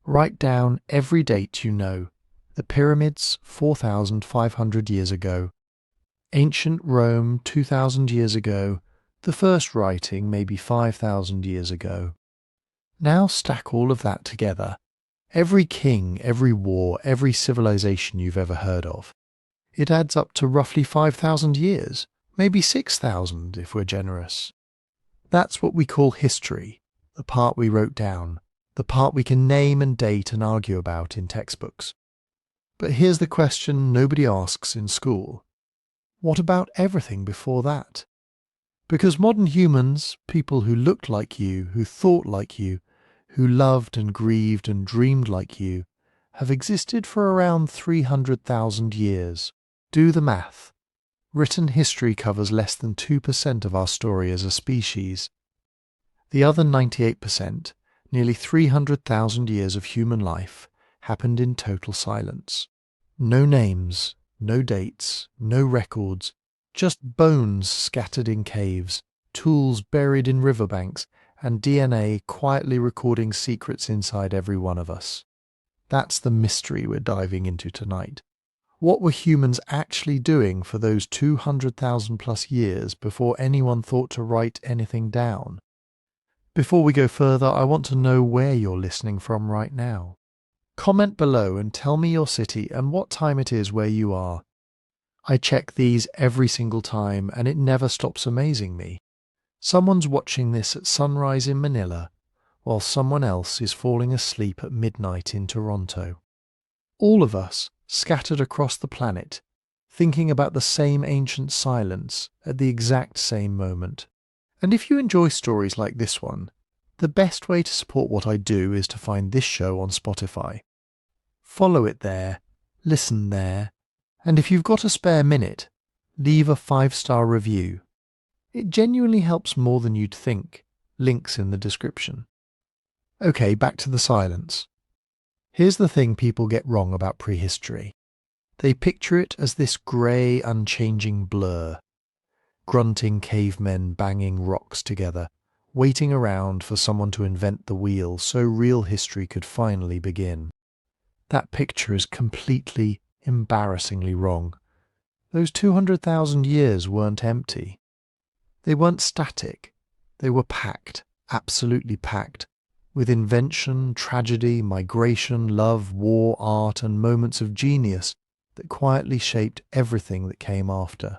Write down every date you know. The pyramids 4,500 years ago. Ancient Rome 2,000 years ago. The first writing maybe 5,000 years ago. Now stack all of that together. Every king, every war, every civilization you've ever heard of. It adds up to roughly 5,000 years, maybe 6,000 if we're generous. That's what we call history, the part we wrote down, the part we can name and date and argue about in textbooks. But here's the question nobody asks in school. What about everything before that? Because modern humans, people who looked like you, who thought like you, who loved and grieved and dreamed like you, have existed for around 300,000 years. Do the math. Written history covers less than 2% of our story as a species. The other 98%, nearly 300,000 years of human life, happened in total silence. No names, no dates, no records, just bones scattered in caves, tools buried in riverbanks, and DNA quietly recording secrets inside every one of us. That's the mystery we're diving into tonight. What were humans actually doing for those 200,000 plus years before anyone thought to write anything down? Before we go further, I want to know where you're listening from right now. Comment below and tell me your city and what time it is where you are. I check these every single time and it never stops amazing me. Someone's watching this at sunrise in Manila, while someone else is falling asleep at midnight in Toronto. All of us, scattered across the planet, thinking about the same ancient silence at the exact same moment. And if you enjoy stories like this one, the best way to support what I do is to find this show on Spotify. Follow it there, listen there, and if you've got a spare minute, leave a 5-star review. It genuinely helps more than you'd think. Links in the description. Okay, back to the silence. Here's the thing people get wrong about prehistory. They picture it as this grey, unchanging blur. Grunting cavemen banging rocks together, waiting around for someone to invent the wheel so real history could finally begin. That picture is completely, embarrassingly wrong. Those 200,000 years weren't empty. They weren't static. They were packed, absolutely packed, with invention, tragedy, migration, love, war, art, and moments of genius that quietly shaped everything that came after.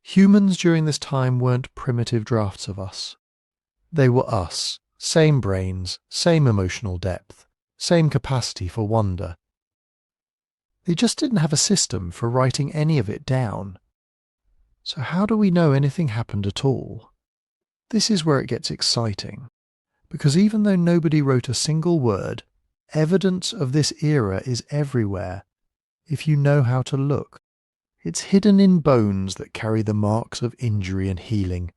Humans during this time weren't primitive drafts of us. They were us, same brains, same emotional depth, same capacity for wonder. They just didn't have a system for writing any of it down. So how do we know anything happened at all? This is where it gets exciting, because even though nobody wrote a single word, evidence of this era is everywhere, if you know how to look. It's hidden in bones that carry the marks of injury and healing,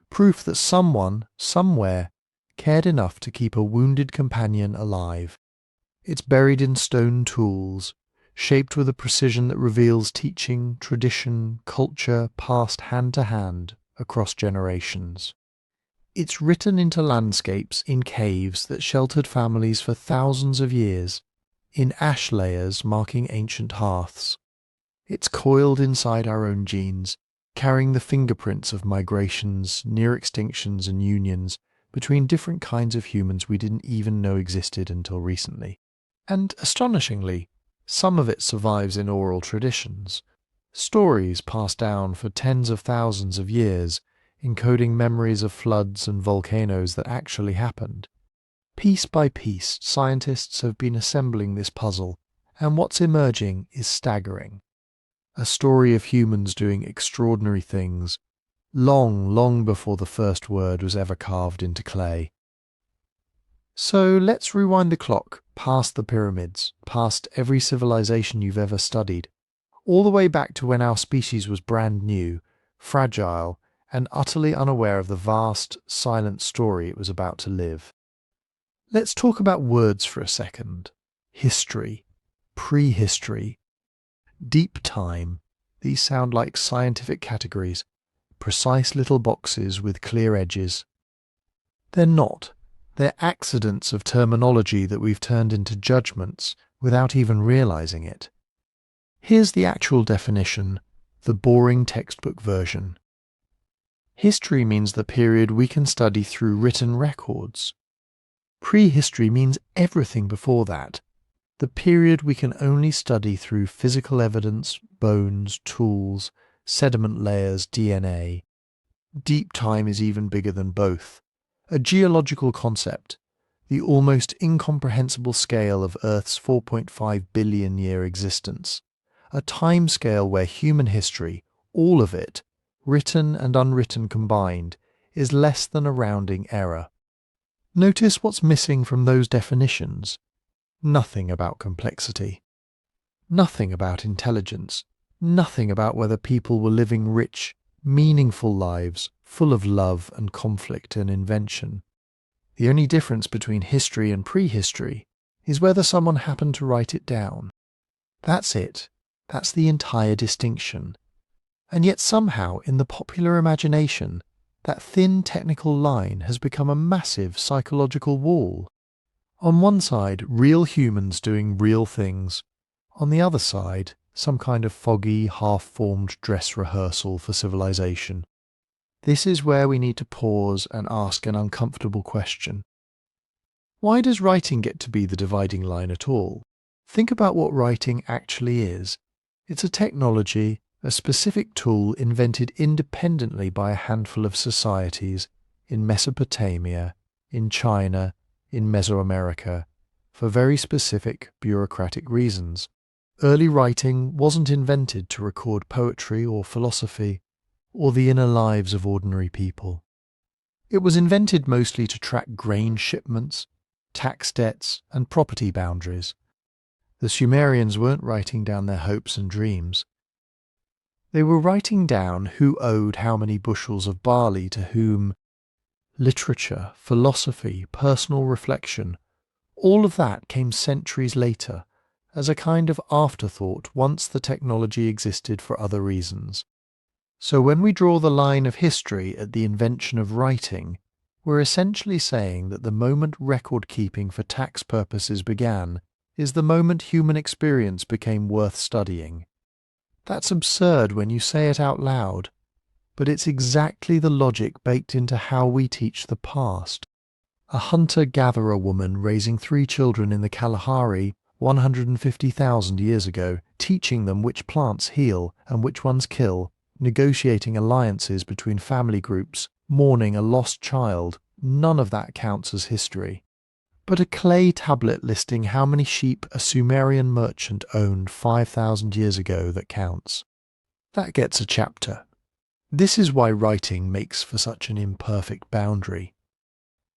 proof that someone, somewhere, cared enough to keep a wounded companion alive. It's buried in stone tools, shaped with a precision that reveals teaching, tradition, culture passed hand to hand across generations. It's written into landscapes in caves that sheltered families for thousands of years, in ash layers marking ancient hearths. It's coiled inside our own genes, carrying the fingerprints of migrations, near extinctions and unions between different kinds of humans we didn't even know existed until recently. And astonishingly, some of it survives in oral traditions, stories passed down for tens of thousands of years, encoding memories of floods and volcanoes that actually happened. Piece by piece, scientists have been assembling this puzzle, and what's emerging is staggering. A story of humans doing extraordinary things, long, long before the first word was ever carved into clay. So let's rewind the clock past the pyramids, past every civilization you've ever studied, all the way back to when our species was brand new, fragile, and utterly unaware of the vast, silent story it was about to live. Let's talk about words for a second. History, prehistory, deep time. These sound like scientific categories, precise little boxes with clear edges. They're not. They're accidents of terminology that we've turned into judgments without even realizing it. Here's the actual definition, the boring textbook version. History means the period we can study through written records. Prehistory means everything before that, the period we can only study through physical evidence, bones, tools, sediment layers, DNA. Deep time is even bigger than both, a geological concept, the almost incomprehensible scale of Earth's 4.5 billion year existence, a time scale where human history, all of it, written and unwritten combined, is less than a rounding error. Notice what's missing from those definitions. Nothing about complexity. Nothing about intelligence. Nothing about whether people were living rich, meaningful lives, full of love and conflict and invention. The only difference between history and prehistory is whether someone happened to write it down. That's it. That's the entire distinction. And yet somehow, in the popular imagination, that thin technical line has become a massive psychological wall. On one side, real humans doing real things. On the other side, some kind of foggy, half-formed dress rehearsal for civilization. This is where we need to pause and ask an uncomfortable question. Why does writing get to be the dividing line at all? Think about what writing actually is. It's a technology, a specific tool invented independently by a handful of societies in Mesopotamia, in China, in Mesoamerica, for very specific bureaucratic reasons. Early writing wasn't invented to record poetry or philosophy, or the inner lives of ordinary people. It was invented mostly to track grain shipments, tax debts, and property boundaries. The Sumerians weren't writing down their hopes and dreams. They were writing down who owed how many bushels of barley to whom. Literature, philosophy, personal reflection, all of that came centuries later, as a kind of afterthought once the technology existed for other reasons. So when we draw the line of history at the invention of writing, we're essentially saying that the moment record-keeping for tax purposes began is the moment human experience became worth studying. That's absurd when you say it out loud, but it's exactly the logic baked into how we teach the past. A hunter-gatherer woman raising 3 children in the Kalahari 150,000 years ago, teaching them which plants heal and which ones kill, negotiating alliances between family groups, mourning a lost child, none of that counts as history. But a clay tablet listing how many sheep a Sumerian merchant owned 5,000 years ago that counts. That gets a chapter. This is why writing makes for such an imperfect boundary.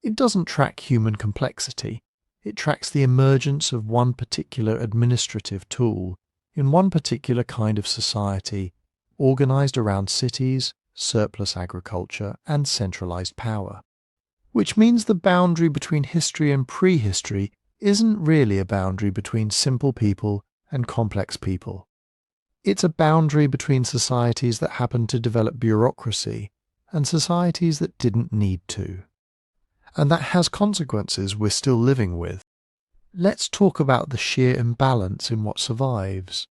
It doesn't track human complexity. It tracks the emergence of one particular administrative tool in one particular kind of society, organized around cities, surplus agriculture, and centralized power. Which means the boundary between history and prehistory isn't really a boundary between simple people and complex people. It's a boundary between societies that happened to develop bureaucracy and societies that didn't need to. And that has consequences we're still living with. Let's talk about the sheer imbalance in what survives.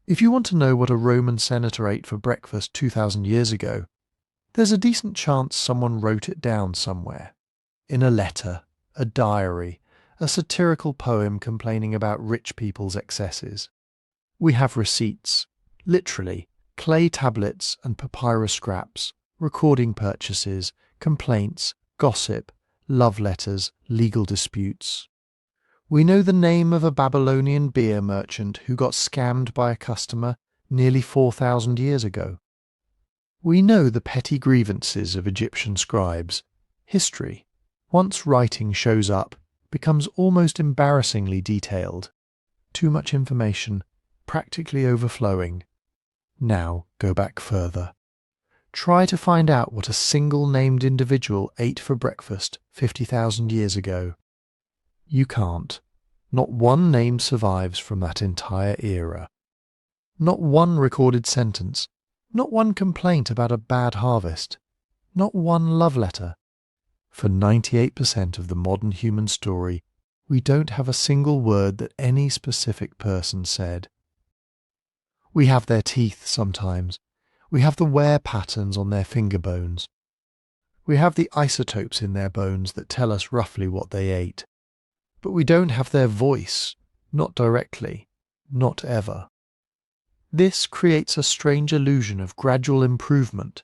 If you want to know what a Roman senator ate for breakfast 2,000 years ago, there's a decent chance someone wrote it down somewhere. In a letter, a diary, a satirical poem complaining about rich people's excesses. We have receipts, literally, clay tablets and papyrus scraps, recording purchases, complaints, gossip, love letters, legal disputes. We know the name of a Babylonian beer merchant who got scammed by a customer nearly 4,000 years ago. We know the petty grievances of Egyptian scribes. History, once writing shows up, becomes almost embarrassingly detailed. Too much information, practically overflowing. Now go back further. Try to find out what a single named individual ate for breakfast 50,000 years ago. You can't. Not one name survives from that entire era. Not one recorded sentence. Not one complaint about a bad harvest. Not one love letter. For 98% of the modern human story, we don't have a single word that any specific person said. We have their teeth sometimes. We have the wear patterns on their finger bones. We have the isotopes in their bones that tell us roughly what they ate. But we don't have their voice, not directly, not ever. This creates a strange illusion of gradual improvement,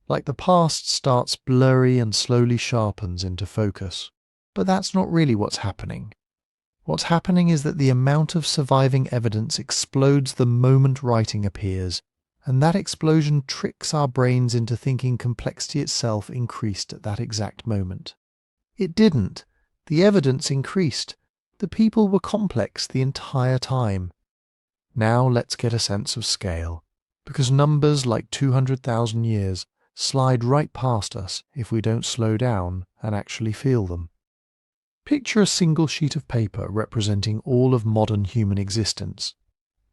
like the past starts blurry and slowly sharpens into focus. But that's not really what's happening. What's happening is that the amount of surviving evidence explodes the moment writing appears, and that explosion tricks our brains into thinking complexity itself increased at that exact moment. It didn't. The evidence increased. The people were complex the entire time. Now let's get a sense of scale, because numbers like 200,000 years slide right past us if we don't slow down and actually feel them. Picture a single sheet of paper representing all of modern human existence,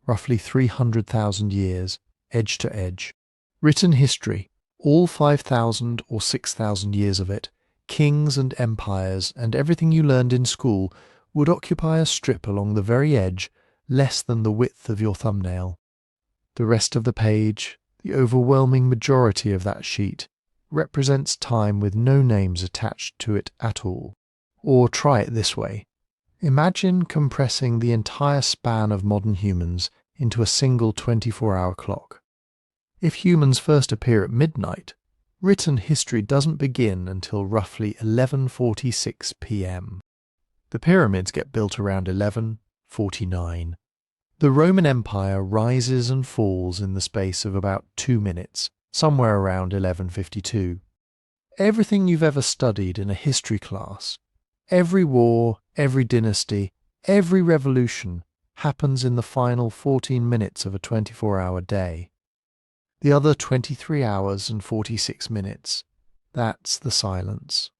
roughly 300,000 years, edge to edge. Written history, all 5,000 or 6,000 years of it, kings and empires and everything you learned in school would occupy a strip along the very edge, less than the width of your thumbnail. The rest of the page, the overwhelming majority of that sheet, represents time with no names attached to it at all. Or try it this way. Imagine compressing the entire span of modern humans into a single 24-hour clock. If humans first appear at midnight, written history doesn't begin until roughly 11:46 p.m. The pyramids get built around 11:49. The Roman Empire rises and falls in the space of about 2 minutes, somewhere around 11:52. Everything you've ever studied in a history class, every war, every dynasty, every revolution happens in the final 14 minutes of a 24-hour day. The other 23 hours and 46 minutes, that's the silence.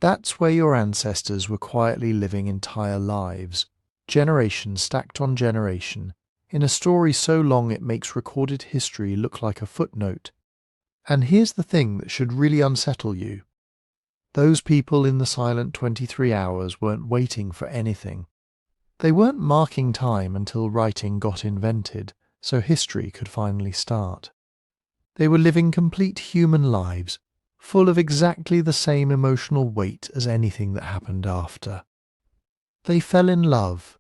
That's where your ancestors were quietly living entire lives, generation stacked on generation, in a story so long it makes recorded history look like a footnote. And here's the thing that should really unsettle you. Those people in the silent 23 hours weren't waiting for anything. They weren't marking time until writing got invented, so history could finally start. They were living complete human lives, full of exactly the same emotional weight as anything that happened after. They fell in love.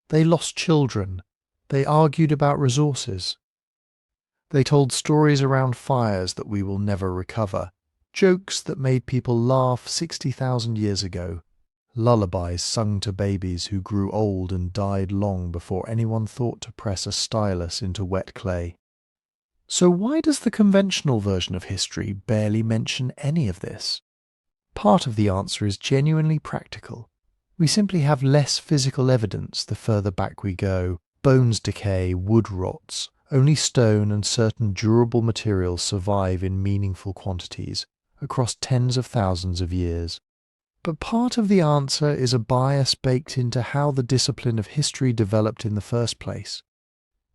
They lost children. They argued about resources. They told stories around fires that we will never recover, jokes that made people laugh 60,000 years ago, lullabies sung to babies who grew old and died long before anyone thought to press a stylus into wet clay. So why does the conventional version of history barely mention any of this? Part of the answer is genuinely practical. We simply have less physical evidence the further back we go. Bones decay, wood rots, only stone and certain durable materials survive in meaningful quantities across tens of thousands of years. But part of the answer is a bias baked into how the discipline of history developed in the first place.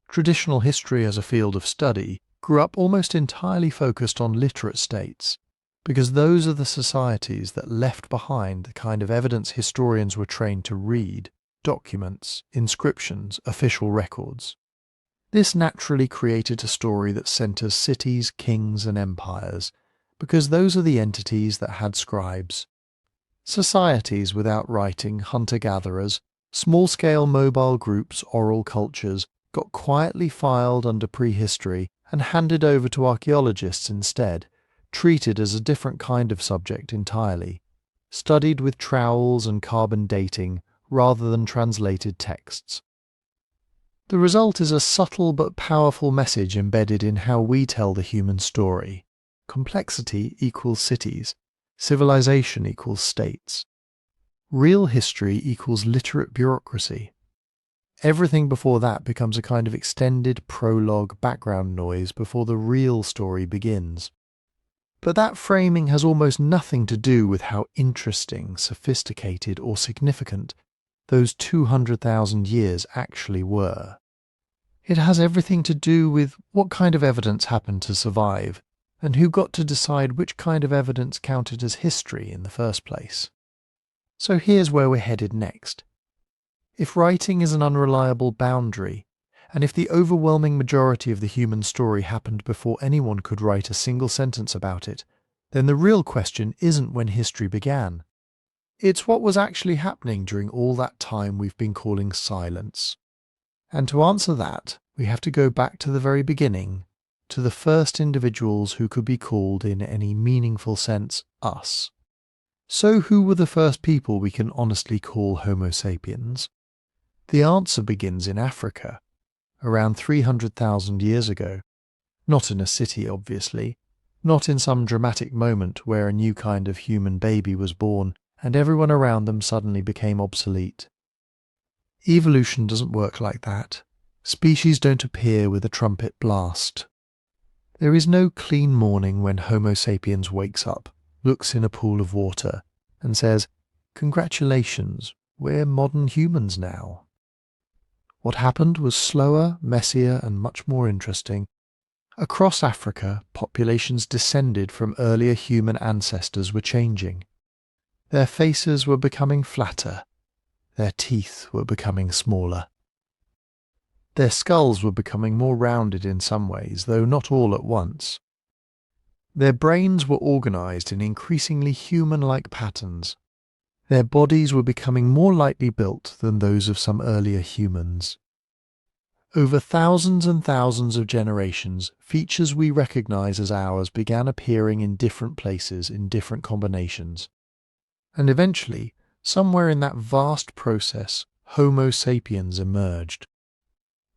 Traditional history as a field of study grew up almost entirely focused on literate states, because those are the societies that left behind the kind of evidence historians were trained to read: documents, inscriptions, official records. This naturally created a story that centers cities, kings, and empires, because those are the entities that had scribes. Societies without writing, hunter-gatherers, small-scale mobile groups, oral cultures, got quietly filed under prehistory and handed over to archaeologists instead, treated as a different kind of subject entirely, studied with trowels and carbon dating rather than translated texts. The result is a subtle but powerful message embedded in how we tell the human story. Complexity equals cities. Civilization equals states. Real history equals literate bureaucracy. Everything before that becomes a kind of extended prologue background noise before the real story begins. But that framing has almost nothing to do with how interesting, sophisticated, or significant those 200,000 years actually were. It has everything to do with what kind of evidence happened to survive, And who got to decide which kind of evidence counted as history in the first place? So here's where we're headed next. If writing is an unreliable boundary, and if the overwhelming majority of the human story happened before anyone could write a single sentence about it, then the real question isn't when history began. It's what was actually happening during all that time we've been calling silence. And to answer that, we have to go back to the very beginning, to the first individuals who could be called in any meaningful sense us. So who were the first people we can honestly call Homo sapiens? The answer begins in Africa, around 300,000 years ago. Not in a city, obviously, not in some dramatic moment where a new kind of human baby was born and everyone around them suddenly became obsolete. Evolution doesn't work like that. Species don't appear with a trumpet blast. There is no clean morning when Homo sapiens wakes up, looks in a pool of water, and says, "Congratulations, we're modern humans now." What happened was slower, messier, and much more interesting. Across Africa, populations descended from earlier human ancestors were changing. Their faces were becoming flatter. Their teeth were becoming smaller. Their skulls were becoming more rounded in some ways, though not all at once. Their brains were organized in increasingly human-like patterns. Their bodies were becoming more lightly built than those of some earlier humans. Over thousands and thousands of generations, features we recognize as ours began appearing in different places in different combinations. And eventually, somewhere in that vast process, Homo sapiens emerged.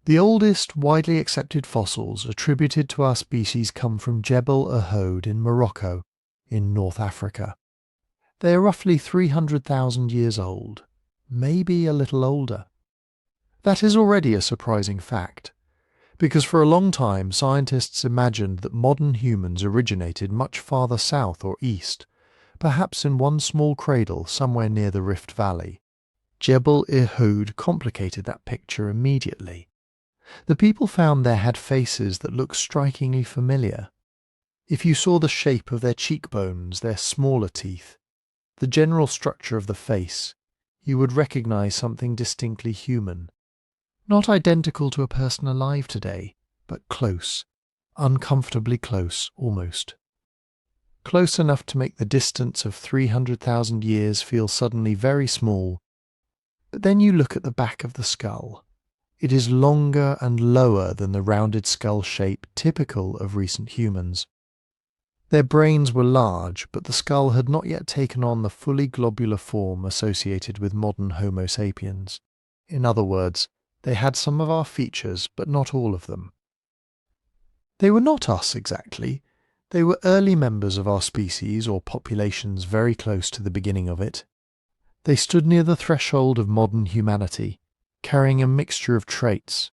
The oldest widely accepted fossils attributed to our species come from Jebel Uhud in Morocco, in North Africa. They are roughly 300,000 years old, maybe a little older. That is already a surprising fact, because for a long time scientists imagined that modern humans originated much farther south or east, perhaps in one small cradle somewhere near the Rift Valley. Jebel Uhud complicated that picture immediately. The people found there had faces that looked strikingly familiar. If you saw the shape of their cheekbones, their smaller teeth, the general structure of the face, you would recognize something distinctly human. Not identical to a person alive today, but close, uncomfortably close almost. Close enough to make the distance of 300,000 years feel suddenly very small. But then you look at the back of the skull. It is longer and lower than the rounded skull shape typical of recent humans. Their brains were large, but the skull had not yet taken on the fully globular form associated with modern Homo sapiens. In other words, they had some of our features, but not all of them. They were not us exactly. They were early members of our species or populations very close to the beginning of it. They stood near the threshold of modern humanity, carrying a mixture of traits,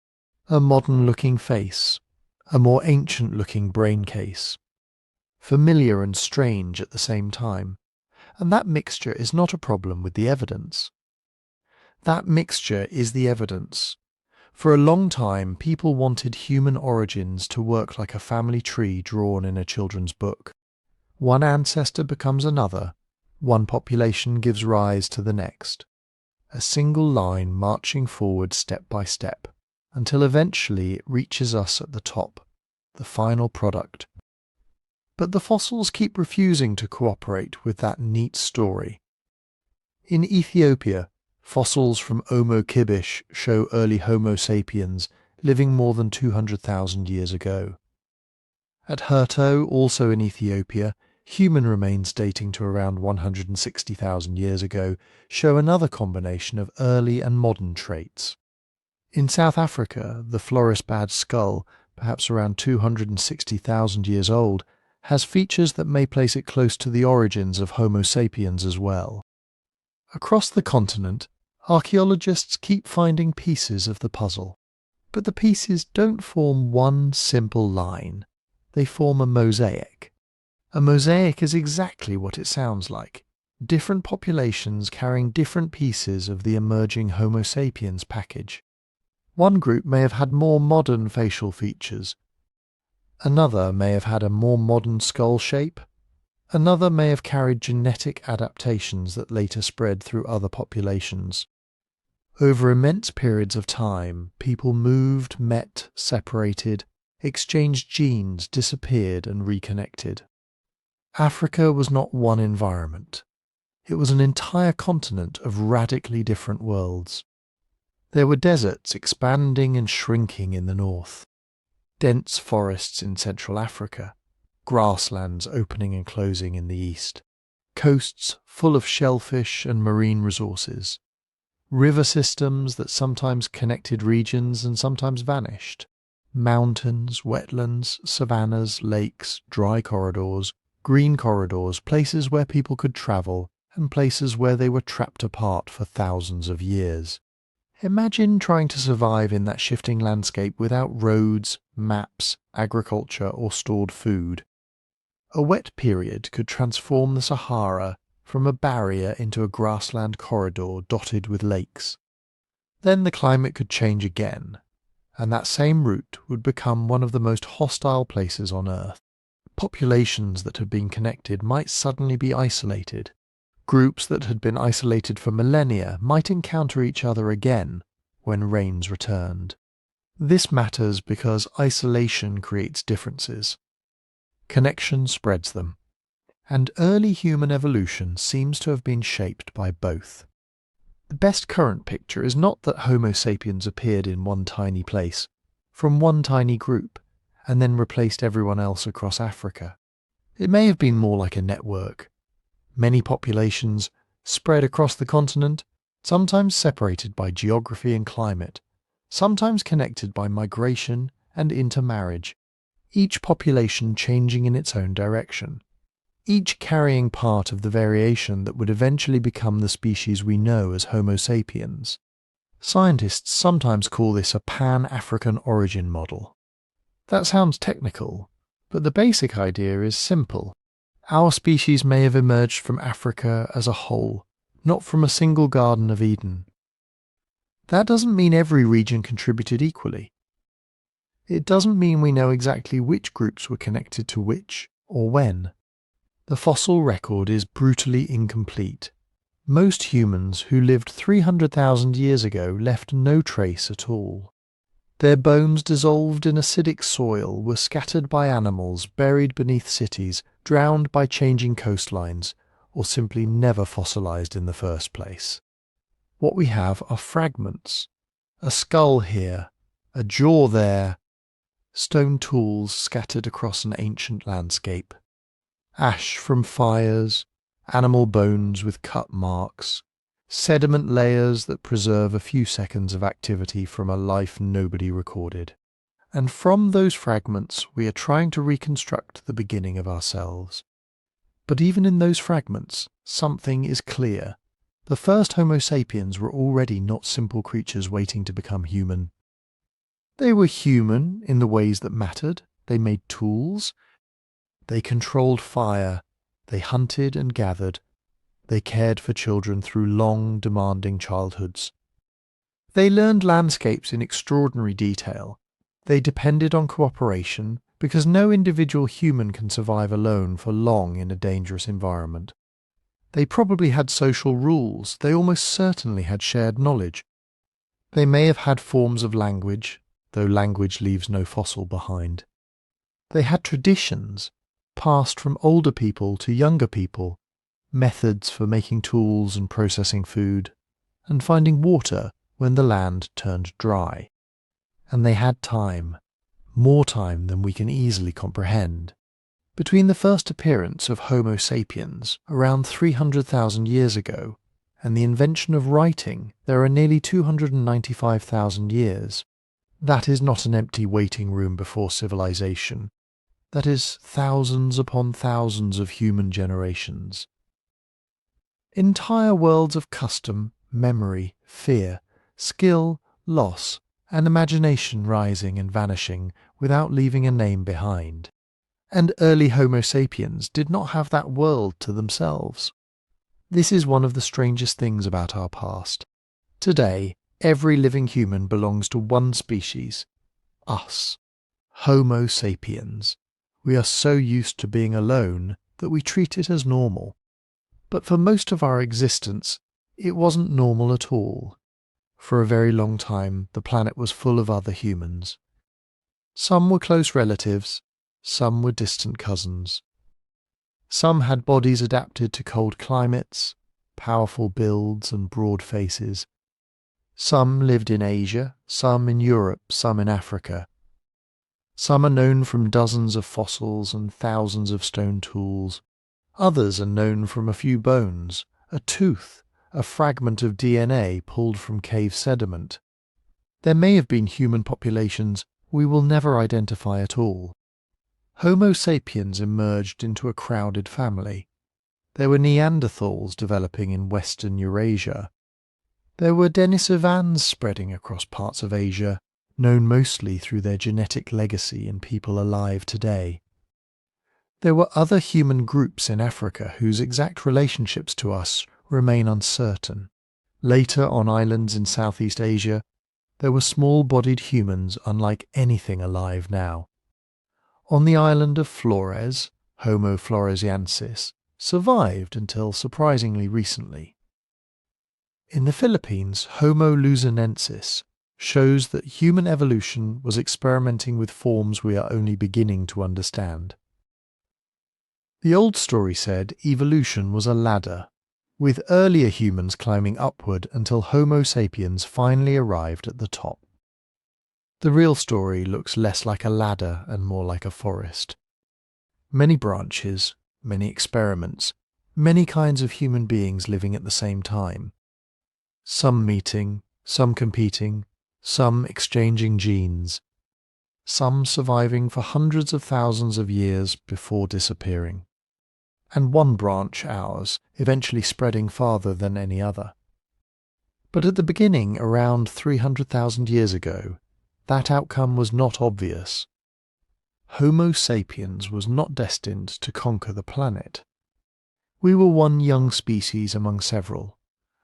a modern-looking face, a more ancient-looking brain case, familiar and strange at the same time, and that mixture is not a problem with the evidence. That mixture is the evidence. For a long time, people wanted human origins to work like a family tree drawn in a children's book. One ancestor becomes another, one population gives rise to the next. A single line marching forward step by step, until eventually it reaches us at the top, the final product. But the fossils keep refusing to cooperate with that neat story. In Ethiopia, fossils from Omo Kibish show early Homo sapiens living more than 200,000 years ago. At Herto, also in Ethiopia, human remains dating to around 160,000 years ago show another combination of early and modern traits. In South Africa, the Florisbad skull, perhaps around 260,000 years old, has features that may place it close to the origins of Homo sapiens as well. Across the continent, archaeologists keep finding pieces of the puzzle. But the pieces don't form one simple line. They form a mosaic. A mosaic is exactly what it sounds like. Different populations carrying different pieces of the emerging Homo sapiens package. One group may have had more modern facial features. Another may have had a more modern skull shape. Another may have carried genetic adaptations that later spread through other populations. Over immense periods of time, people moved, met, separated, exchanged genes, disappeared, and reconnected. Africa was not one environment. It was an entire continent of radically different worlds. There were deserts expanding and shrinking in the north, dense forests in Central Africa, grasslands opening and closing in the east, coasts full of shellfish and marine resources, river systems that sometimes connected regions and sometimes vanished, mountains, wetlands, savannas, lakes, dry corridors, green corridors, places where people could travel, and places where they were trapped apart for thousands of years. Imagine trying to survive in that shifting landscape without roads, maps, agriculture, or stored food. A wet period could transform the Sahara from a barrier into a grassland corridor dotted with lakes. Then the climate could change again, and that same route would become one of the most hostile places on Earth. Populations that had been connected might suddenly be isolated. Groups that had been isolated for millennia might encounter each other again when rains returned. This matters because isolation creates differences. Connection spreads them. And early human evolution seems to have been shaped by both. The best current picture is not that Homo sapiens appeared in one tiny place, from one tiny group, and then replaced everyone else across Africa. It may have been more like a network. Many populations spread across the continent, sometimes separated by geography and climate, sometimes connected by migration and intermarriage, each population changing in its own direction, each carrying part of the variation that would eventually become the species we know as Homo sapiens. Scientists sometimes call this a Pan-African origin model. That sounds technical, but the basic idea is simple. Our species may have emerged from Africa as a whole, not from a single Garden of Eden. That doesn't mean every region contributed equally. It doesn't mean we know exactly which groups were connected to which, or when. The fossil record is brutally incomplete. Most humans who lived 300,000 years ago left no trace at all. Their bones dissolved in acidic soil, were scattered by animals, buried beneath cities, drowned by changing coastlines, or simply never fossilized in the first place. What we have are fragments. A skull here, a jaw there, stone tools scattered across an ancient landscape, ash from fires, animal bones with cut marks, sediment layers that preserve a few seconds of activity from a life nobody recorded. And from those fragments we are trying to reconstruct the beginning of ourselves. But even in those fragments, something is clear. The first Homo sapiens were already not simple creatures waiting to become human. They were human in the ways that mattered. They made tools. They controlled fire. They hunted and gathered. They cared for children through long, demanding childhoods. They learned landscapes in extraordinary detail. They depended on cooperation because no individual human can survive alone for long in a dangerous environment. They probably had social rules. They almost certainly had shared knowledge. They may have had forms of language, though language leaves no fossil behind. They had traditions, passed from older people to younger people, methods for making tools and processing food, and finding water when the land turned dry. And they had time, more time than we can easily comprehend. Between the first appearance of Homo sapiens, around 300,000 years ago, and the invention of writing, there are nearly 295,000 years. That is not an empty waiting room before civilization. That is thousands upon thousands of human generations. Entire worlds of custom, memory, fear, skill, loss, and imagination rising and vanishing without leaving a name behind. And early Homo sapiens did not have that world to themselves. This is one of the strangest things about our past. Today, every living human belongs to one species, us. Homo sapiens. We are so used to being alone that we treat it as normal. But for most of our existence, it wasn't normal at all. For a very long time, the planet was full of other humans. Some were close relatives, some were distant cousins. Some had bodies adapted to cold climates, powerful builds and broad faces. Some lived in Asia, some in Europe, some in Africa. Some are known from dozens of fossils and thousands of stone tools. Others are known from a few bones, a tooth, a fragment of DNA pulled from cave sediment. There may have been human populations we will never identify at all. Homo sapiens emerged into a crowded family. There were Neanderthals developing in western Eurasia. There were Denisovans spreading across parts of Asia, known mostly through their genetic legacy in people alive today. There were other human groups in Africa whose exact relationships to us remain uncertain. Later, on islands in Southeast Asia, there were small-bodied humans unlike anything alive now. On the island of Flores, Homo floresiensis survived until surprisingly recently. In the Philippines, Homo luzonensis shows that human evolution was experimenting with forms we are only beginning to understand. The old story said evolution was a ladder, with earlier humans climbing upward until Homo sapiens finally arrived at the top. The real story looks less like a ladder and more like a forest. Many branches, many experiments, many kinds of human beings living at the same time. Some meeting, some competing, some exchanging genes, some surviving for hundreds of thousands of years before disappearing. And one branch, ours, eventually spreading farther than any other. But at the beginning, around 300,000 years ago, that outcome was not obvious. Homo sapiens was not destined to conquer the planet. We were one young species among several,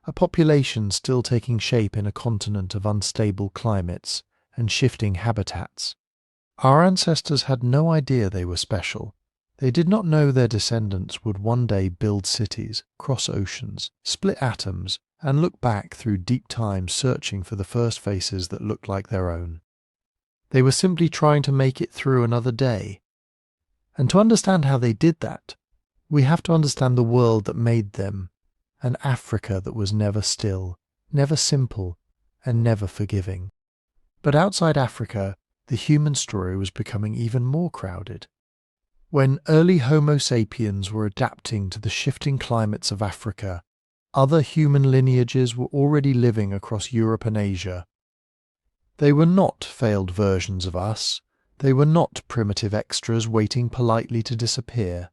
a population still taking shape in a continent of unstable climates and shifting habitats. Our ancestors had no idea they were special. They did not know their descendants would one day build cities, cross oceans, split atoms, and look back through deep time searching for the first faces that looked like their own. They were simply trying to make it through another day. And to understand how they did that, we have to understand the world that made them, an Africa that was never still, never simple, and never forgiving. But outside Africa, the human story was becoming even more crowded. When early Homo sapiens were adapting to the shifting climates of Africa, other human lineages were already living across Europe and Asia. They were not failed versions of us. They were not primitive extras waiting politely to disappear.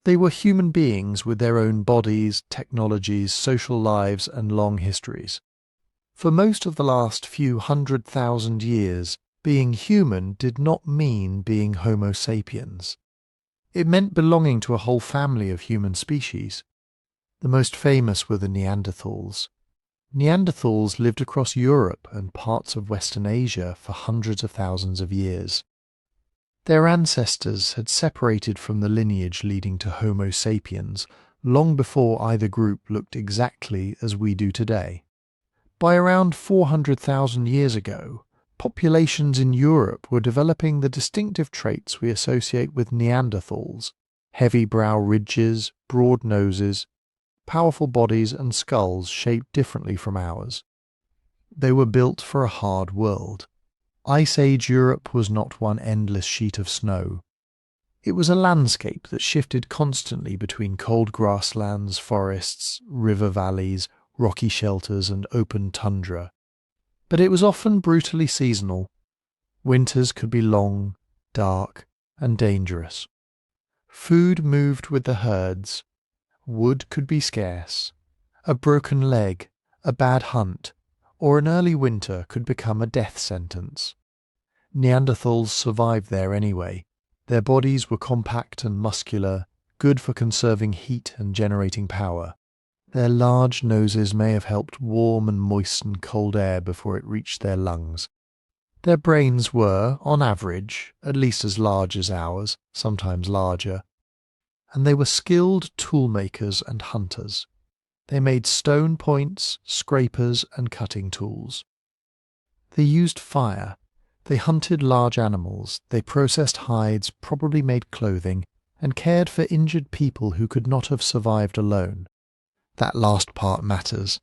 They were human beings with their own bodies, technologies, social lives, and long histories. For most of the last few 100,000 years, being human did not mean being Homo sapiens. It meant belonging to a whole family of human species. The most famous were the Neanderthals. Neanderthals lived across Europe and parts of Western Asia for hundreds of thousands of years. Their ancestors had separated from the lineage leading to Homo sapiens long before either group looked exactly as we do today. By around 400,000 years ago, populations in Europe were developing the distinctive traits we associate with Neanderthals: heavy brow ridges, broad noses, powerful bodies and skulls shaped differently from ours. They were built for a hard world. Ice Age Europe was not one endless sheet of snow. It was a landscape that shifted constantly between cold grasslands, forests, river valleys, rocky shelters and open tundra. But it was often brutally seasonal. Winters could be long, dark, and dangerous. Food moved with the herds. Wood could be scarce. A broken leg, a bad hunt, or an early winter could become a death sentence. Neanderthals survived there anyway. Their bodies were compact and muscular, good for conserving heat and generating power. Their large noses may have helped warm and moisten cold air before it reached their lungs. Their brains were, on average, at least as large as ours, sometimes larger, and they were skilled toolmakers and hunters. They made stone points, scrapers, and cutting tools. They used fire. They hunted large animals. They processed hides, probably made clothing, and cared for injured people who could not have survived alone. That last part matters.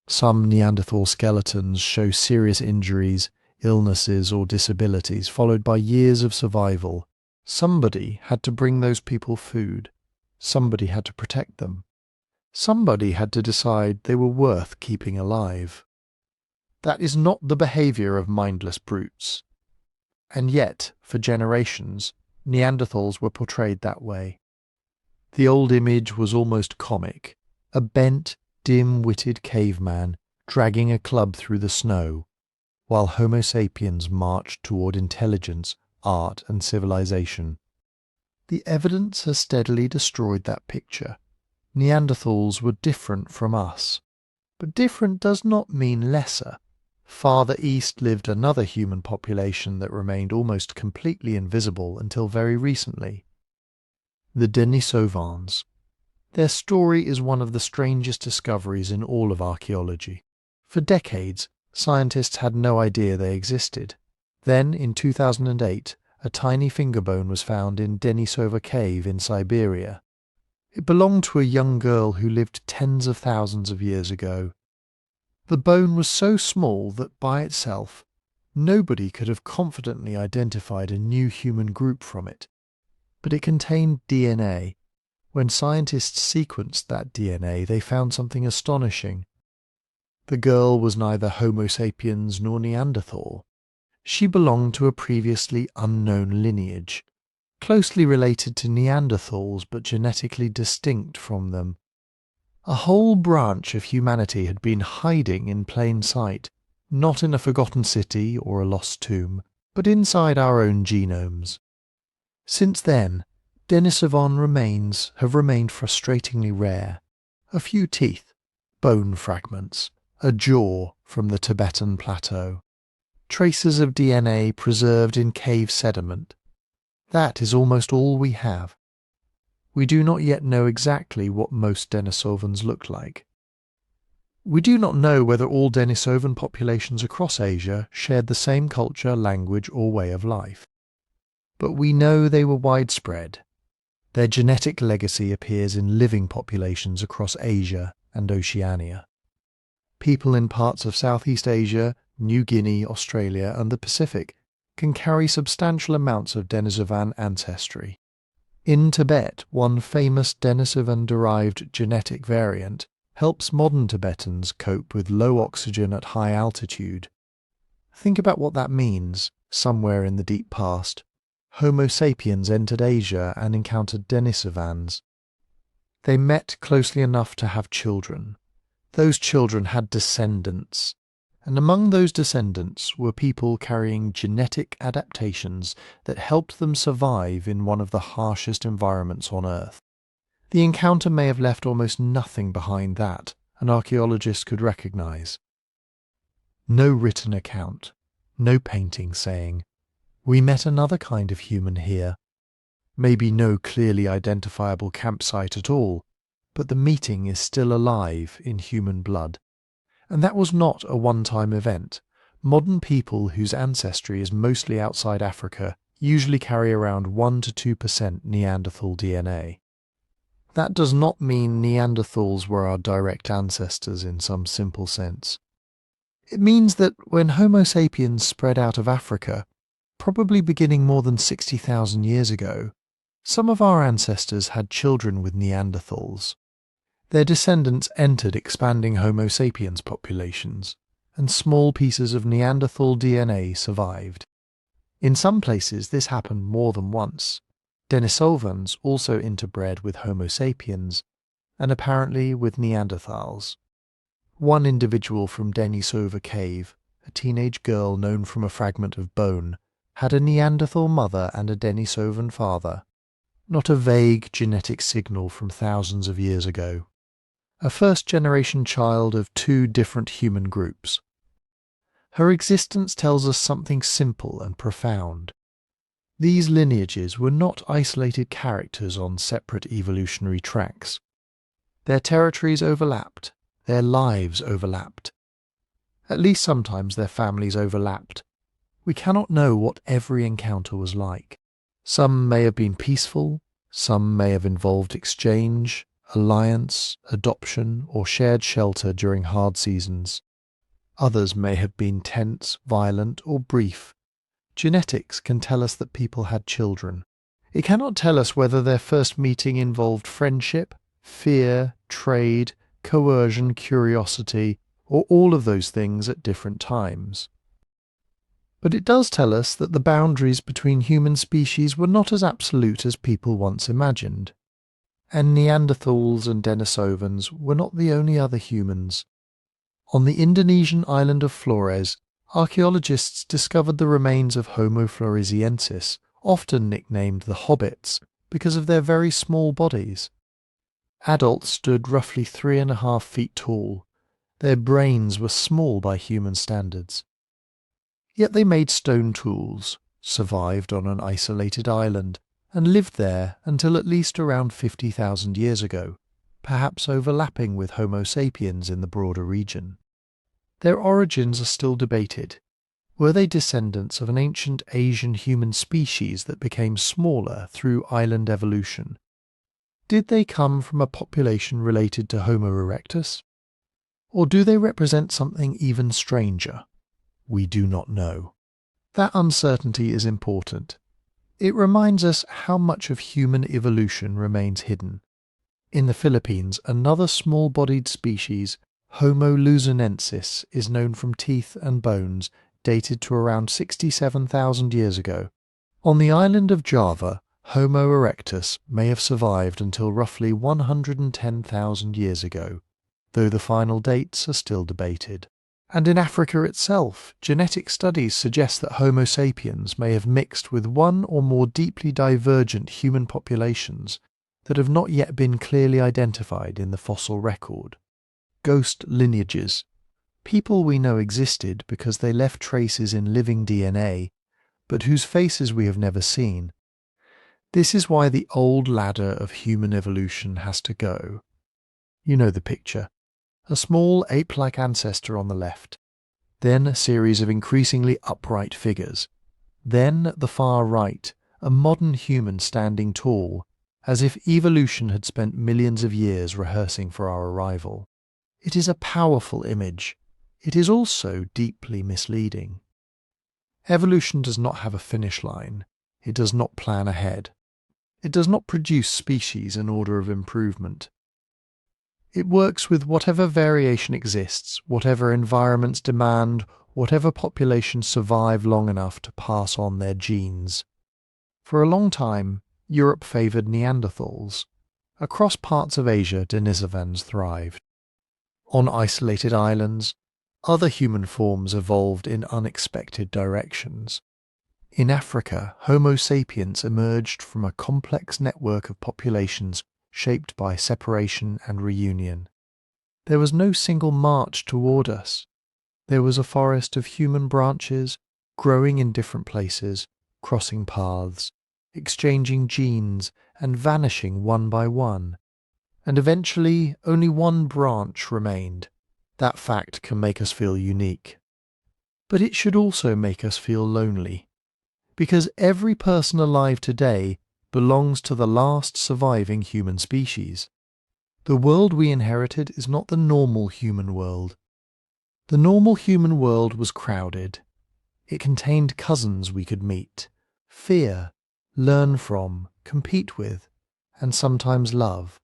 Some Neanderthal skeletons show serious injuries, illnesses, or disabilities, followed by years of survival. Somebody had to bring those people food. Somebody had to protect them. Somebody had to decide they were worth keeping alive. That is not the behaviour of mindless brutes. And yet, for generations, Neanderthals were portrayed that way. The old image was almost comic, a bent, dim-witted caveman dragging a club through the snow, while Homo sapiens marched toward intelligence, art, and civilization. The evidence has steadily destroyed that picture. Neanderthals were different from us. But different does not mean lesser. Farther east lived another human population that remained almost completely invisible until very recently. The Denisovans. Their story is one of the strangest discoveries in all of archaeology. For decades, scientists had no idea they existed. Then, in 2008, a tiny finger bone was found in Denisova Cave in Siberia. It belonged to a young girl who lived tens of thousands of years ago. The bone was so small that by itself, nobody could have confidently identified a new human group from it. But it contained DNA. When scientists sequenced that DNA, they found something astonishing. The girl was neither Homo sapiens nor Neanderthal. She belonged to a previously unknown lineage, closely related to Neanderthals but genetically distinct from them. A whole branch of humanity had been hiding in plain sight, not in a forgotten city or a lost tomb, but inside our own genomes. Since then, Denisovan remains have remained frustratingly rare. A few teeth, bone fragments, a jaw from the Tibetan plateau, traces of DNA preserved in cave sediment. That is almost all we have. We do not yet know exactly what most Denisovans look like. We do not know whether all Denisovan populations across Asia shared the same culture, language, or way of life. But we know they were widespread. Their genetic legacy appears in living populations across Asia and Oceania. People in parts of Southeast Asia, New Guinea, Australia, and the Pacific can carry substantial amounts of Denisovan ancestry. In Tibet, one famous Denisovan-derived genetic variant helps modern Tibetans cope with low oxygen at high altitude. Think about what that means. Somewhere in the deep past, Homo sapiens entered Asia and encountered Denisovans. They met closely enough to have children. Those children had descendants. And among those descendants were people carrying genetic adaptations that helped them survive in one of the harshest environments on Earth. The encounter may have left almost nothing behind that an archaeologist could recognize. No written account, no painting saying, "We met another kind of human here." Maybe no clearly identifiable campsite at all, but the meeting is still alive in human blood. And that was not a one-time event. Modern people whose ancestry is mostly outside Africa usually carry around 1 to 2% Neanderthal DNA. That does not mean Neanderthals were our direct ancestors in some simple sense. It means that when Homo sapiens spread out of Africa, probably beginning more than 60,000 years ago, some of our ancestors had children with Neanderthals. Their descendants entered expanding Homo sapiens populations, and small pieces of Neanderthal DNA survived. In some places this happened more than once. Denisovans also interbred with Homo sapiens, and apparently with Neanderthals. One individual from Denisova Cave, a teenage girl known from a fragment of bone, had a Neanderthal mother and a Denisovan father, not a vague genetic signal from thousands of years ago. A first-generation child of two different human groups. Her existence tells us something simple and profound. These lineages were not isolated characters on separate evolutionary tracks. Their territories overlapped, their lives overlapped. At least sometimes their families overlapped. We cannot know what every encounter was like. Some may have been peaceful, some may have involved exchange, alliance, adoption, or shared shelter during hard seasons. Others may have been tense, violent, or brief. Genetics can tell us that people had children. It cannot tell us whether their first meeting involved friendship, fear, trade, coercion, curiosity, or all of those things at different times. But it does tell us that the boundaries between human species were not as absolute as people once imagined. And Neanderthals and Denisovans were not the only other humans. On the Indonesian island of Flores, archaeologists discovered the remains of Homo floresiensis, often nicknamed the hobbits, because of their very small bodies. Adults stood roughly 3.5 feet tall. Their brains were small by human standards. Yet they made stone tools, survived on an isolated island, and lived there until at least around 50,000 years ago, perhaps overlapping with Homo sapiens in the broader region. Their origins are still debated. Were they descendants of an ancient Asian human species that became smaller through island evolution? Did they come from a population related to Homo erectus? Or do they represent something even stranger? We do not know. That uncertainty is important. It reminds us how much of human evolution remains hidden. In the Philippines, another small-bodied species, Homo luzonensis, is known from teeth and bones dated to around 67,000 years ago. On the island of Java, Homo erectus may have survived until roughly 110,000 years ago, though the final dates are still debated. And in Africa itself, genetic studies suggest that Homo sapiens may have mixed with one or more deeply divergent human populations that have not yet been clearly identified in the fossil record. Ghost lineages. People we know existed because they left traces in living DNA, but whose faces we have never seen. This is why the old ladder of human evolution has to go. You know the picture. A small ape-like ancestor on the left, then a series of increasingly upright figures, then at the far right, a modern human standing tall, as if evolution had spent millions of years rehearsing for our arrival. It is a powerful image. It is also deeply misleading. Evolution does not have a finish line. It does not plan ahead. It does not produce species in order of improvement. It works with whatever variation exists, whatever environments demand, whatever populations survive long enough to pass on their genes. For a long time, Europe favoured Neanderthals. Across parts of Asia, Denisovans thrived. On isolated islands, other human forms evolved in unexpected directions. In Africa, Homo sapiens emerged from a complex network of populations shaped by separation and reunion. There was no single march toward us. There was a forest of human branches, growing in different places, crossing paths, exchanging genes, and vanishing one by one. And eventually, only one branch remained. That fact can make us feel unique. But it should also make us feel lonely. Because every person alive today belongs to the last surviving human species. The world we inherited is not the normal human world. The normal human world was crowded. It contained cousins we could meet, fear, learn from, compete with, and sometimes love.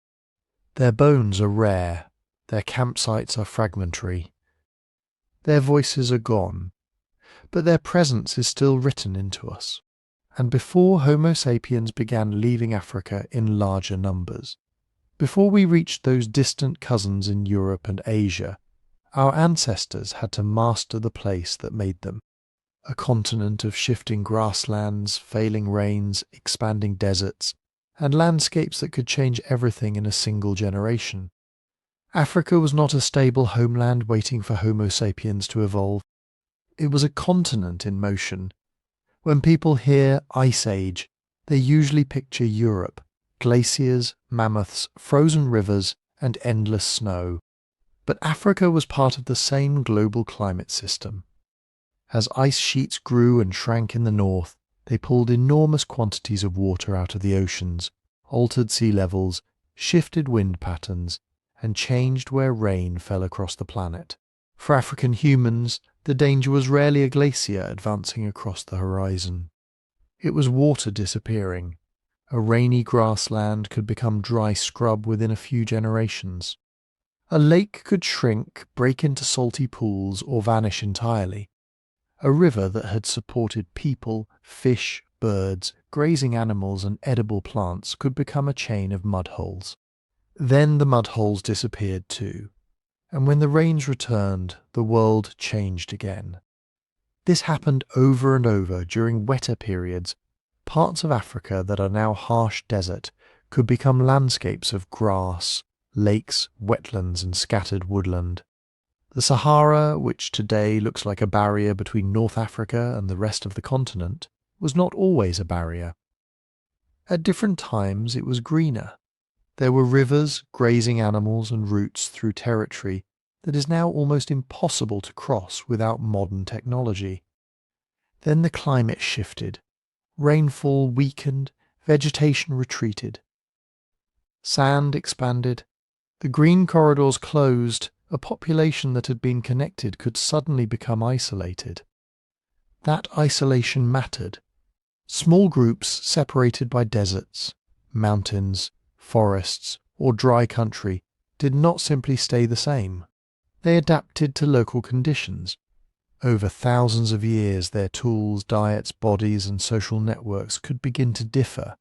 Their bones are rare, their campsites are fragmentary. Their voices are gone, but their presence is still written into us. And before Homo sapiens began leaving Africa in larger numbers, before we reached those distant cousins in Europe and Asia, our ancestors had to master the place that made them. A continent of shifting grasslands, failing rains, expanding deserts, and landscapes that could change everything in a single generation. Africa was not a stable homeland waiting for Homo sapiens to evolve. It was a continent in motion. When people hear Ice Age, they usually picture Europe, glaciers, mammoths, frozen rivers, and endless snow. But Africa was part of the same global climate system. As ice sheets grew and shrank in the north, they pulled enormous quantities of water out of the oceans, altered sea levels, shifted wind patterns, and changed where rain fell across the planet. For African humans, the danger was rarely a glacier advancing across the horizon. It was water disappearing. A rainy grassland could become dry scrub within a few generations. A lake could shrink, break into salty pools, or vanish entirely. A river that had supported people, fish, birds, grazing animals, and edible plants could become a chain of mudholes. Then the mudholes disappeared too, and when the rains returned, the world changed again. This happened over and over during wetter periods. Parts of Africa that are now harsh desert could become landscapes of grass, lakes, wetlands, and scattered woodland. The Sahara, which today looks like a barrier between North Africa and the rest of the continent, was not always a barrier. At different times it was greener. There were rivers, grazing animals, and routes through territory that is now almost impossible to cross without modern technology. Then the climate shifted. Rainfall weakened, vegetation retreated. Sand expanded. The green corridors closed. A population that had been connected could suddenly become isolated. That isolation mattered. Small groups separated by deserts, mountains, forests, or dry country did not simply stay the same. They adapted to local conditions. Over thousands of years, their tools, diets, bodies, and social networks could begin to differ.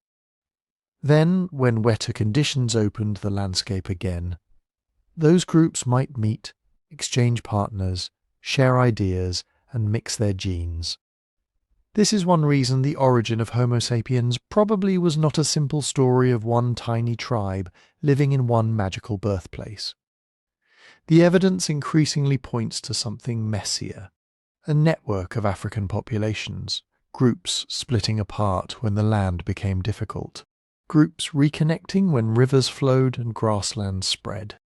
Then, when wetter conditions opened the landscape again, those groups might meet, exchange partners, share ideas, and mix their genes. This is one reason the origin of Homo sapiens probably was not a simple story of one tiny tribe living in one magical birthplace. The evidence increasingly points to something messier, a network of African populations, groups splitting apart when the land became difficult, groups reconnecting when rivers flowed and grasslands spread.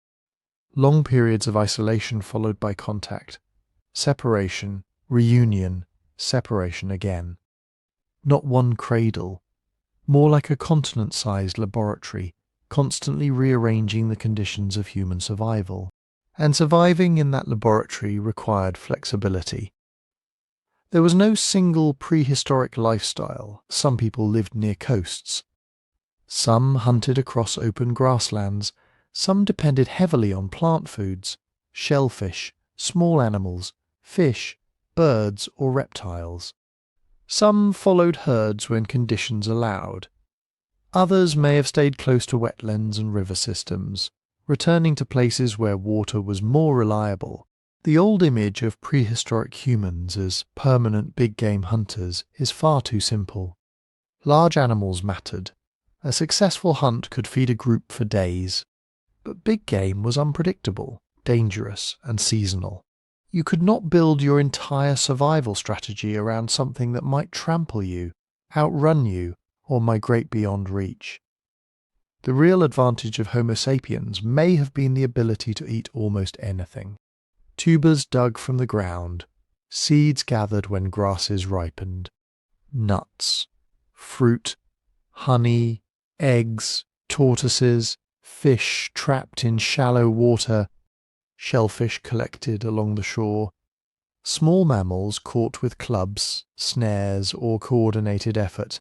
Long periods of isolation followed by contact, separation, reunion, separation again. Not one cradle, more like a continent-sized laboratory, constantly rearranging the conditions of human survival. And surviving in that laboratory required flexibility. There was no single prehistoric lifestyle. Some people lived near coasts. Some hunted across open grasslands. Some depended heavily on plant foods, shellfish, small animals, fish, birds, or reptiles. Some followed herds when conditions allowed. Others may have stayed close to wetlands and river systems, returning to places where water was more reliable. The old image of prehistoric humans as permanent big-game hunters is far too simple. Large animals mattered. A successful hunt could feed a group for days. But big game was unpredictable, dangerous, and seasonal. You could not build your entire survival strategy around something that might trample you, outrun you, or migrate beyond reach. The real advantage of Homo sapiens may have been the ability to eat almost anything. Tubers dug from the ground, seeds gathered when grasses ripened, nuts, fruit, honey, eggs, tortoises, fish trapped in shallow water, shellfish collected along the shore, small mammals caught with clubs, snares, or coordinated effort,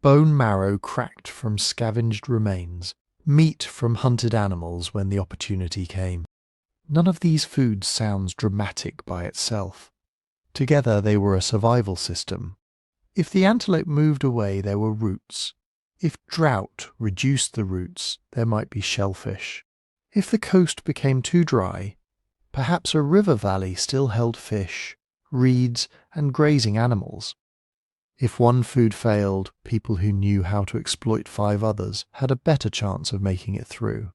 bone marrow cracked from scavenged remains, meat from hunted animals when the opportunity came. None of these foods sounds dramatic by itself. Together they were a survival system. If the antelope moved away, there were roots. If drought reduced the roots, there might be shellfish. If the coast became too dry, perhaps a river valley still held fish, reeds, and grazing animals. If one food failed, people who knew how to exploit 5 others had a better chance of making it through.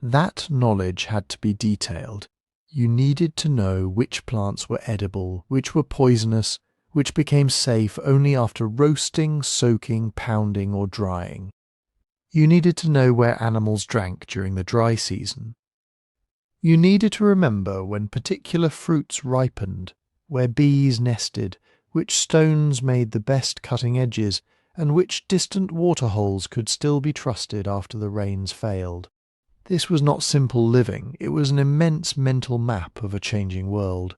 That knowledge had to be detailed. You needed to know which plants were edible, which were poisonous, which became safe only after roasting, soaking, pounding, or drying. You needed to know where animals drank during the dry season. You needed to remember when particular fruits ripened, where bees nested, which stones made the best cutting edges, and which distant waterholes could still be trusted after the rains failed. This was not simple living, it was an immense mental map of a changing world.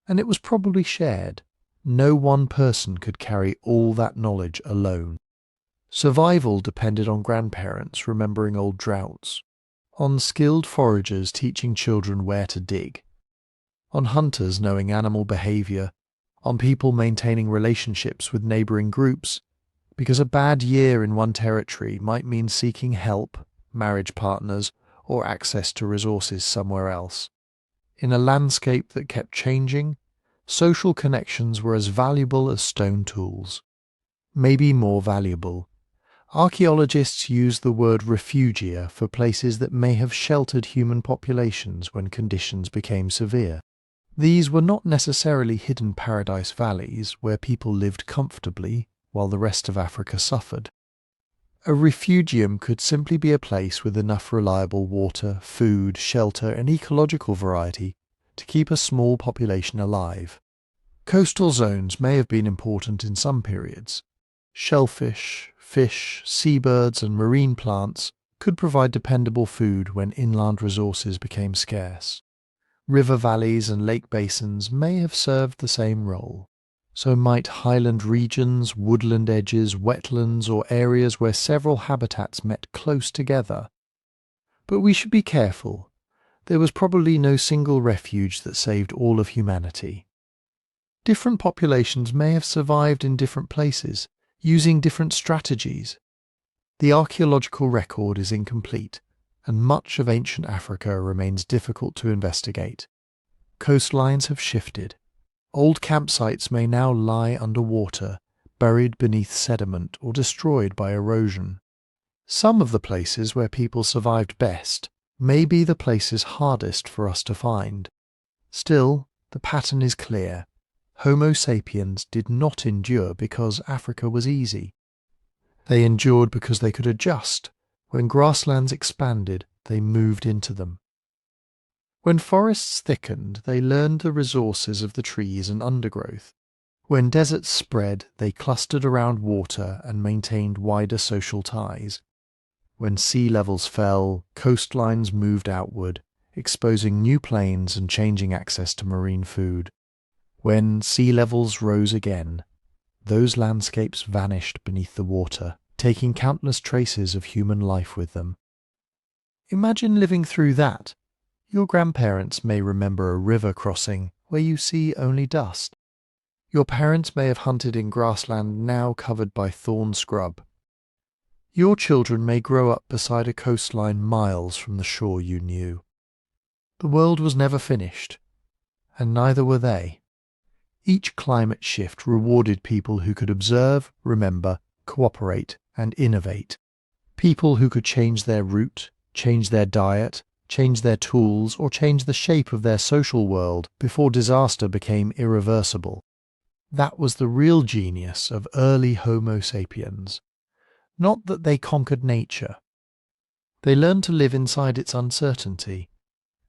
And it was probably shared. No one person could carry all that knowledge alone. Survival depended on grandparents remembering old droughts, on skilled foragers teaching children where to dig, on hunters knowing animal behavior, on people maintaining relationships with neighboring groups, because a bad year in one territory might mean seeking help, marriage partners, or access to resources somewhere else. In a landscape that kept changing, social connections were as valuable as stone tools. Maybe more valuable. Archaeologists use the word refugia for places that may have sheltered human populations when conditions became severe. These were not necessarily hidden paradise valleys where people lived comfortably while the rest of Africa suffered. A refugium could simply be a place with enough reliable water, food, shelter, and ecological variety to keep a small population alive. Coastal zones may have been important in some periods. Shellfish, fish, seabirds, and marine plants could provide dependable food when inland resources became scarce. River valleys and lake basins may have served the same role. So might highland regions, woodland edges, wetlands, or areas where several habitats met close together. But we should be careful. There was probably no single refuge that saved all of humanity. Different populations may have survived in different places, using different strategies. The archaeological record is incomplete, and much of ancient Africa remains difficult to investigate. Coastlines have shifted. Old campsites may now lie underwater, buried beneath sediment or destroyed by erosion. Some of the places where people survived best may be the places hardest for us to find. Still, the pattern is clear. Homo sapiens did not endure because Africa was easy. They endured because they could adjust. When grasslands expanded, they moved into them. When forests thickened, they learned the resources of the trees and undergrowth. When deserts spread, they clustered around water and maintained wider social ties. When sea levels fell, coastlines moved outward, exposing new plains and changing access to marine food. When sea levels rose again, those landscapes vanished beneath the water, taking countless traces of human life with them. Imagine living through that. Your grandparents may remember a river crossing where you see only dust. Your parents may have hunted in grassland now covered by thorn scrub. Your children may grow up beside a coastline miles from the shore you knew. The world was never finished, and neither were they. Each climate shift rewarded people who could observe, remember, cooperate, and innovate. People who could change their route, change their diet, change their tools, or change the shape of their social world before disaster became irreversible. That was the real genius of early Homo sapiens. Not that they conquered nature. They learned to live inside its uncertainty,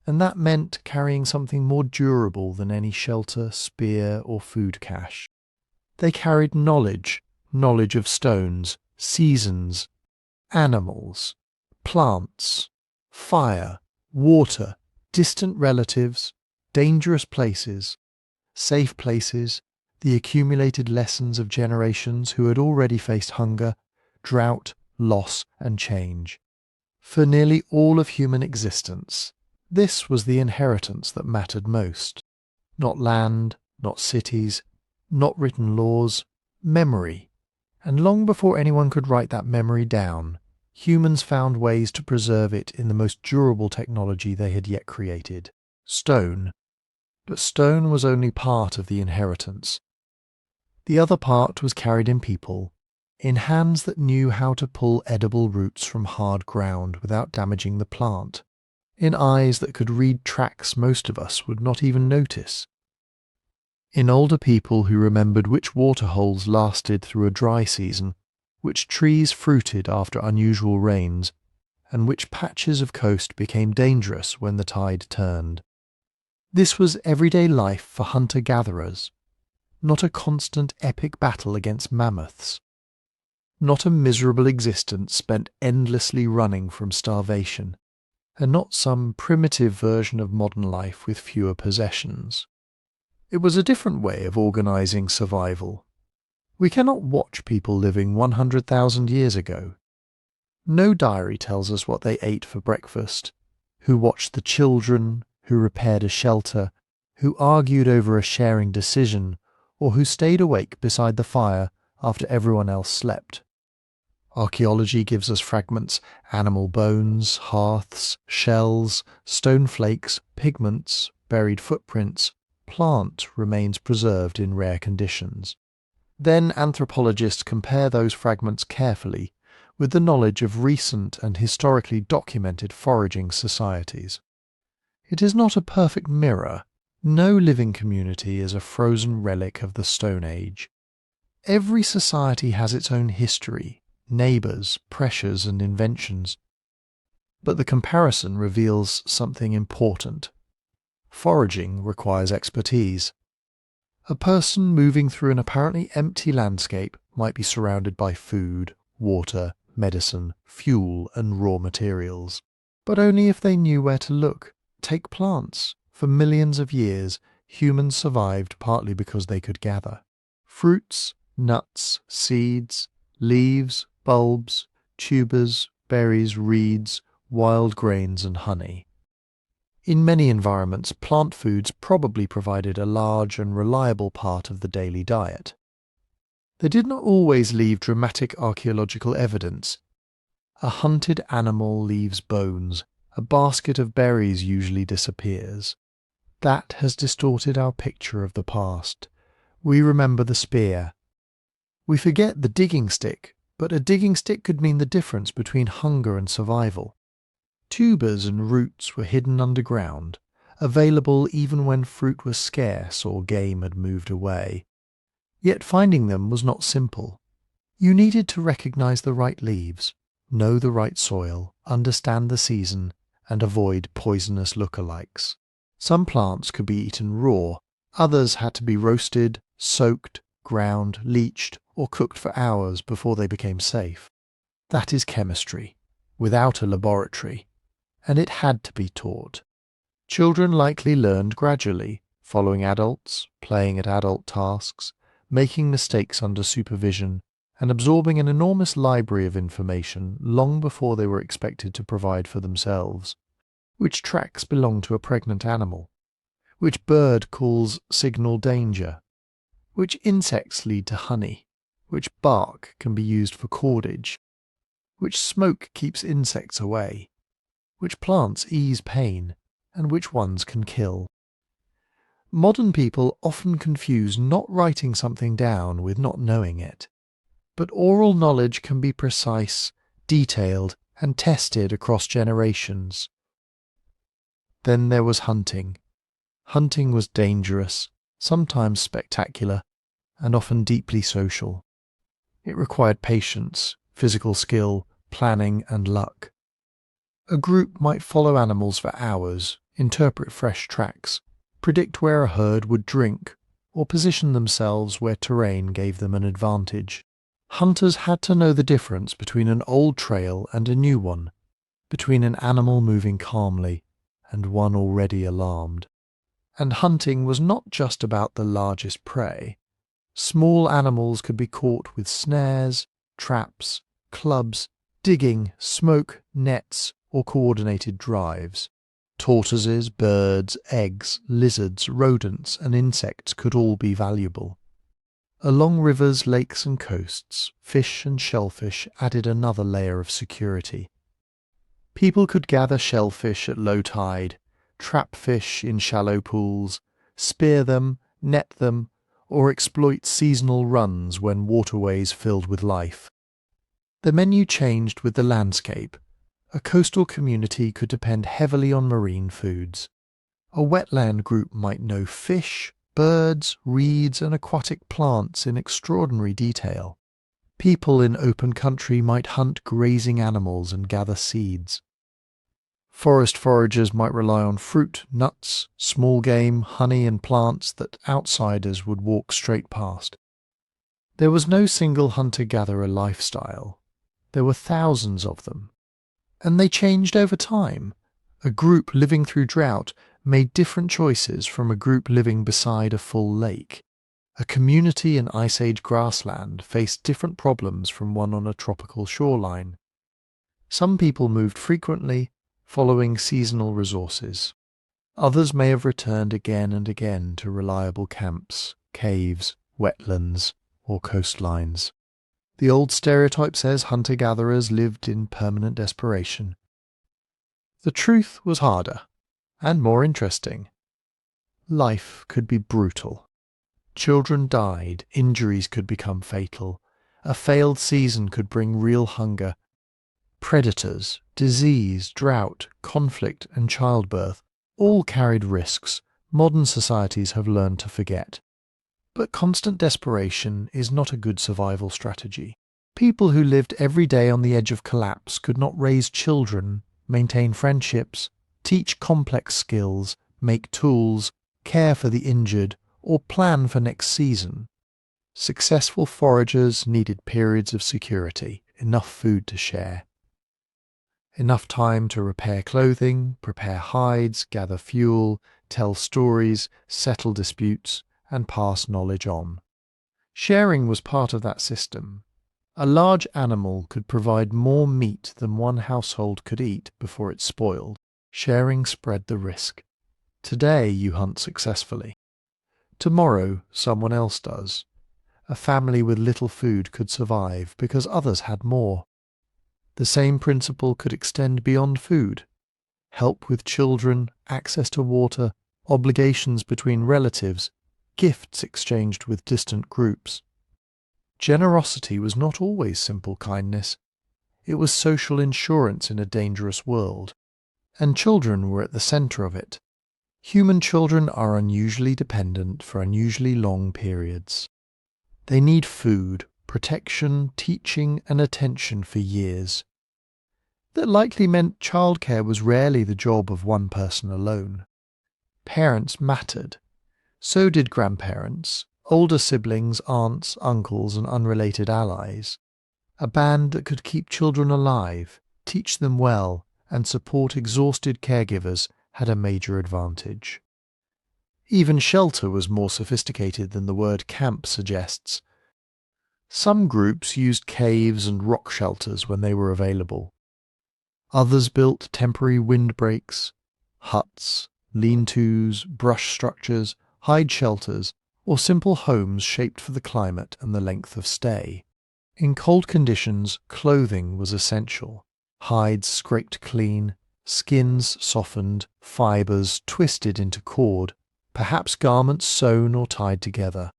and that meant carrying something more durable than any shelter, spear, or food cache. They carried knowledge of stones, seasons, animals, plants, fire, water, distant relatives, dangerous places, safe places, the accumulated lessons of generations who had already faced hunger, drought, loss, and change. For nearly all of human existence, this was the inheritance that mattered most. Not land, not cities, not written laws, memory. And long before anyone could write that memory down, humans found ways to preserve it in the most durable technology they had yet created, stone. But stone was only part of the inheritance. The other part was carried in people, in hands that knew how to pull edible roots from hard ground without damaging the plant, in eyes that could read tracks most of us would not even notice, in older people who remembered which waterholes lasted through a dry season, which trees fruited after unusual rains, and which patches of coast became dangerous when the tide turned. This was everyday life for hunter-gatherers, not a constant epic battle against mammoths, not a miserable existence spent endlessly running from starvation, and not some primitive version of modern life with fewer possessions. It was a different way of organising survival. We cannot watch people living 100,000 years ago. No diary tells us what they ate for breakfast, who watched the children, who repaired a shelter, who argued over a sharing decision, or who stayed awake beside the fire after everyone else slept. Archaeology gives us fragments, animal bones, hearths, shells, stone flakes, pigments, buried footprints, plant remains preserved in rare conditions. Then anthropologists compare those fragments carefully with the knowledge of recent and historically documented foraging societies. It is not a perfect mirror. No living community is a frozen relic of the Stone Age. Every society has its own history, neighbours, pressures and inventions. But the comparison reveals something important. Foraging requires expertise. A person moving through an apparently empty landscape might be surrounded by food, water, medicine, fuel and raw materials. But only if they knew where to look. Take plants. For millions of years, humans survived partly because they could gather. Fruits, nuts, seeds, leaves, bulbs, tubers, berries, reeds, wild grains and honey. In many environments, plant foods probably provided a large and reliable part of the daily diet. They did not always leave dramatic archaeological evidence. A hunted animal leaves bones. A basket of berries usually disappears. That has distorted our picture of the past. We remember the spear. We forget the digging stick, but a digging stick could mean the difference between hunger and survival. Tubers and roots were hidden underground, available even when fruit was scarce or game had moved away. Yet finding them was not simple. You needed to recognize the right leaves, know the right soil, understand the season, and avoid poisonous lookalikes. Some plants could be eaten raw, others had to be roasted, soaked, ground, leached, or cooked for hours before they became safe. That is chemistry, without a laboratory, and it had to be taught. Children likely learned gradually, following adults, playing at adult tasks, making mistakes under supervision, and absorbing an enormous library of information long before they were expected to provide for themselves. Which tracks belong to a pregnant animal? Which bird calls signal danger? Which insects lead to honey? Which bark can be used for cordage? Which smoke keeps insects away? Which plants ease pain? And which ones can kill? Modern people often confuse not writing something down with not knowing it. But oral knowledge can be precise, detailed, and tested across generations. Then there was hunting. Hunting was dangerous, sometimes spectacular, and often deeply social. It required patience, physical skill, planning, and luck. A group might follow animals for hours, interpret fresh tracks, predict where a herd would drink, or position themselves where terrain gave them an advantage. Hunters had to know the difference between an old trail and a new one, between an animal moving calmly and one already alarmed. And hunting was not just about the largest prey. Small animals could be caught with snares, traps, clubs, digging, smoke, nets, or coordinated drives. Tortoises, birds, eggs, lizards, rodents, and insects could all be valuable. Along rivers, lakes, and coasts, fish and shellfish added another layer of security. People could gather shellfish at low tide, trap fish in shallow pools, spear them, net them, or exploit seasonal runs when waterways filled with life. The menu changed with the landscape. A coastal community could depend heavily on marine foods. A wetland group might know fish, birds, reeds, and aquatic plants in extraordinary detail. People in open country might hunt grazing animals and gather seeds. Forest foragers might rely on fruit, nuts, small game, honey, and plants that outsiders would walk straight past. There was no single hunter-gatherer lifestyle. There were thousands of them. And they changed over time. A group living through drought made different choices from a group living beside a full lake. A community in Ice Age grassland faced different problems from one on a tropical shoreline. Some people moved frequently, following seasonal resources. Others may have returned again and again to reliable camps, caves, wetlands, or coastlines. The old stereotype says hunter-gatherers lived in permanent desperation. The truth was harder, and more interesting. Life could be brutal. Children died, injuries could become fatal, a failed season could bring real hunger. Predators, disease, drought, conflict, and childbirth all carried risks modern societies have learned to forget. But constant desperation is not a good survival strategy. People who lived every day on the edge of collapse could not raise children, maintain friendships, teach complex skills, make tools, care for the injured, or plan for next season. Successful foragers needed periods of security, enough food to share. Enough time to repair clothing, prepare hides, gather fuel, tell stories, settle disputes, and pass knowledge on. Sharing was part of that system. A large animal could provide more meat than one household could eat before it spoiled. Sharing spread the risk. Today you hunt successfully. Tomorrow someone else does. A family with little food could survive because others had more. The same principle could extend beyond food. Help with children, access to water, obligations between relatives, gifts exchanged with distant groups. Generosity was not always simple kindness. It was social insurance in a dangerous world. And children were at the centre of it. Human children are unusually dependent for unusually long periods. They need food, protection, teaching, and attention for years. That likely meant childcare was rarely the job of one person alone. Parents mattered. So did grandparents, older siblings, aunts, uncles, and unrelated allies. A band that could keep children alive, teach them well, and support exhausted caregivers had a major advantage. Even shelter was more sophisticated than the word camp suggests. Some groups used caves and rock shelters when they were available. Others built temporary windbreaks, huts, lean-tos, brush structures, hide shelters, or simple homes shaped for the climate and the length of stay. In cold conditions, clothing was essential. Hides scraped clean, skins softened, fibres twisted into cord, perhaps garments sewn or tied together.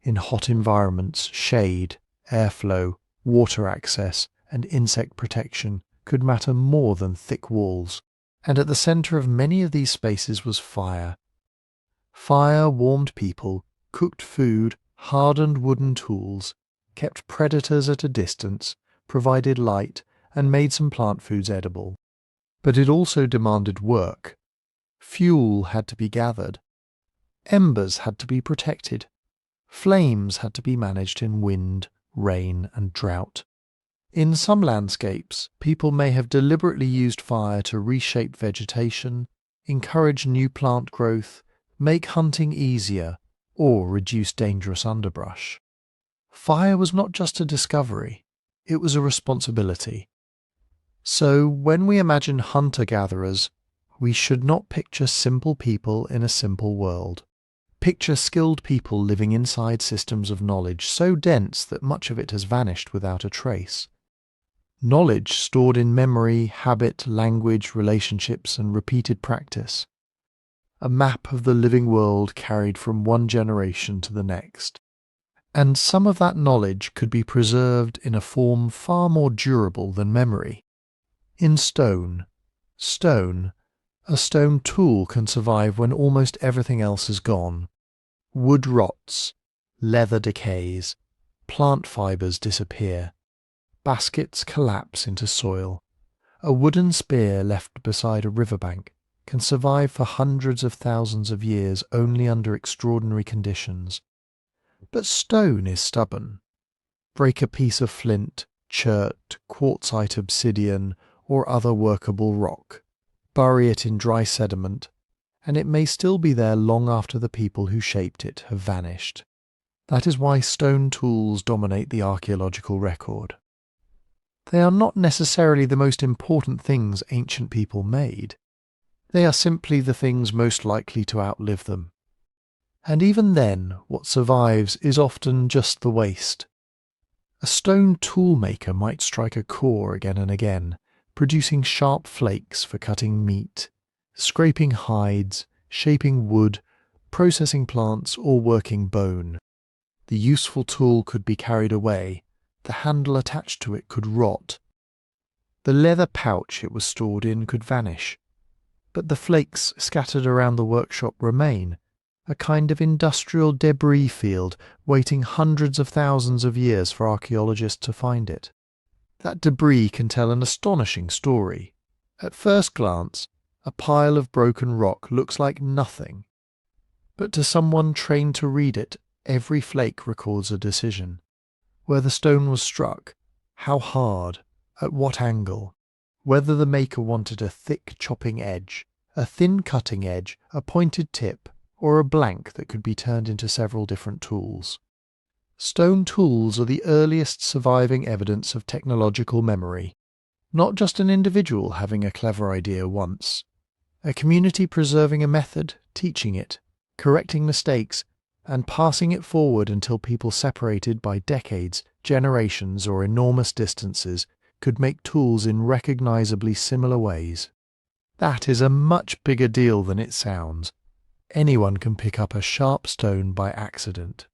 In hot environments, shade, airflow, water access, and insect protection could matter more than thick walls. And at the centre of many of these spaces was fire. Fire warmed people, cooked food, hardened wooden tools, kept predators at a distance, provided light, and made some plant foods edible. But it also demanded work. Fuel had to be gathered. Embers had to be protected. Flames had to be managed in wind, rain, and drought. In some landscapes, people may have deliberately used fire to reshape vegetation, encourage new plant growth, make hunting easier, or reduce dangerous underbrush. Fire was not just a discovery, it was a responsibility. So when we imagine hunter-gatherers, we should not picture simple people in a simple world. Picture skilled people living inside systems of knowledge so dense that much of it has vanished without a trace. Knowledge stored in memory, habit, language, relationships, and repeated practice. A map of the living world carried from one generation to the next. And some of that knowledge could be preserved in a form far more durable than memory. In stone. Stone. A stone tool can survive when almost everything else is gone. Wood rots, leather decays, plant fibres disappear, baskets collapse into soil. A wooden spear left beside a riverbank can survive for hundreds of thousands of years only under extraordinary conditions. But stone is stubborn. Break a piece of flint, chert, quartzite obsidian, or other workable rock. Bury it in dry sediment, and it may still be there long after the people who shaped it have vanished. That is why stone tools dominate the archaeological record. They are not necessarily the most important things ancient people made. They are simply the things most likely to outlive them. And even then, what survives is often just the waste. A stone toolmaker might strike a core again and again, producing sharp flakes for cutting meat, scraping hides, shaping wood, processing plants, or working bone. The useful tool could be carried away, the handle attached to it could rot. The leather pouch it was stored in could vanish, but the flakes scattered around the workshop remain, a kind of industrial debris field waiting hundreds of thousands of years for archaeologists to find it. That debris can tell an astonishing story. At first glance, a pile of broken rock looks like nothing, but to someone trained to read it, every flake records a decision. Where the stone was struck, how hard, at what angle, whether the maker wanted a thick chopping edge, a thin cutting edge, a pointed tip, or a blank that could be turned into several different tools. Stone tools are the earliest surviving evidence of technological memory. Not just an individual having a clever idea once. A community preserving a method, teaching it, correcting mistakes, and passing it forward until people separated by decades, generations, or enormous distances could make tools in recognizably similar ways. That is a much bigger deal than it sounds. Anyone can pick up a sharp stone by accident.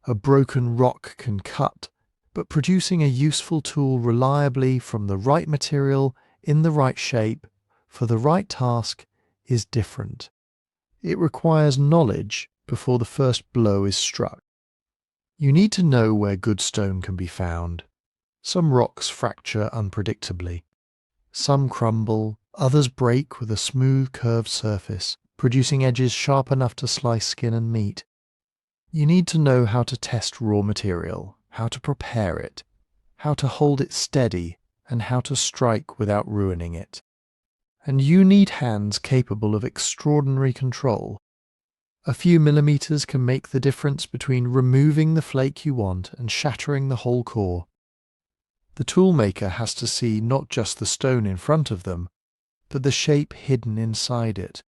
A broken rock can cut, but producing a useful tool reliably from the right material, in the right shape, for the right task, is different. It requires knowledge before the first blow is struck. You need to know where good stone can be found. Some rocks fracture unpredictably. Some crumble, others break with a smooth curved surface, producing edges sharp enough to slice skin and meat. You need to know how to test raw material, how to prepare it, how to hold it steady, and how to strike without ruining it. And you need hands capable of extraordinary control. A few millimeters can make the difference between removing the flake you want and shattering the whole core. The toolmaker has to see not just the stone in front of them, but the shape hidden inside it.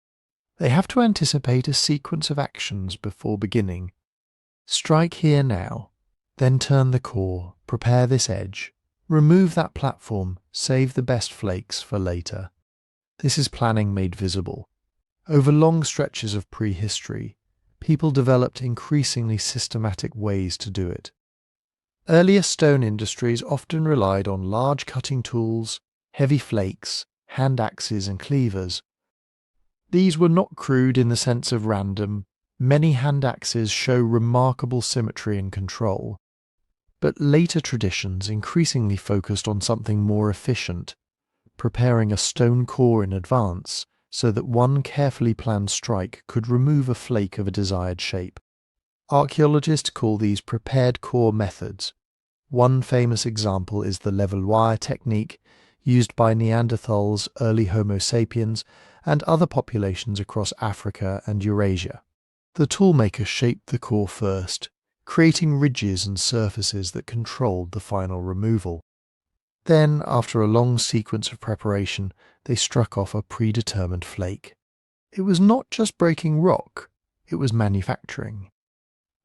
They have to anticipate a sequence of actions before beginning. Strike here now, then turn the core, prepare this edge, remove that platform, save the best flakes for later. This is planning made visible. Over long stretches of prehistory, people developed increasingly systematic ways to do it. Earlier stone industries often relied on large cutting tools, heavy flakes, hand axes and cleavers. These were not crude in the sense of random. Many hand axes show remarkable symmetry and control. But later traditions increasingly focused on something more efficient, preparing a stone core in advance so that one carefully planned strike could remove a flake of a desired shape. Archaeologists call these prepared core methods. One famous example is the levallois technique used by Neanderthals, early Homo sapiens, and other populations across Africa and Eurasia. The toolmaker shaped the core first, creating ridges and surfaces that controlled the final removal. Then, after a long sequence of preparation, they struck off a predetermined flake. It was not just breaking rock, it was manufacturing.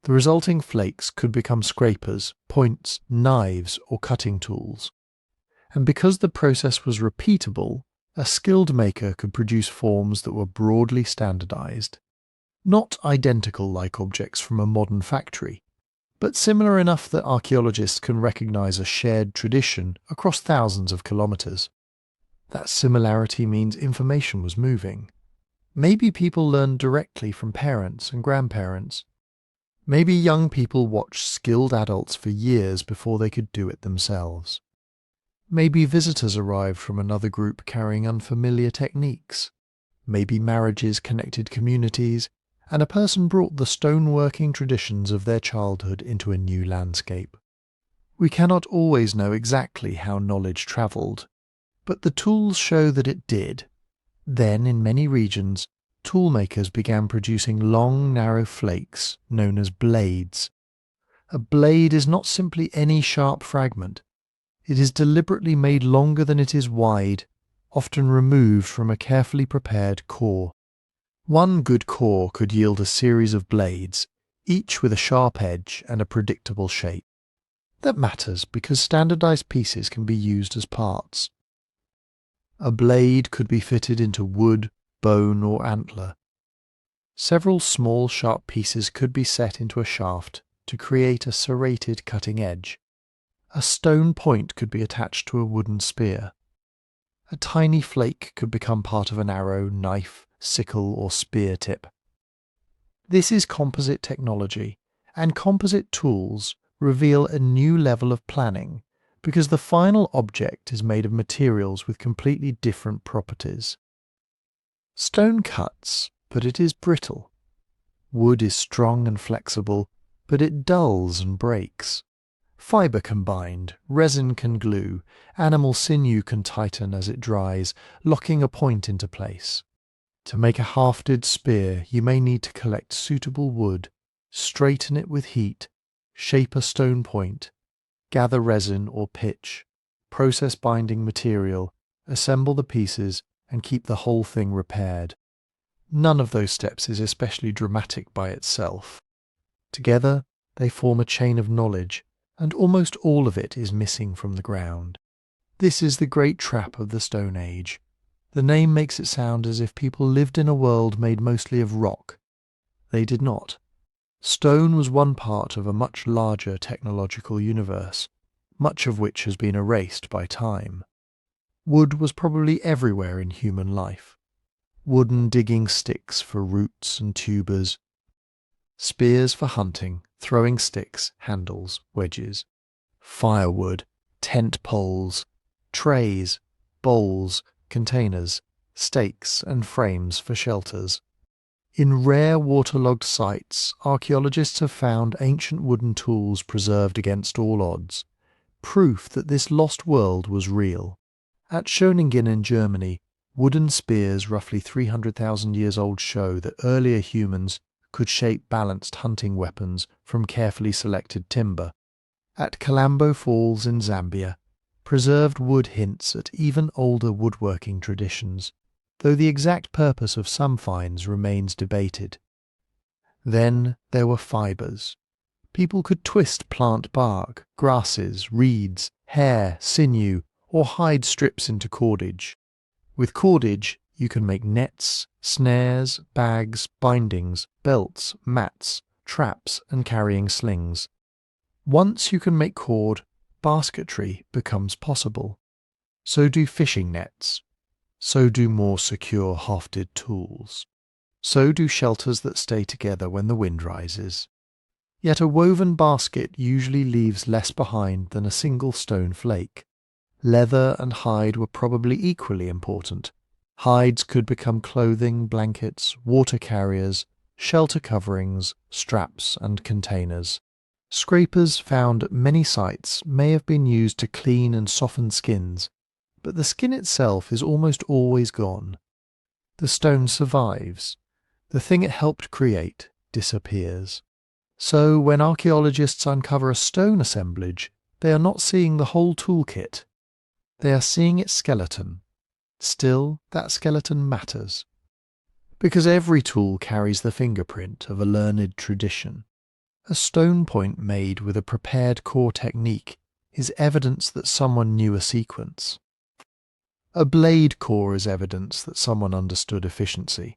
The resulting flakes could become scrapers, points, knives, or cutting tools. And because the process was repeatable, a skilled maker could produce forms that were broadly standardized. Not identical like objects from a modern factory, but similar enough that archaeologists can recognize a shared tradition across thousands of kilometers. That similarity means information was moving. Maybe people learned directly from parents and grandparents. Maybe young people watched skilled adults for years before they could do it themselves. Maybe visitors arrived from another group carrying unfamiliar techniques. Maybe marriages connected communities, and a person brought the stoneworking traditions of their childhood into a new landscape. We cannot always know exactly how knowledge travelled, but the tools show that it did. Then, in many regions, toolmakers began producing long, narrow flakes known as blades. A blade is not simply any sharp fragment. It is deliberately made longer than it is wide, often removed from a carefully prepared core. One good core could yield a series of blades, each with a sharp edge and a predictable shape. That matters because standardized pieces can be used as parts. A blade could be fitted into wood, bone, or antler. Several small sharp pieces could be set into a shaft to create a serrated cutting edge. A stone point could be attached to a wooden spear. A tiny flake could become part of an arrow, knife, sickle, or spear tip. This is composite technology, and composite tools reveal a new level of planning because the final object is made of materials with completely different properties. Stone cuts, but it is brittle. Wood is strong and flexible, but it dulls and breaks. Fibre can bind, resin can glue, animal sinew can tighten as it dries, locking a point into place. To make a hafted spear, you may need to collect suitable wood, straighten it with heat, shape a stone point, gather resin or pitch, process binding material, assemble the pieces, and keep the whole thing repaired. None of those steps is especially dramatic by itself. Together, they form a chain of knowledge, and almost all of it is missing from the ground. This is the great trap of the Stone Age. The name makes it sound as if people lived in a world made mostly of rock. They did not. Stone was one part of a much larger technological universe, much of which has been erased by time. Wood was probably everywhere in human life. Wooden digging sticks for roots and tubers, spears for hunting, throwing sticks, handles, wedges, firewood, tent poles, trays, bowls, containers, stakes and frames for shelters. In rare waterlogged sites, archaeologists have found ancient wooden tools preserved against all odds, proof that this lost world was real. At Schöningen in Germany, wooden spears roughly 300,000 years old show that earlier humans could shape balanced hunting weapons from carefully selected timber. At Kalambo Falls in Zambia, preserved wood hints at even older woodworking traditions, though the exact purpose of some finds remains debated. Then there were fibres. People could twist plant bark, grasses, reeds, hair, sinew, or hide strips into cordage. With cordage, you can make nets, snares, bags, bindings, belts, mats, traps, and carrying slings. Once you can make cord, basketry becomes possible. So do fishing nets. So do more secure hafted tools. So do shelters that stay together when the wind rises. Yet a woven basket usually leaves less behind than a single stone flake. Leather and hide were probably equally important. Hides could become clothing, blankets, water carriers, shelter coverings, straps, and containers. Scrapers found at many sites may have been used to clean and soften skins, but the skin itself is almost always gone. The stone survives. The thing it helped create disappears. So when archaeologists uncover a stone assemblage, they are not seeing the whole toolkit. They are seeing its skeleton. Still, that skeleton matters. Because every tool carries the fingerprint of a learned tradition. A stone point made with a prepared core technique is evidence that someone knew a sequence. A blade core is evidence that someone understood efficiency.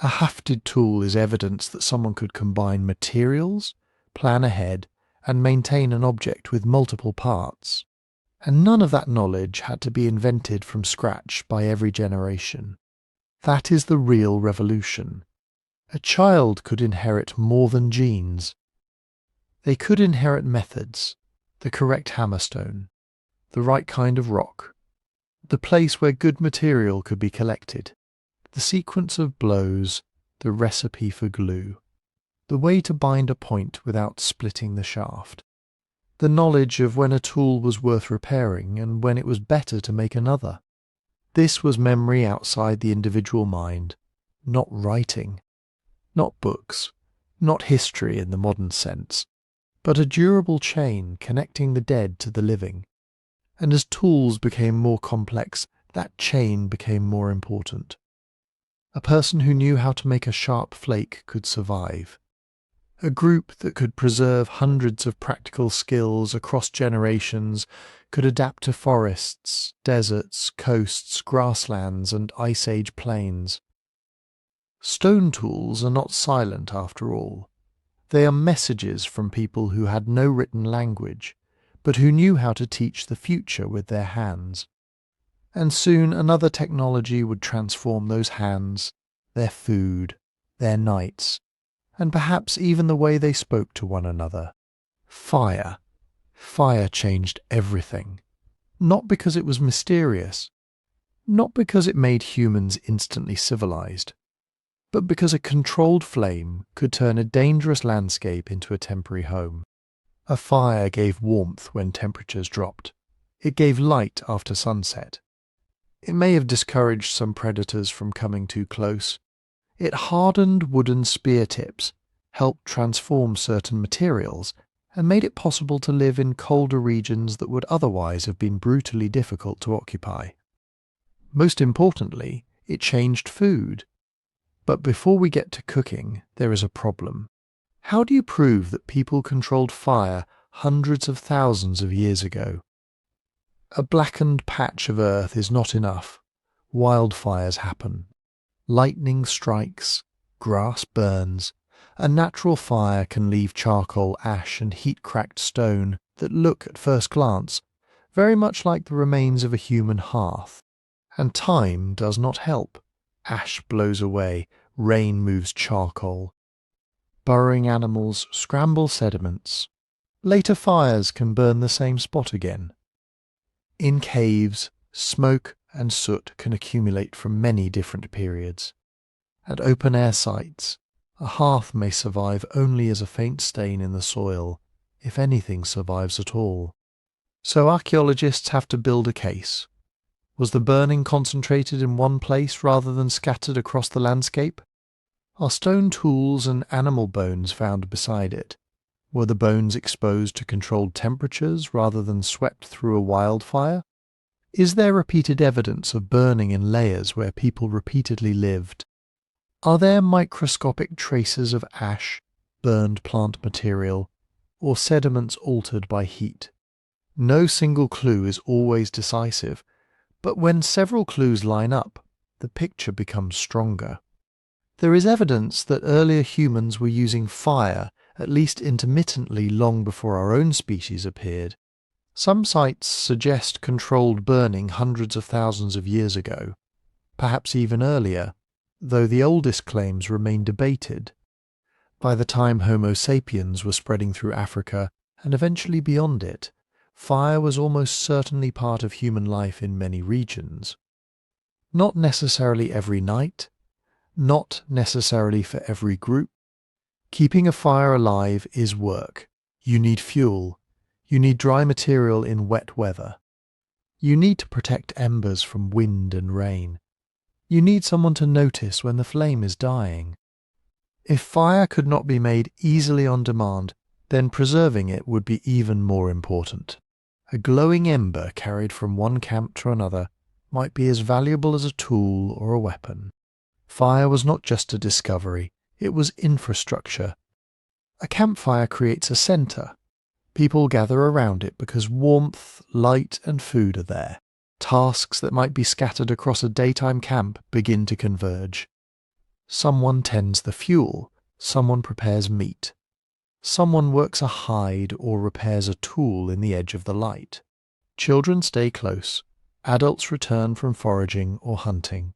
A hafted tool is evidence that someone could combine materials, plan ahead, and maintain an object with multiple parts. And none of that knowledge had to be invented from scratch by every generation. That is the real revolution. A child could inherit more than genes. They could inherit methods, the correct hammerstone, the right kind of rock, the place where good material could be collected, the sequence of blows, the recipe for glue, the way to bind a point without splitting the shaft, the knowledge of when a tool was worth repairing and when it was better to make another. This was memory outside the individual mind, not writing, not books, not history in the modern sense, but a durable chain connecting the dead to the living. And as tools became more complex, that chain became more important. A person who knew how to make a sharp flake could survive. A group that could preserve hundreds of practical skills across generations could adapt to forests, deserts, coasts, grasslands, and ice age plains. Stone tools are not silent after all. They are messages from people who had no written language, but who knew how to teach the future with their hands. And soon another technology would transform those hands, their food, their nights, and perhaps even the way they spoke to one another. Fire. Fire changed everything. Not because it was mysterious, not because it made humans instantly civilized, but because a controlled flame could turn a dangerous landscape into a temporary home. A fire gave warmth when temperatures dropped. It gave light after sunset. It may have discouraged some predators from coming too close. It hardened wooden spear tips, helped transform certain materials, and made it possible to live in colder regions that would otherwise have been brutally difficult to occupy. Most importantly, it changed food. But before we get to cooking, there is a problem. How do you prove that people controlled fire hundreds of thousands of years ago? A blackened patch of earth is not enough. Wildfires happen. Lightning strikes, grass burns. A natural fire can leave charcoal ash and heat-cracked stone that look at first glance very much like the remains of a human hearth. And time does not help. Ash blows away, rain moves charcoal. Burrowing animals scramble sediments. Later fires can burn the same spot again. In caves, smoke and soot can accumulate from many different periods. At open-air sites, a hearth may survive only as a faint stain in the soil, if anything survives at all. So archaeologists have to build a case. Was the burning concentrated in one place rather than scattered across the landscape? Are stone tools and animal bones found beside it? Were the bones exposed to controlled temperatures rather than swept through a wildfire? Is there repeated evidence of burning in layers where people repeatedly lived? Are there microscopic traces of ash, burned plant material, or sediments altered by heat? No single clue is always decisive, but when several clues line up, the picture becomes stronger. There is evidence that earlier humans were using fire at least intermittently long before our own species appeared. Some sites suggest controlled burning hundreds of thousands of years ago, perhaps even earlier, though the oldest claims remain debated. By the time Homo sapiens were spreading through Africa and eventually beyond it, fire was almost certainly part of human life in many regions. Not necessarily every night, not necessarily for every group. Keeping a fire alive is work. You need fuel. You need dry material in wet weather. You need to protect embers from wind and rain. You need someone to notice when the flame is dying. If fire could not be made easily on demand, then preserving it would be even more important. A glowing ember carried from one camp to another might be as valuable as a tool or a weapon. Fire was not just a discovery, it was infrastructure. A campfire creates a centre. People gather around it because warmth, light and food are there. Tasks that might be scattered across a daytime camp begin to converge. Someone tends the fuel, someone prepares meat. Someone works a hide or repairs a tool in the edge of the light. Children stay close. Adults return from foraging or hunting.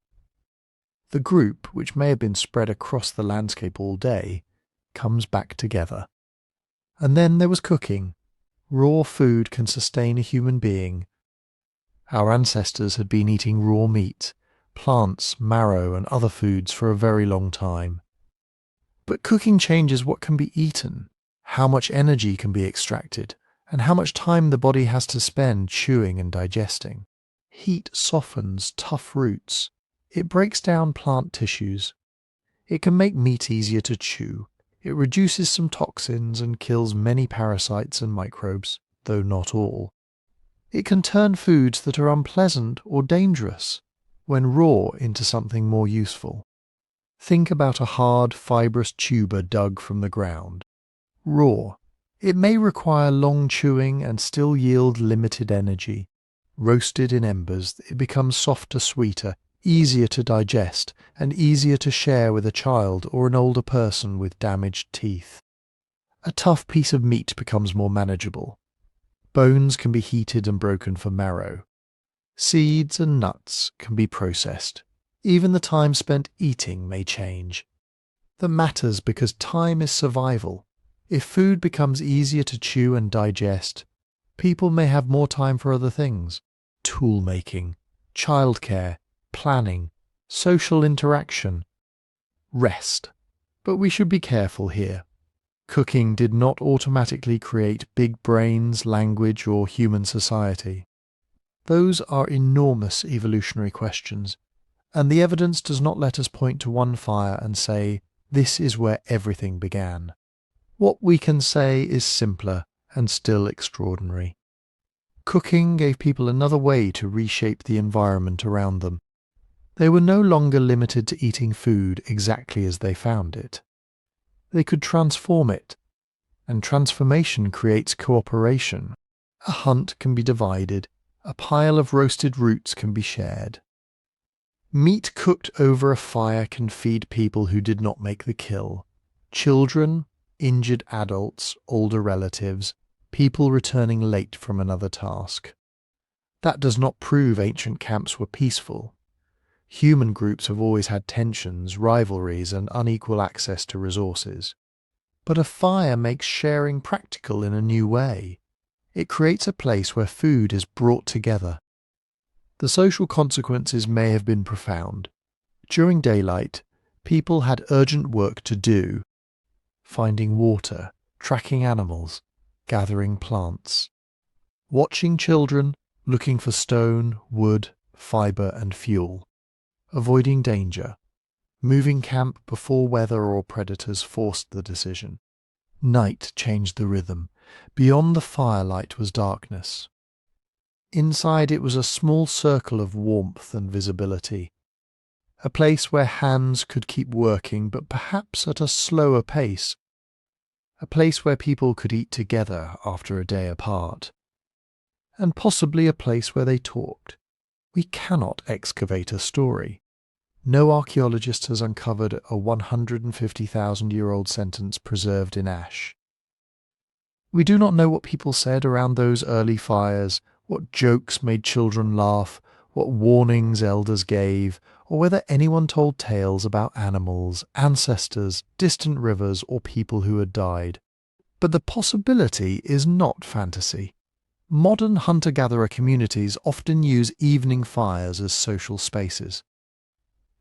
The group, which may have been spread across the landscape all day, comes back together. And then there was cooking. Raw food can sustain a human being. Our ancestors had been eating raw meat, plants, marrow, and other foods for a very long time. But cooking changes what can be eaten, how much energy can be extracted, and how much time the body has to spend chewing and digesting. Heat softens tough roots. It breaks down plant tissues. It can make meat easier to chew. It reduces some toxins and kills many parasites and microbes, though not all. It can turn foods that are unpleasant or dangerous, when raw, into something more useful. Think about a hard, fibrous tuber dug from the ground. Raw. It may require long chewing and still yield limited energy. Roasted in embers, it becomes softer, sweeter, easier to digest, and easier to share with a child or an older person with damaged teeth. A tough piece of meat becomes more manageable. Bones can be heated and broken for marrow. Seeds and nuts can be processed. Even the time spent eating may change. That matters because time is survival. If food becomes easier to chew and digest, people may have more time for other things. Tool making, childcare, planning, social interaction, rest. But we should be careful here. Cooking did not automatically create big brains, language, or human society. Those are enormous evolutionary questions, and the evidence does not let us point to one fire and say, this is where everything began. What we can say is simpler and still extraordinary. Cooking gave people another way to reshape the environment around them. They were no longer limited to eating food exactly as they found it. They could transform it, and transformation creates cooperation. A hunt can be divided, a pile of roasted roots can be shared. Meat cooked over a fire can feed people who did not make the kill. Children, injured adults, older relatives, people returning late from another task. That does not prove ancient camps were peaceful. Human groups have always had tensions, rivalries, and unequal access to resources. But a fire makes sharing practical in a new way. It creates a place where food is brought together. The social consequences may have been profound. During daylight, people had urgent work to do, finding water, tracking animals, gathering plants. Watching children, looking for stone, wood, fibre and fuel. Avoiding danger. Moving camp before weather or predators forced the decision. Night changed the rhythm. Beyond the firelight was darkness. Inside it was a small circle of warmth and visibility. A place where hands could keep working, but perhaps at a slower pace. A place where people could eat together after a day apart. And possibly a place where they talked. We cannot excavate a story. No archaeologist has uncovered a 150,000-year-old sentence preserved in ash. We do not know what people said around those early fires, what jokes made children laugh, what warnings elders gave, or whether anyone told tales about animals, ancestors, distant rivers, or people who had died. But the possibility is not fantasy. Modern hunter-gatherer communities often use evening fires as social spaces.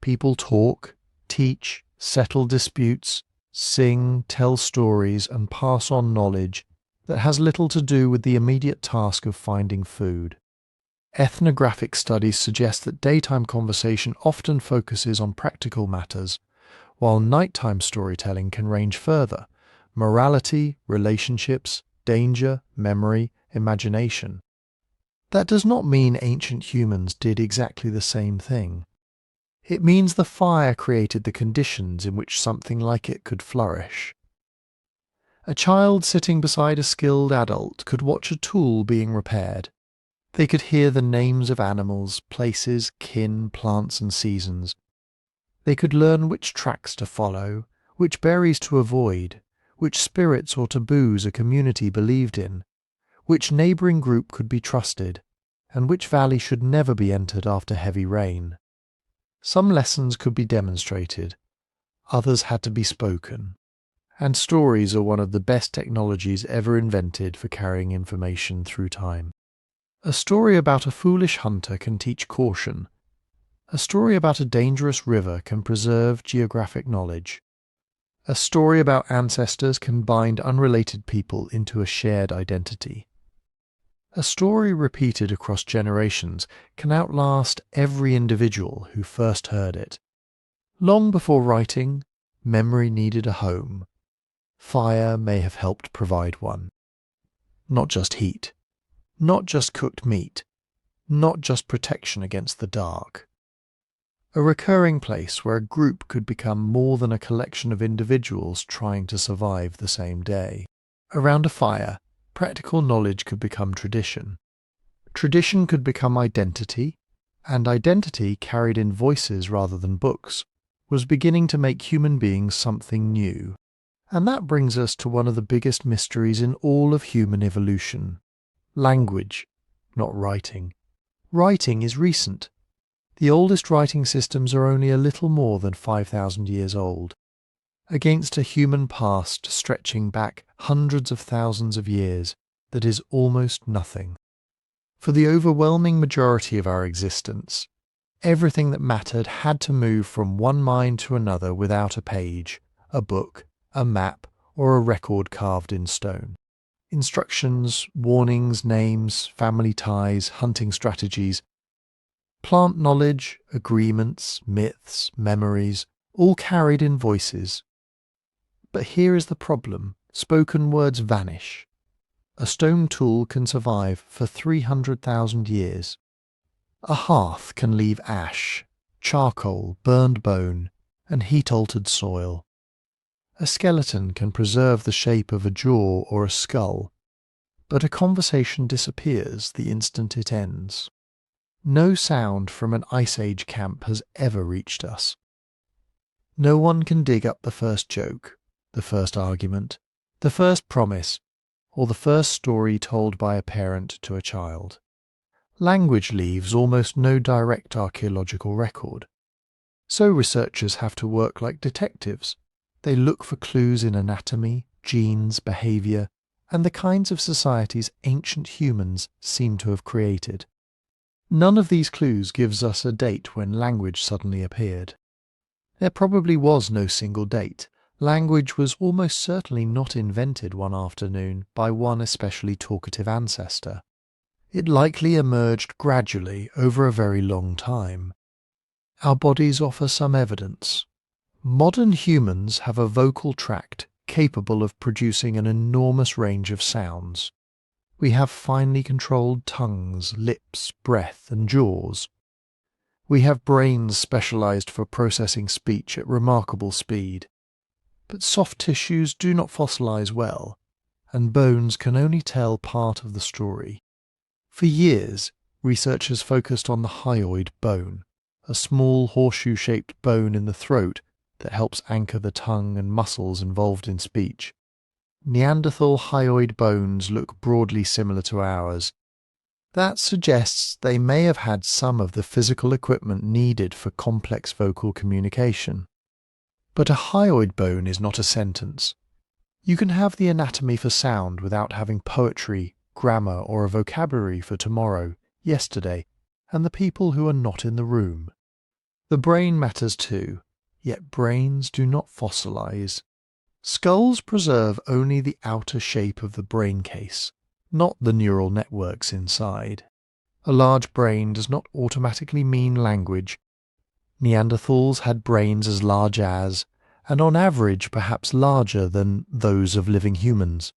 People talk, teach, settle disputes, sing, tell stories, and pass on knowledge that has little to do with the immediate task of finding food. Ethnographic studies suggest that daytime conversation often focuses on practical matters, while nighttime storytelling can range further: morality, relationships, danger, memory, imagination. That does not mean ancient humans did exactly the same thing. It means the fire created the conditions in which something like it could flourish. A child sitting beside a skilled adult could watch a tool being repaired. They could hear the names of animals, places, kin, plants and seasons. They could learn which tracks to follow, which berries to avoid, which spirits or taboos a community believed in, which neighbouring group could be trusted, and which valley should never be entered after heavy rain. Some lessons could be demonstrated, others had to be spoken, and stories are one of the best technologies ever invented for carrying information through time. A story about a foolish hunter can teach caution. A story about a dangerous river can preserve geographic knowledge. A story about ancestors can bind unrelated people into a shared identity. A story repeated across generations can outlast every individual who first heard it. Long before writing, memory needed a home. Fire may have helped provide one. Not just heat, not just cooked meat, not just protection against the dark. A recurring place where a group could become more than a collection of individuals trying to survive the same day. Around a fire, practical knowledge could become tradition. Tradition could become identity, and identity, carried in voices rather than books, was beginning to make human beings something new. And that brings us to one of the biggest mysteries in all of human evolution. Language, not writing. Writing is recent. The oldest writing systems are only a little more than 5,000 years old, against a human past stretching back hundreds of thousands of years that is almost nothing. For the overwhelming majority of our existence, everything that mattered had to move from one mind to another without a page, a book, a map, or a record carved in stone. Instructions, warnings, names, family ties, hunting strategies, plant knowledge, agreements, myths, memories, all carried in voices. But here is the problem. Spoken words vanish. A stone tool can survive for 300,000 years. A hearth can leave ash, charcoal, burned bone, and heat-altered soil. A skeleton can preserve the shape of a jaw or a skull, but a conversation disappears the instant it ends. No sound from an Ice Age camp has ever reached us. No one can dig up the first joke, the first argument, the first promise, or the first story told by a parent to a child. Language leaves almost no direct archaeological record. So researchers have to work like detectives. They look for clues in anatomy, genes, behavior, and the kinds of societies ancient humans seem to have created. None of these clues gives us a date when language suddenly appeared. There probably was no single date. Language was almost certainly not invented one afternoon by one especially talkative ancestor. It likely emerged gradually over a very long time. Our bodies offer some evidence. Modern humans have a vocal tract capable of producing an enormous range of sounds. We have finely controlled tongues, lips, breath, and jaws. We have brains specialized for processing speech at remarkable speed. But soft tissues do not fossilize well, and bones can only tell part of the story. For years, researchers focused on the hyoid bone, a small horseshoe-shaped bone in the throat that helps anchor the tongue and muscles involved in speech. Neanderthal hyoid bones look broadly similar to ours. That suggests they may have had some of the physical equipment needed for complex vocal communication. But a hyoid bone is not a sentence. You can have the anatomy for sound without having poetry, grammar, or a vocabulary for tomorrow, yesterday, and the people who are not in the room. The brain matters too, yet brains do not fossilize. Skulls preserve only the outer shape of the brain case, not the neural networks inside. A large brain does not automatically mean language. Neanderthals had brains as large as, and on average perhaps larger than, those of living humans.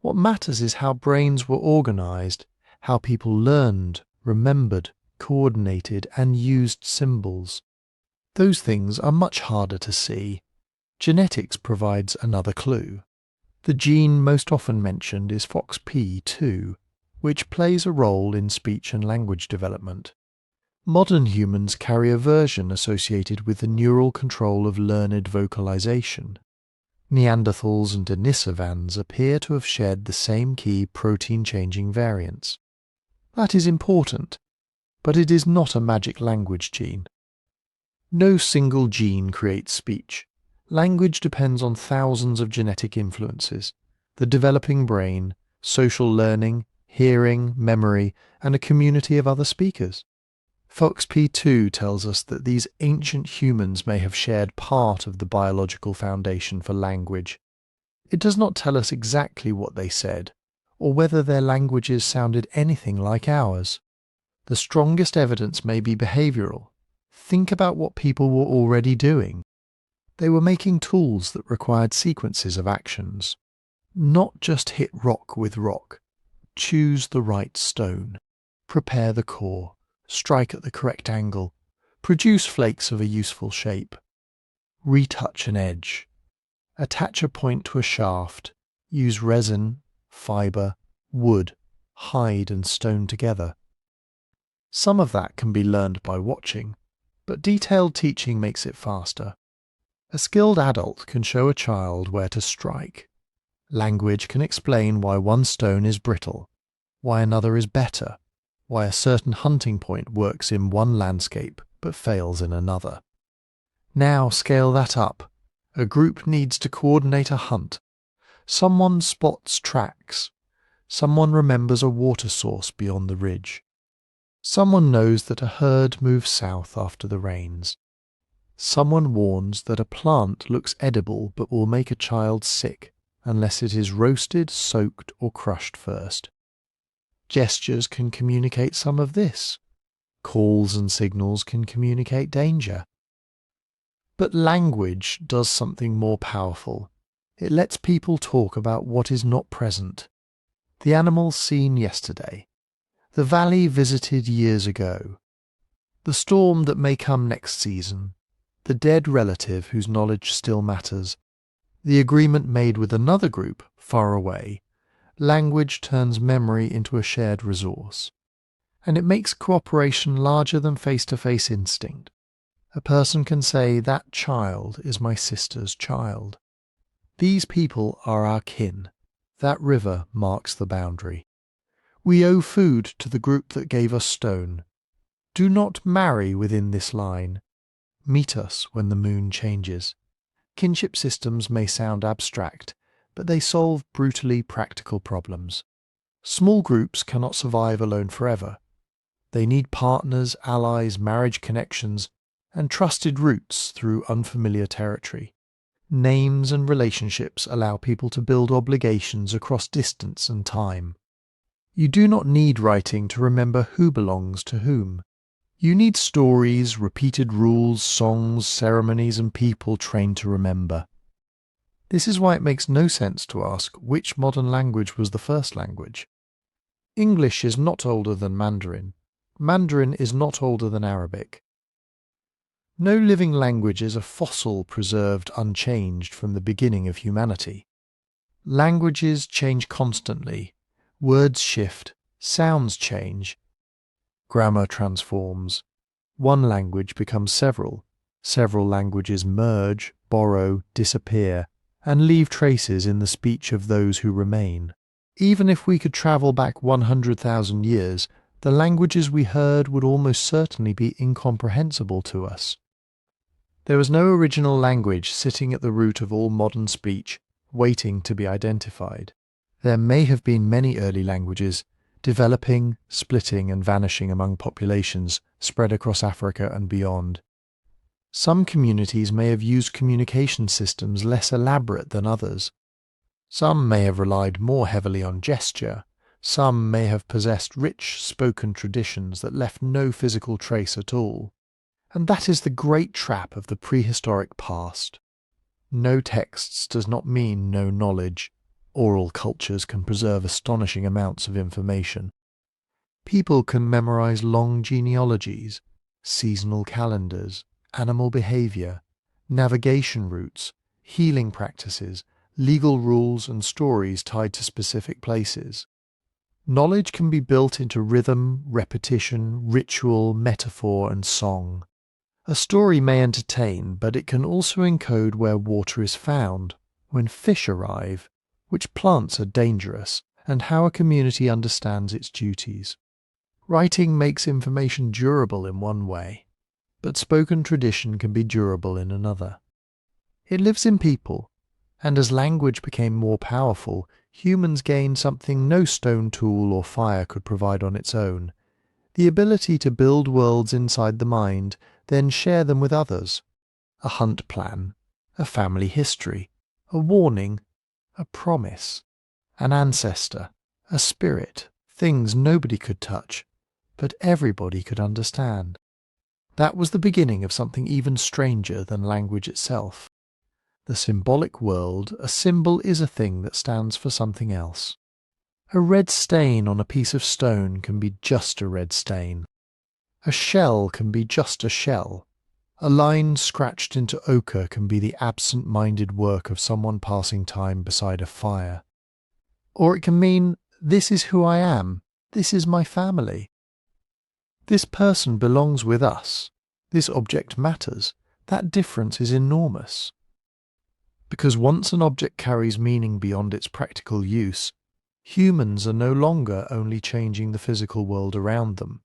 What matters is how brains were organized, how people learned, remembered, coordinated, and used symbols. Those things are much harder to see. Genetics provides another clue. The gene most often mentioned is FOXP2, which plays a role in speech and language development. Modern humans carry a version associated with the neural control of learned vocalization. Neanderthals and Denisovans appear to have shared the same key protein-changing variants. That is important, but it is not a magic language gene. No single gene creates speech. Language depends on thousands of genetic influences: the developing brain, social learning, hearing, memory, and a community of other speakers. FOXP2 tells us that these ancient humans may have shared part of the biological foundation for language. It does not tell us exactly what they said, or whether their languages sounded anything like ours. The strongest evidence may be behavioral. Think about what people were already doing. They were making tools that required sequences of actions. Not just hit rock with rock. Choose the right stone. Prepare the core. Strike at the correct angle. Produce flakes of a useful shape. Retouch an edge. Attach a point to a shaft. Use resin, fibre, wood, hide and stone together. Some of that can be learned by watching, but detailed teaching makes it faster. A skilled adult can show a child where to strike. Language can explain why one stone is brittle, why another is better, why a certain hunting point works in one landscape but fails in another. Now scale that up. A group needs to coordinate a hunt. Someone spots tracks. Someone remembers a water source beyond the ridge. Someone knows that a herd moves south after the rains. Someone warns that a plant looks edible but will make a child sick unless it is roasted, soaked, or crushed first. Gestures can communicate some of this. Calls and signals can communicate danger. But language does something more powerful. It lets people talk about what is not present. The animals seen yesterday. The valley visited years ago. The storm that may come next season. The dead relative whose knowledge still matters. The agreement made with another group far away. Language turns memory into a shared resource. And it makes cooperation larger than face-to-face instinct. A person can say, "That child is my sister's child." These people are our kin. That river marks the boundary. We owe food to the group that gave us stone. Do not marry within this line. Meet us when the moon changes. Kinship systems may sound abstract, but they solve brutally practical problems. Small groups cannot survive alone forever. They need partners, allies, marriage connections, and trusted roots through unfamiliar territory. Names and relationships allow people to build obligations across distance and time. You do not need writing to remember who belongs to whom. You need stories, repeated rules, songs, ceremonies, and people trained to remember. This is why it makes no sense to ask which modern language was the first language. English is not older than Mandarin. Mandarin is not older than Arabic. No living language is a fossil preserved unchanged from the beginning of humanity. Languages change constantly. Words shift, sounds change, grammar transforms. One language becomes several. Several languages merge, borrow, disappear, and leave traces in the speech of those who remain. Even if we could travel back 100,000 years, the languages we heard would almost certainly be incomprehensible to us. There was no original language sitting at the root of all modern speech, waiting to be identified. There may have been many early languages, developing, splitting and vanishing among populations spread across Africa and beyond. Some communities may have used communication systems less elaborate than others. Some may have relied more heavily on gesture. Some may have possessed rich spoken traditions that left no physical trace at all. And that is the great trap of the prehistoric past. No texts does not mean no knowledge. Oral cultures can preserve astonishing amounts of information. People can memorize long genealogies, seasonal calendars, animal behavior, navigation routes, healing practices, legal rules and stories tied to specific places. Knowledge can be built into rhythm, repetition, ritual, metaphor, and song. A story may entertain, but it can also encode where water is found, when fish arrive, which plants are dangerous, and how a community understands its duties. Writing makes information durable in one way, but spoken tradition can be durable in another. It lives in people, and as language became more powerful, humans gained something no stone tool or fire could provide on its own: the ability to build worlds inside the mind, then share them with others. A hunt plan, a family history, a warning, a promise, an ancestor, a spirit, things nobody could touch, but everybody could understand. That was the beginning of something even stranger than language itself. The symbolic world, a symbol is a thing that stands for something else. A red stain on a piece of stone can be just a red stain. A shell can be just a shell. A line scratched into ochre can be the absent-minded work of someone passing time beside a fire. Or it can mean, this is who I am, this is my family. This person belongs with us. This object matters. That difference is enormous. Because once an object carries meaning beyond its practical use, humans are no longer only changing the physical world around them.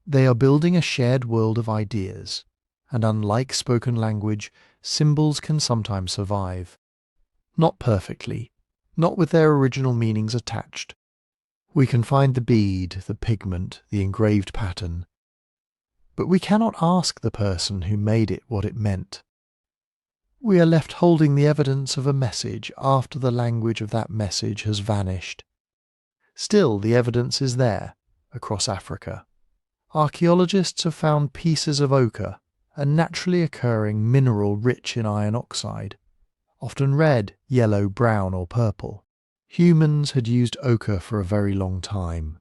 They are building a shared world of ideas, and unlike spoken language, symbols can sometimes survive. Not perfectly, not with their original meanings attached. We can find the bead, the pigment, the engraved pattern, but we cannot ask the person who made it what it meant. We are left holding the evidence of a message after the language of that message has vanished. Still, the evidence is there, across Africa. Archaeologists have found pieces of ochre, a naturally occurring mineral rich in iron oxide, often red, yellow, brown or purple. Humans had used ochre for a very long time.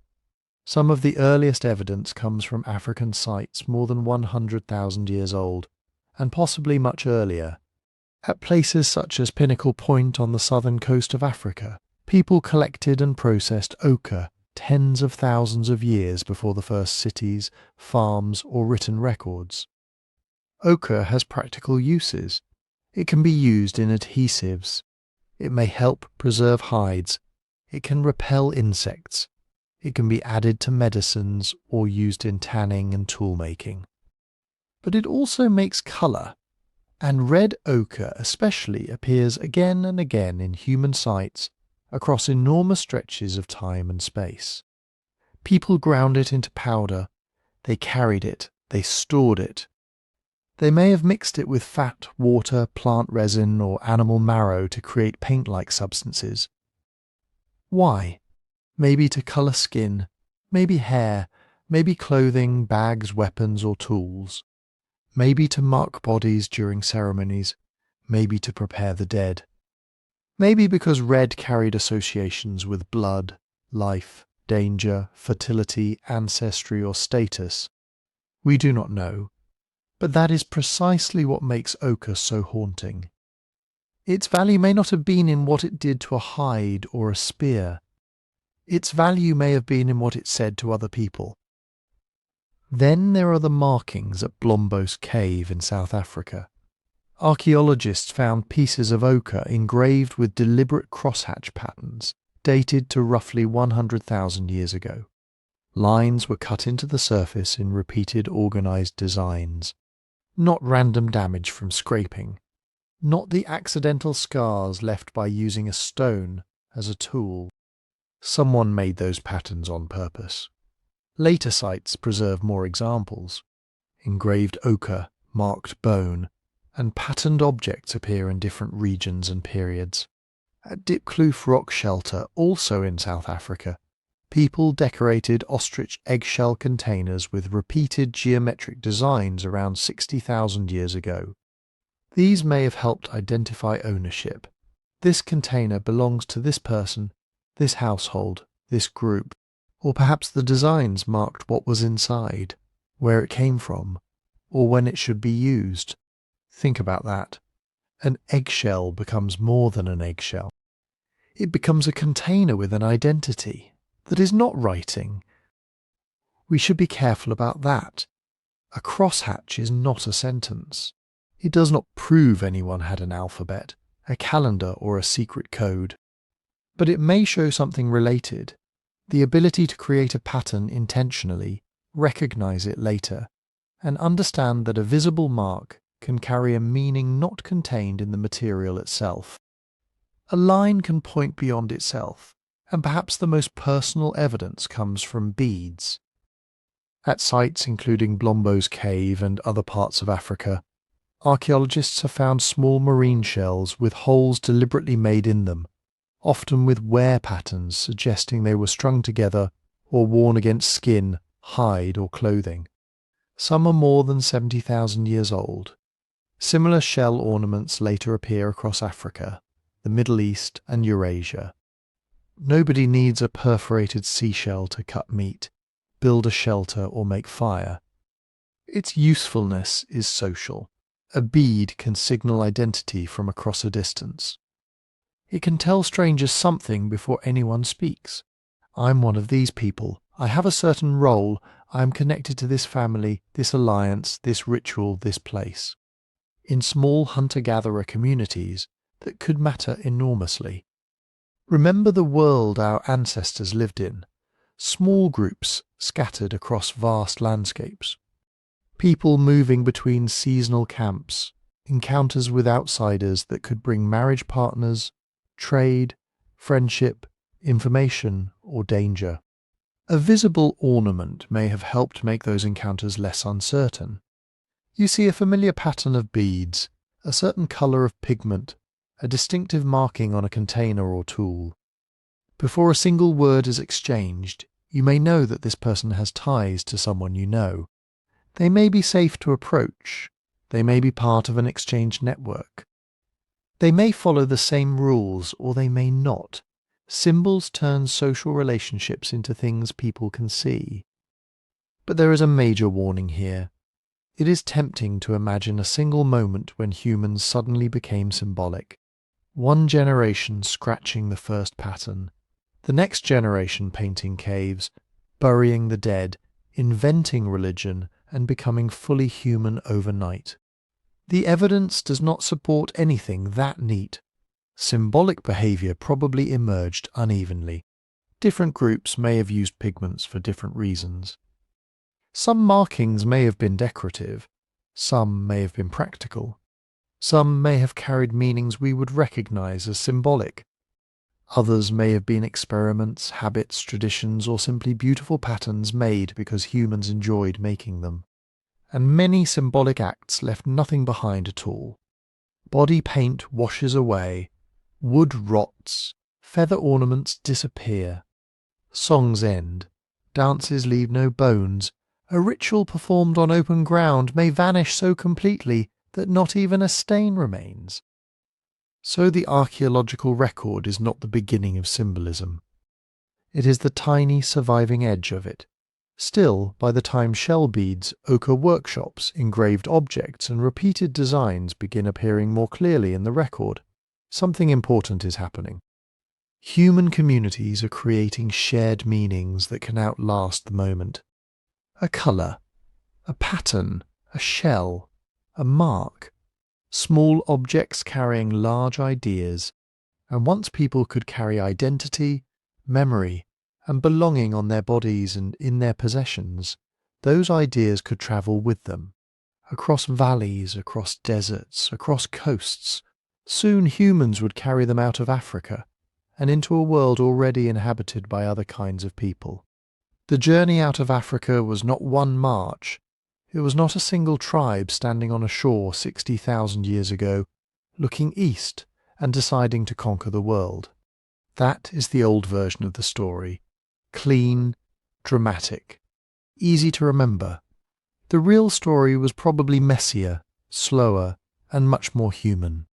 Some of the earliest evidence comes from African sites more than 100,000 years old, and possibly much earlier. At places such as Pinnacle Point on the southern coast of Africa, people collected and processed ochre tens of thousands of years before the first cities, farms, or written records. Ochre has practical uses. It can be used in adhesives. It may help preserve hides. It can repel insects. It can be added to medicines or used in tanning and tool making. But it also makes colour, and red ochre especially appears again and again in human sites across enormous stretches of time and space. People ground it into powder, they carried it, they stored it. They may have mixed it with fat, water, plant resin or animal marrow to create paint-like substances. Why? Maybe to colour skin, maybe hair, maybe clothing, bags, weapons or tools. Maybe to mark bodies during ceremonies, maybe to prepare the dead. Maybe because red carried associations with blood, life, danger, fertility, ancestry or status. We do not know, but that is precisely what makes ochre so haunting. Its value may not have been in what it did to a hide or a spear. Its value may have been in what it said to other people. Then there are the markings at Blombos Cave in South Africa. Archaeologists found pieces of ochre engraved with deliberate crosshatch patterns, dated to roughly 100,000 years ago. Lines were cut into the surface in repeated organized designs. Not random damage from scraping. Not the accidental scars left by using a stone as a tool. Someone made those patterns on purpose. Later sites preserve more examples. Engraved ochre, marked bone, and patterned objects appear in different regions and periods. At Diepkloof Rock Shelter, also in South Africa, people decorated ostrich eggshell containers with repeated geometric designs around 60,000 years ago. These may have helped identify ownership. This container belongs to this person, this household, this group. Or perhaps the designs marked what was inside, where it came from, or when it should be used. Think about that. An eggshell becomes more than an eggshell. It becomes a container with an identity that is not writing. We should be careful about that. A crosshatch is not a sentence. It does not prove anyone had an alphabet, a calendar or a secret code. But it may show something related. The ability to create a pattern intentionally, recognize it later, and understand that a visible mark can carry a meaning not contained in the material itself. A line can point beyond itself, and perhaps the most personal evidence comes from beads. At sites including Blombo's cave and other parts of Africa, archaeologists have found small marine shells with holes deliberately made in them, often with wear patterns suggesting they were strung together or worn against skin, hide, or clothing. Some are more than 70,000 years old. Similar shell ornaments later appear across Africa, the Middle East, and Eurasia. Nobody needs a perforated seashell to cut meat, build a shelter, or make fire. Its usefulness is social. A bead can signal identity from across a distance. It can tell strangers something before anyone speaks. I'm one of these people. I have a certain role. I am connected to this family, this alliance, this ritual, this place. In small hunter-gatherer communities, that could matter enormously. Remember the world our ancestors lived in. Small groups scattered across vast landscapes. People moving between seasonal camps, encounters with outsiders that could bring marriage partners, trade, friendship, information, or danger. A visible ornament may have helped make those encounters less uncertain. You see a familiar pattern of beads, a certain colour of pigment, a distinctive marking on a container or tool. Before a single word is exchanged, you may know that this person has ties to someone you know. They may be safe to approach. They may be part of an exchange network. They may follow the same rules, or they may not. Symbols turn social relationships into things people can see. But there is a major warning here. It is tempting to imagine a single moment when humans suddenly became symbolic. One generation scratching the first pattern, the next generation painting caves, burying the dead, inventing religion, and becoming fully human overnight. The evidence does not support anything that neat. Symbolic behavior probably emerged unevenly. Different groups may have used pigments for different reasons. Some markings may have been decorative, some may have been practical. Some may have carried meanings we would recognize as symbolic. Others may have been experiments, habits, traditions, or simply beautiful patterns made because humans enjoyed making them. And many symbolic acts left nothing behind at all. Body paint washes away, wood rots, feather ornaments disappear. Songs end, dances leave no bones. A ritual performed on open ground may vanish so completely that not even a stain remains. So the archaeological record is not the beginning of symbolism. It is the tiny surviving edge of it. Still, by the time shell beads, ochre workshops, engraved objects, and repeated designs begin appearing more clearly in the record, something important is happening. Human communities are creating shared meanings that can outlast the moment. A colour, a pattern, a shell, a mark, small objects carrying large ideas, and once people could carry identity, memory, and belonging on their bodies and in their possessions, those ideas could travel with them, across valleys, across deserts, across coasts. Soon humans would carry them out of Africa, and into a world already inhabited by other kinds of people. The journey out of Africa was not one march. It was not a single tribe standing on a shore 60,000 years ago, looking east and deciding to conquer the world. That is the old version of the story. Clean, dramatic, easy to remember. The real story was probably messier, slower, and much more human.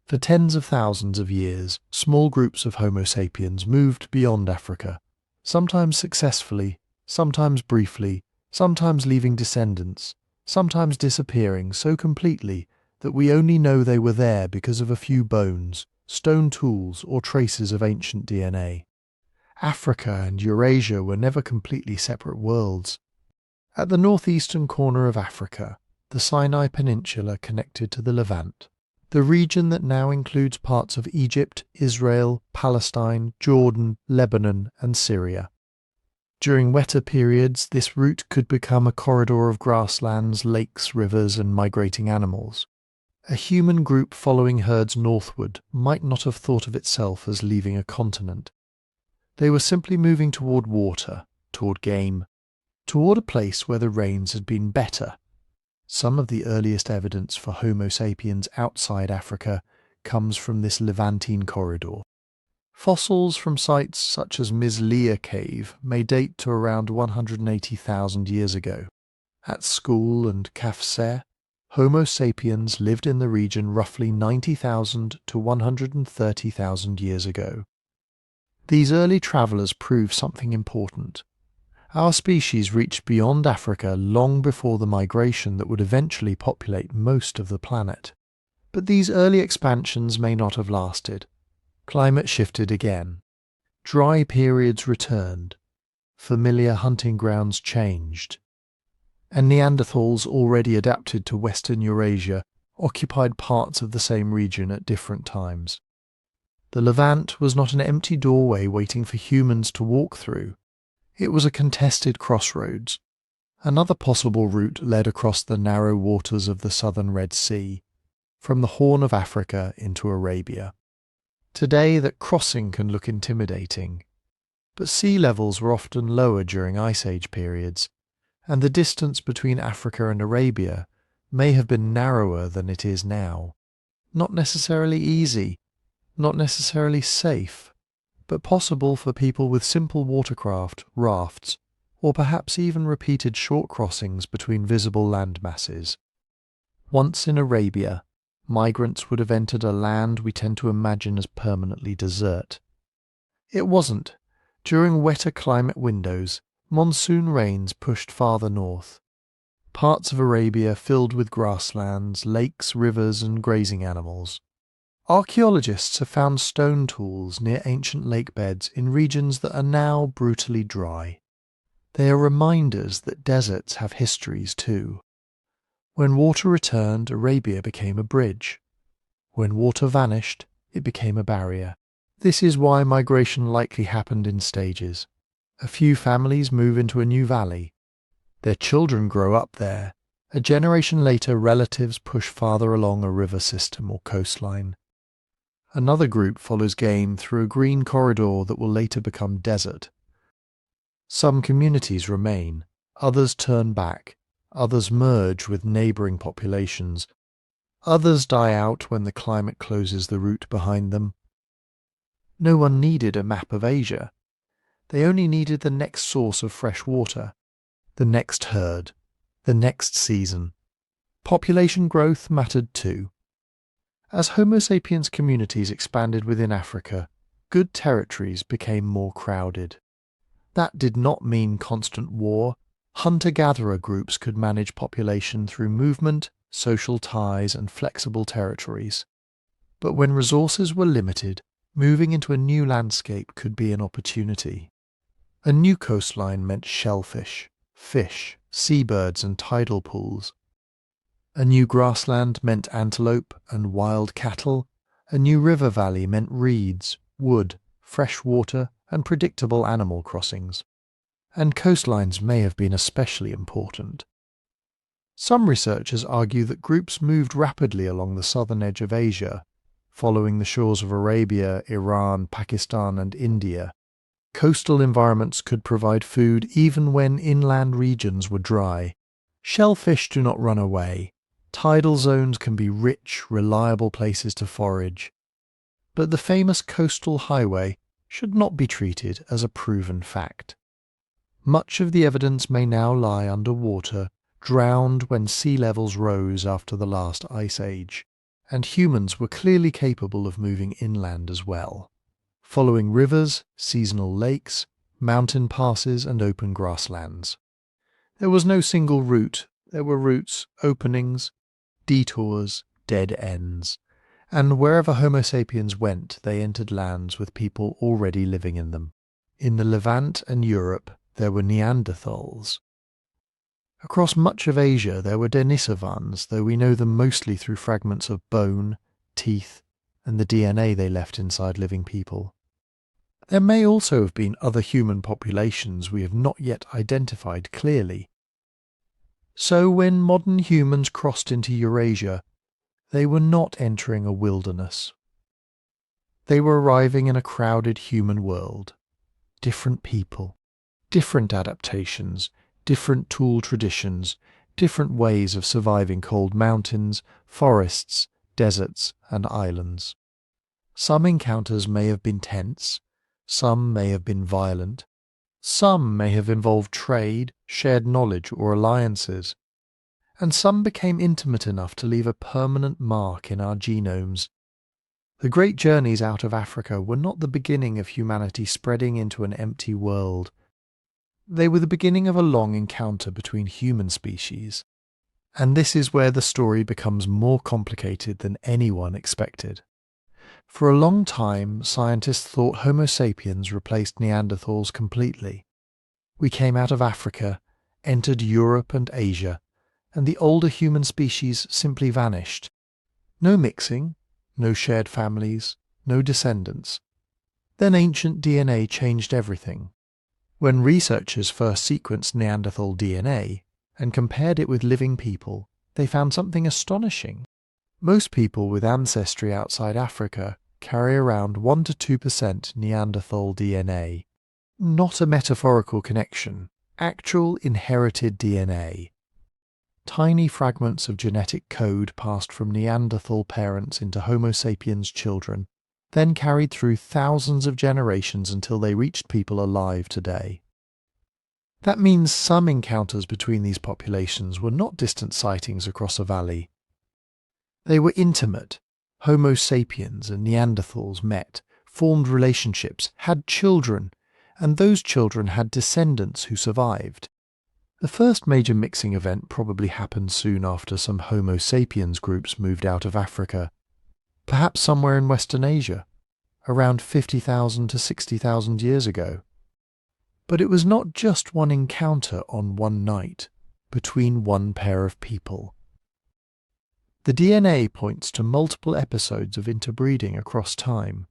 For tens of thousands of years, small groups of Homo sapiens moved beyond Africa, sometimes successfully, sometimes briefly, sometimes leaving descendants, sometimes disappearing so completely that we only know they were there because of a few bones, stone tools, or traces of ancient DNA. Africa and Eurasia were never completely separate worlds. At the northeastern corner of Africa, the Sinai Peninsula connected to the Levant, the region that now includes parts of Egypt, Israel, Palestine, Jordan, Lebanon, and Syria. During wetter periods, this route could become a corridor of grasslands, lakes, rivers, and migrating animals. A human group following herds northward might not have thought of itself as leaving a continent. They were simply moving toward water, toward game, toward a place where the rains had been better. Some of the earliest evidence for Homo sapiens outside Africa comes from this Levantine corridor. Fossils from sites such as Mislia Cave may date to around 180,000 years ago. At School and Kafse, Homo sapiens lived in the region roughly 90,000 to 130,000 years ago. These early travellers prove something important. Our species reached beyond Africa long before the migration that would eventually populate most of the planet. But these early expansions may not have lasted. Climate shifted again. Dry periods returned. Familiar hunting grounds changed. And Neanderthals, already adapted to Western Eurasia, occupied parts of the same region at different times. The Levant was not an empty doorway waiting for humans to walk through. It was a contested crossroads. Another possible route led across the narrow waters of the southern Red Sea, from the Horn of Africa into Arabia. Today, that crossing can look intimidating, but sea levels were often lower during Ice Age periods, and the distance between Africa and Arabia may have been narrower than it is now. Not necessarily easy, not necessarily safe, but possible for people with simple watercraft, rafts, or perhaps even repeated short crossings between visible land masses. Once in Arabia, migrants would have entered a land we tend to imagine as permanently desert. It wasn't. During wetter climate windows, monsoon rains pushed farther north. Parts of Arabia filled with grasslands, lakes, rivers, and grazing animals. Archaeologists have found stone tools near ancient lake beds in regions that are now brutally dry. They are reminders that deserts have histories too. When water returned, Arabia became a bridge. When water vanished, it became a barrier. This is why migration likely happened in stages. A few families move into a new valley. Their children grow up there. A generation later, relatives push farther along a river system or coastline. Another group follows game through a green corridor that will later become desert. Some communities remain, others turn back, others merge with neighbouring populations, others die out when the climate closes the route behind them. No one needed a map of Asia. They only needed the next source of fresh water, the next herd, the next season. Population growth mattered too. As Homo sapiens communities expanded within Africa, good territories became more crowded. That did not mean constant war. Hunter-gatherer groups could manage population through movement, social ties, and flexible territories. But when resources were limited, moving into a new landscape could be an opportunity. A new coastline meant shellfish, fish, seabirds, and tidal pools. A new grassland meant antelope and wild cattle. A new river valley meant reeds, wood, fresh water, and predictable animal crossings. And coastlines may have been especially important. Some researchers argue that groups moved rapidly along the southern edge of Asia, following the shores of Arabia, Iran, Pakistan, and India. Coastal environments could provide food even when inland regions were dry. Shellfish do not run away. Tidal zones can be rich, reliable places to forage. But the famous coastal highway should not be treated as a proven fact. Much of the evidence may now lie underwater, drowned when sea levels rose after the last ice age, and humans were clearly capable of moving inland as well, following rivers, seasonal lakes, mountain passes, and open grasslands. There was no single route. There were routes, openings, detours, dead ends, and wherever Homo sapiens went, they entered lands with people already living in them. In the Levant and Europe, there were Neanderthals. Across much of Asia, there were Denisovans, though we know them mostly through fragments of bone, teeth, and the DNA they left inside living people. There may also have been other human populations we have not yet identified clearly. So when modern humans crossed into Eurasia, they were not entering a wilderness. They were arriving in a crowded human world. Different people, different adaptations, different tool traditions, different ways of surviving cold mountains, forests, deserts, and islands. Some encounters may have been tense, some may have been violent, some may have involved trade, shared knowledge, or alliances, and some became intimate enough to leave a permanent mark in our genomes. The great journeys out of Africa were not the beginning of humanity spreading into an empty world. They were the beginning of a long encounter between human species. And this is where the story becomes more complicated than anyone expected. For a long time, scientists thought Homo sapiens replaced Neanderthals completely. We came out of Africa, entered Europe and Asia, and the older human species simply vanished. No mixing, no shared families, no descendants. Then ancient DNA changed everything. When researchers first sequenced Neanderthal DNA and compared it with living people, they found something astonishing. Most people with ancestry outside Africa carry around 1 to 2% Neanderthal DNA. Not a metaphorical connection, actual inherited DNA. Tiny fragments of genetic code passed from Neanderthal parents into Homo sapiens children, then carried through thousands of generations until they reached people alive today. That means some encounters between these populations were not distant sightings across a valley. They were intimate. Homo sapiens and Neanderthals met, formed relationships, had children, and those children had descendants who survived. The first major mixing event probably happened soon after some Homo sapiens groups moved out of Africa, perhaps somewhere in Western Asia, around 50,000 to 60,000 years ago. But it was not just one encounter on one night, between one pair of people. The DNA points to multiple episodes of interbreeding across time.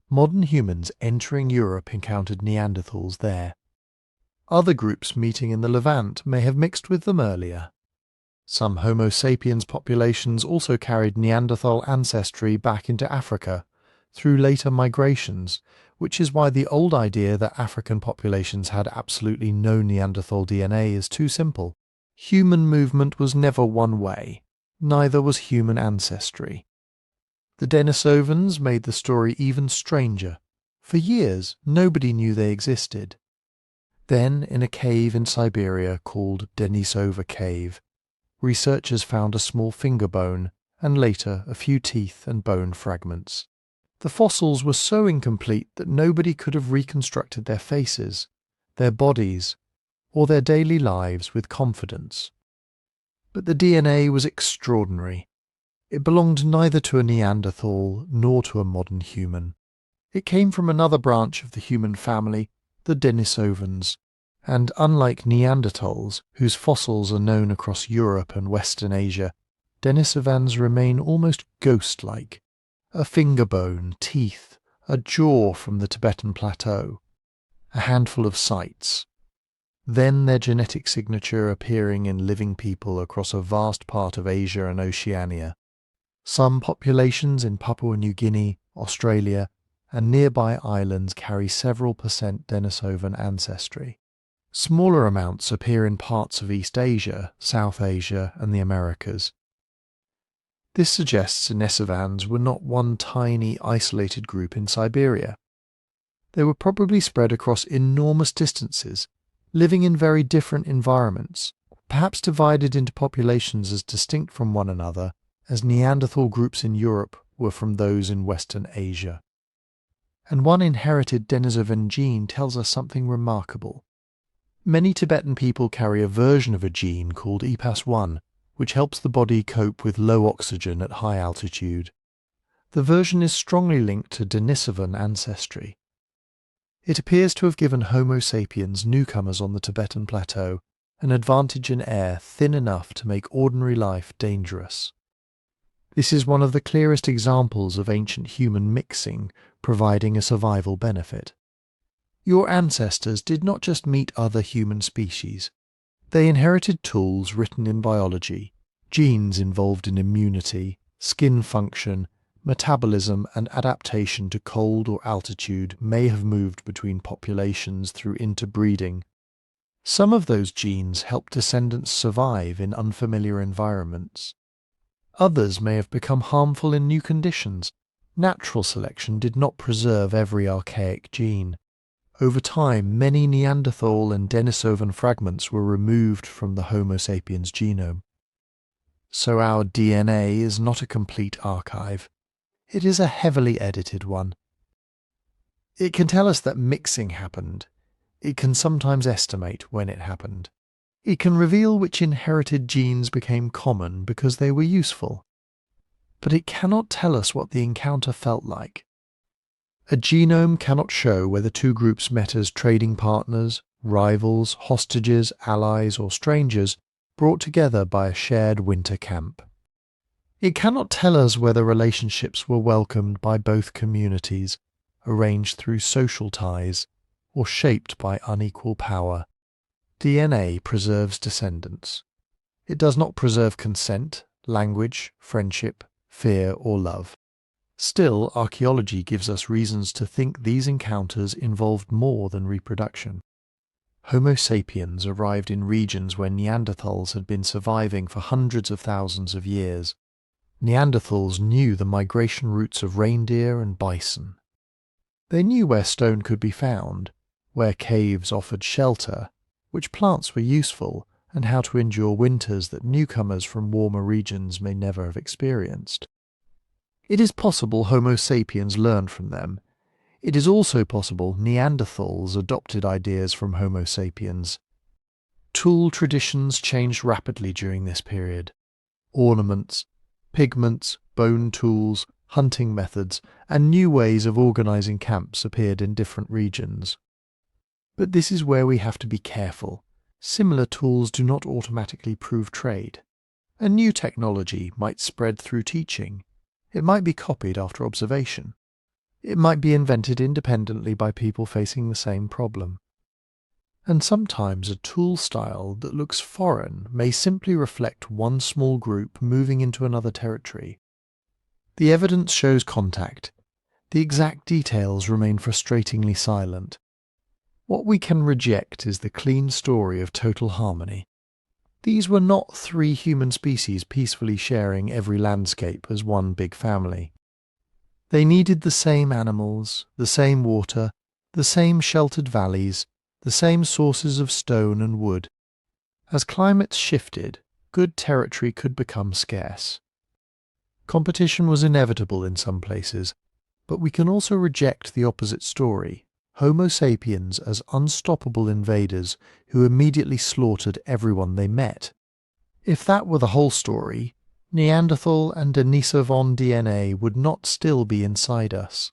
Modern humans entering Europe encountered Neanderthals there. Other groups meeting in the Levant may have mixed with them earlier. Some Homo sapiens populations also carried Neanderthal ancestry back into Africa through later migrations, which is why the old idea that African populations had absolutely no Neanderthal DNA is too simple. Human movement was never one way. Neither was human ancestry. The Denisovans made the story even stranger. For years, nobody knew they existed. Then, in a cave in Siberia called Denisova Cave, researchers found a small finger bone and later a few teeth and bone fragments. The fossils were so incomplete that nobody could have reconstructed their faces, their bodies, or their daily lives with confidence. But the DNA was extraordinary. It belonged neither to a Neanderthal nor to a modern human. It came from another branch of the human family, the Denisovans, and unlike Neanderthals, whose fossils are known across Europe and Western Asia, Denisovans remain almost ghost-like. A finger bone, teeth, a jaw from the Tibetan plateau, a handful of sites. Then their genetic signature appearing in living people across a vast part of Asia and Oceania. Some populations in Papua New Guinea, Australia, and nearby islands carry several percent Denisovan ancestry. Smaller amounts appear in parts of East Asia, South Asia, and the Americas. This suggests Denisovans were not one tiny, isolated group in Siberia. They were probably spread across enormous distances, living in very different environments, perhaps divided into populations as distinct from one another as Neanderthal groups in Europe were from those in Western Asia. And one inherited Denisovan gene tells us something remarkable. Many Tibetan people carry a version of a gene called EPAS1, which helps the body cope with low oxygen at high altitude. The version is strongly linked to Denisovan ancestry. It appears to have given Homo sapiens newcomers on the Tibetan plateau an advantage in air thin enough to make ordinary life dangerous. This is one of the clearest examples of ancient human mixing providing a survival benefit. Your ancestors did not just meet other human species. They inherited tools written in biology, genes involved in immunity, skin function, metabolism and adaptation to cold or altitude may have moved between populations through interbreeding. Some of those genes help descendants survive in unfamiliar environments. Others may have become harmful in new conditions. Natural selection did not preserve every archaic gene. Over time, many Neanderthal and Denisovan fragments were removed from the Homo sapiens genome. So our DNA is not a complete archive. It is a heavily edited one. It can tell us that mixing happened. It can sometimes estimate when it happened. It can reveal which inherited genes became common because they were useful. But it cannot tell us what the encounter felt like. A genome cannot show whether two groups met as trading partners, rivals, hostages, allies, or strangers brought together by a shared winter camp. It cannot tell us whether relationships were welcomed by both communities, arranged through social ties, or shaped by unequal power. DNA preserves descendants. It does not preserve consent, language, friendship, fear, or love. Still, archaeology gives us reasons to think these encounters involved more than reproduction. Homo sapiens arrived in regions where Neanderthals had been surviving for hundreds of thousands of years. Neanderthals knew the migration routes of reindeer and bison. They knew where stone could be found, where caves offered shelter, which plants were useful, and how to endure winters that newcomers from warmer regions may never have experienced. It is possible Homo sapiens learned from them. It is also possible Neanderthals adopted ideas from Homo sapiens. Tool traditions changed rapidly during this period. Ornaments, pigments, bone tools, hunting methods, and new ways of organizing camps appeared in different regions. But this is where we have to be careful. Similar tools do not automatically prove trade. A new technology might spread through teaching. It might be copied after observation. It might be invented independently by people facing the same problem. And sometimes a tool style that looks foreign may simply reflect one small group moving into another territory. The evidence shows contact. The exact details remain frustratingly silent. What we can reject is the clean story of total harmony. These were not three human species peacefully sharing every landscape as one big family. They needed the same animals, the same water, the same sheltered valleys, the same sources of stone and wood. As climates shifted, good territory could become scarce. Competition was inevitable in some places, but we can also reject the opposite story. Homo sapiens as unstoppable invaders who immediately slaughtered everyone they met. If that were the whole story, Neanderthal and Denisovan DNA would not still be inside us.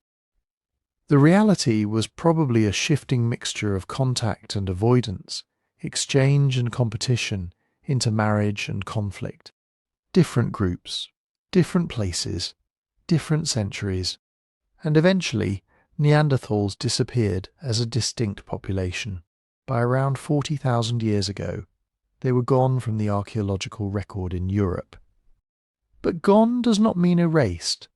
The reality was probably a shifting mixture of contact and avoidance, exchange and competition, intermarriage and conflict. Different groups, different places, different centuries, and eventually Neanderthals disappeared as a distinct population. By around 40,000 years ago, they were gone from the archaeological record in Europe. But gone does not mean erased.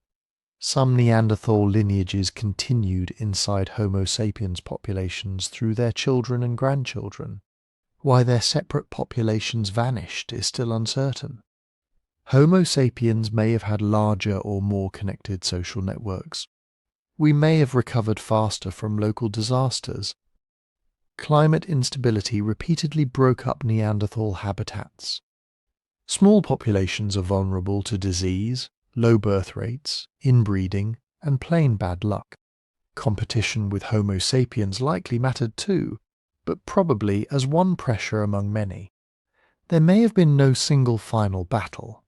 Some Neanderthal lineages continued inside Homo sapiens populations through their children and grandchildren. Why their separate populations vanished is still uncertain. Homo sapiens may have had larger or more connected social networks. We may have recovered faster from local disasters. Climate instability repeatedly broke up Neanderthal habitats. Small populations are vulnerable to disease, low birth rates, inbreeding, and plain bad luck. Competition with Homo sapiens likely mattered too, but probably as one pressure among many. There may have been no single final battle,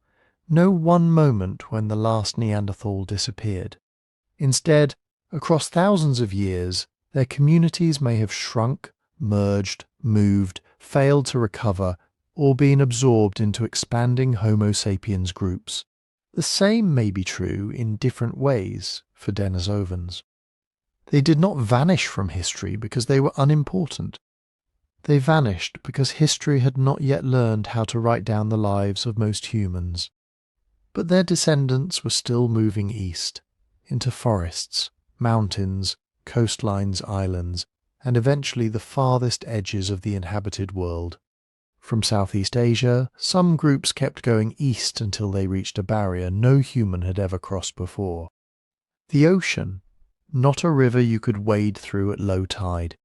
no one moment when the last Neanderthal disappeared. Instead, across thousands of years, their communities may have shrunk, merged, moved, failed to recover, or been absorbed into expanding Homo sapiens groups. The same may be true in different ways for Denisovans. They did not vanish from history because they were unimportant. They vanished because history had not yet learned how to write down the lives of most humans. But their descendants were still moving east, into forests, mountains, coastlines, islands, and eventually the farthest edges of the inhabited world. From Southeast Asia, some groups kept going east until they reached a barrier no human had ever crossed before. The ocean, not a river you could wade through at low tide.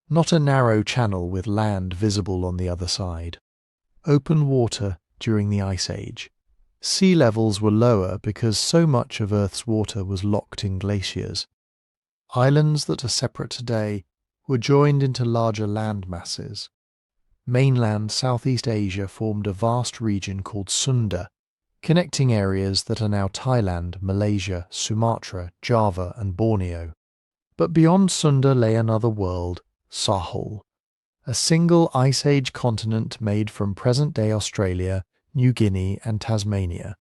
Not a narrow channel with land visible on the other side. Open water during the Ice Age. Sea levels were lower because so much of Earth's water was locked in glaciers. Islands that are separate today were joined into larger land masses. Mainland Southeast Asia formed a vast region called Sunda, connecting areas that are now Thailand, Malaysia, Sumatra, Java and Borneo. But beyond Sunda lay another world, Sahul, a single Ice Age continent made from present-day Australia, New Guinea and Tasmania.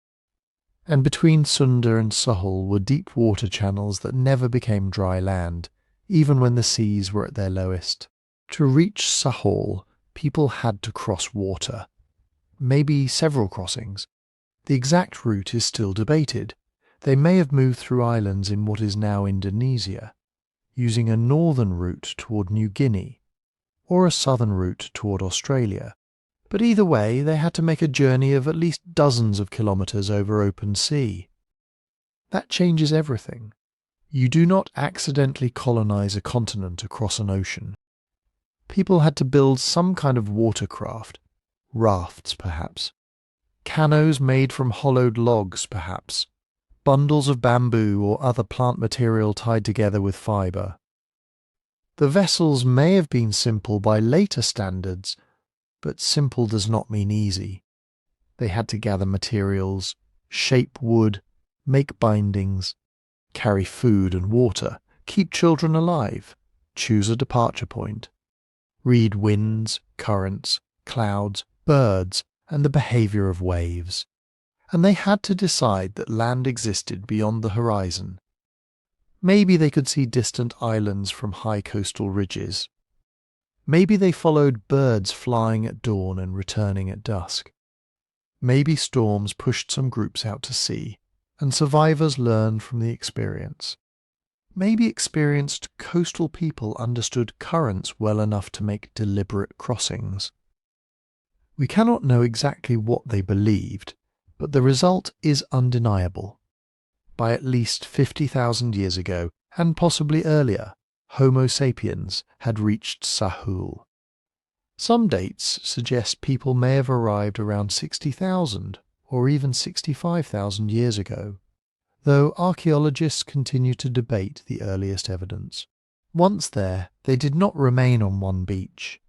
And between Sunda and Sahul were deep water channels that never became dry land, even when the seas were at their lowest. To reach Sahul, people had to cross water. Maybe several crossings. The exact route is still debated. They may have moved through islands in what is now Indonesia, using a northern route toward New Guinea, or a southern route toward Australia. But either way, they had to make a journey of at least dozens of kilometers over open sea. That changes everything. You do not accidentally colonize a continent across an ocean. People had to build some kind of watercraft, rafts perhaps, canoes made from hollowed logs perhaps, bundles of bamboo or other plant material tied together with fibre. The vessels may have been simple by later standards, but simple does not mean easy. They had to gather materials, shape wood, make bindings, carry food and water, keep children alive, choose a departure point, read winds, currents, clouds, birds, and the behaviour of waves. And they had to decide that land existed beyond the horizon. Maybe they could see distant islands from high coastal ridges. Maybe they followed birds flying at dawn and returning at dusk. Maybe storms pushed some groups out to sea, and survivors learned from the experience. Maybe experienced coastal people understood currents well enough to make deliberate crossings. We cannot know exactly what they believed, but the result is undeniable. By at least 50,000 years ago, and possibly earlier, Homo sapiens had reached Sahul. Some dates suggest people may have arrived around 60,000 or even 65,000 years ago, though archaeologists continue to debate the earliest evidence. Once there, they did not remain on one beach.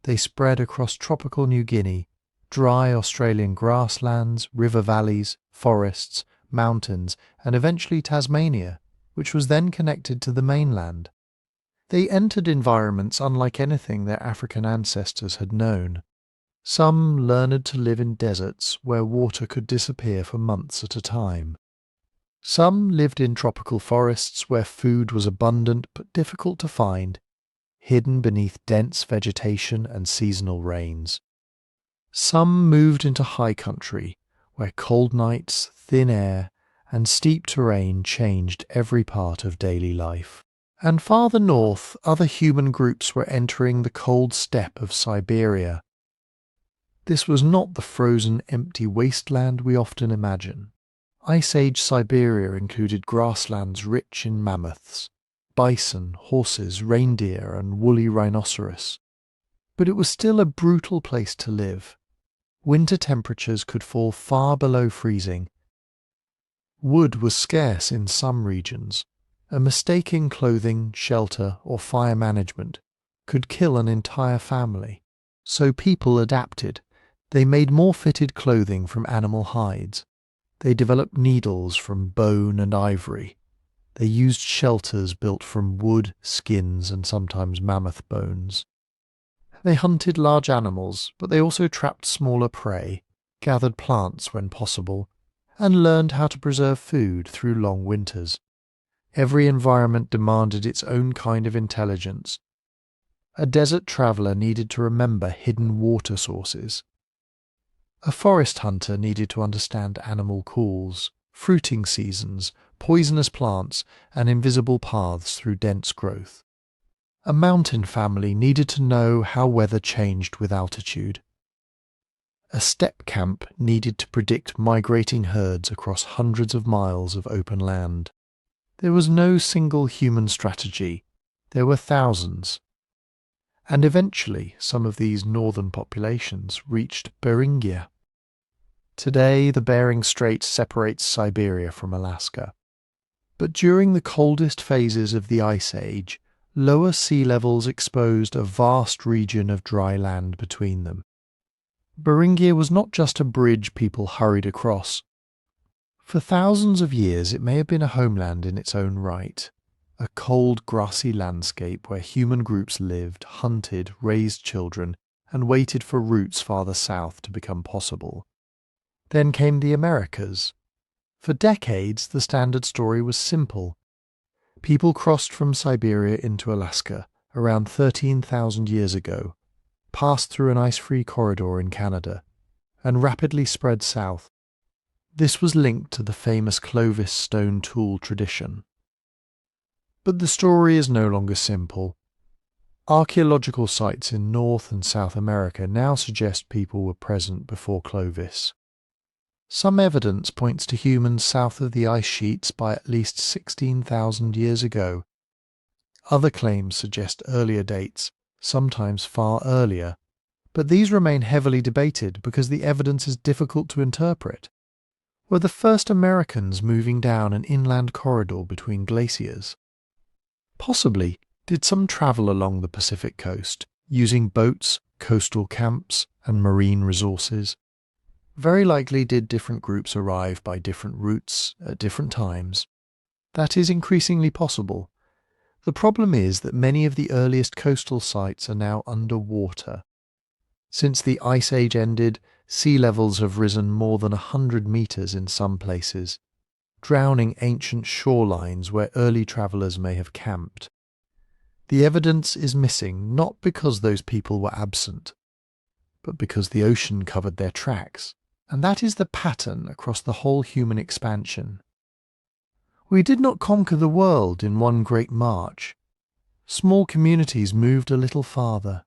They spread across tropical New Guinea, dry Australian grasslands, river valleys, forests, mountains, and eventually Tasmania, which was then connected to the mainland. They entered environments unlike anything their African ancestors had known. Some learned to live in deserts where water could disappear for months at a time. Some lived in tropical forests where food was abundant but difficult to find, hidden beneath dense vegetation and seasonal rains. Some moved into high country, where cold nights, thin air, and steep terrain changed every part of daily life. And farther north, other human groups were entering the cold steppe of Siberia. This was not the frozen, empty wasteland we often imagine. Ice Age Siberia included grasslands rich in mammoths, bison, horses, reindeer, and woolly rhinoceros. But it was still a brutal place to live. Winter temperatures could fall far below freezing. Wood was scarce in some regions. A mistake in clothing, shelter, or fire management could kill an entire family. So people adapted. They made more fitted clothing from animal hides. They developed needles from bone and ivory. They used shelters built from wood, skins, and sometimes mammoth bones. They hunted large animals, but they also trapped smaller prey, gathered plants when possible, and learned how to preserve food through long winters. Every environment demanded its own kind of intelligence. A desert traveller needed to remember hidden water sources. A forest hunter needed to understand animal calls, fruiting seasons, poisonous plants, and invisible paths through dense growth. A mountain family needed to know how weather changed with altitude. A steppe camp needed to predict migrating herds across hundreds of miles of open land. There was no single human strategy. There were thousands. And eventually some of these northern populations reached Beringia. Today the Bering Strait separates Siberia from Alaska. But during the coldest phases of the Ice Age, lower sea levels exposed a vast region of dry land between them. Beringia was not just a bridge people hurried across. For thousands of years it may have been a homeland in its own right, a cold, grassy landscape where human groups lived, hunted, raised children, and waited for routes farther south to become possible. Then came the Americas. For decades the standard story was simple. People crossed from Siberia into Alaska around 13,000 years ago, passed through an ice-free corridor in Canada, and rapidly spread south. This was linked to the famous Clovis stone tool tradition. But the story is no longer simple. Archaeological sites in North and South America now suggest people were present before Clovis. Some evidence points to humans south of the ice sheets by at least 16,000 years ago. Other claims suggest earlier dates, sometimes far earlier, but these remain heavily debated because the evidence is difficult to interpret. Were the first Americans moving down an inland corridor between glaciers? Possibly. Did some travel along the Pacific coast, using boats, coastal camps, and marine resources? Very likely did different groups arrive by different routes at different times. That is increasingly possible. The problem is that many of the earliest coastal sites are now underwater. Since the Ice Age ended, sea levels have risen more than 100 meters in some places, drowning ancient shorelines where early travelers may have camped. The evidence is missing not because those people were absent, but because the ocean covered their tracks. And that is the pattern across the whole human expansion. We did not conquer the world in one great march. Small communities moved a little farther.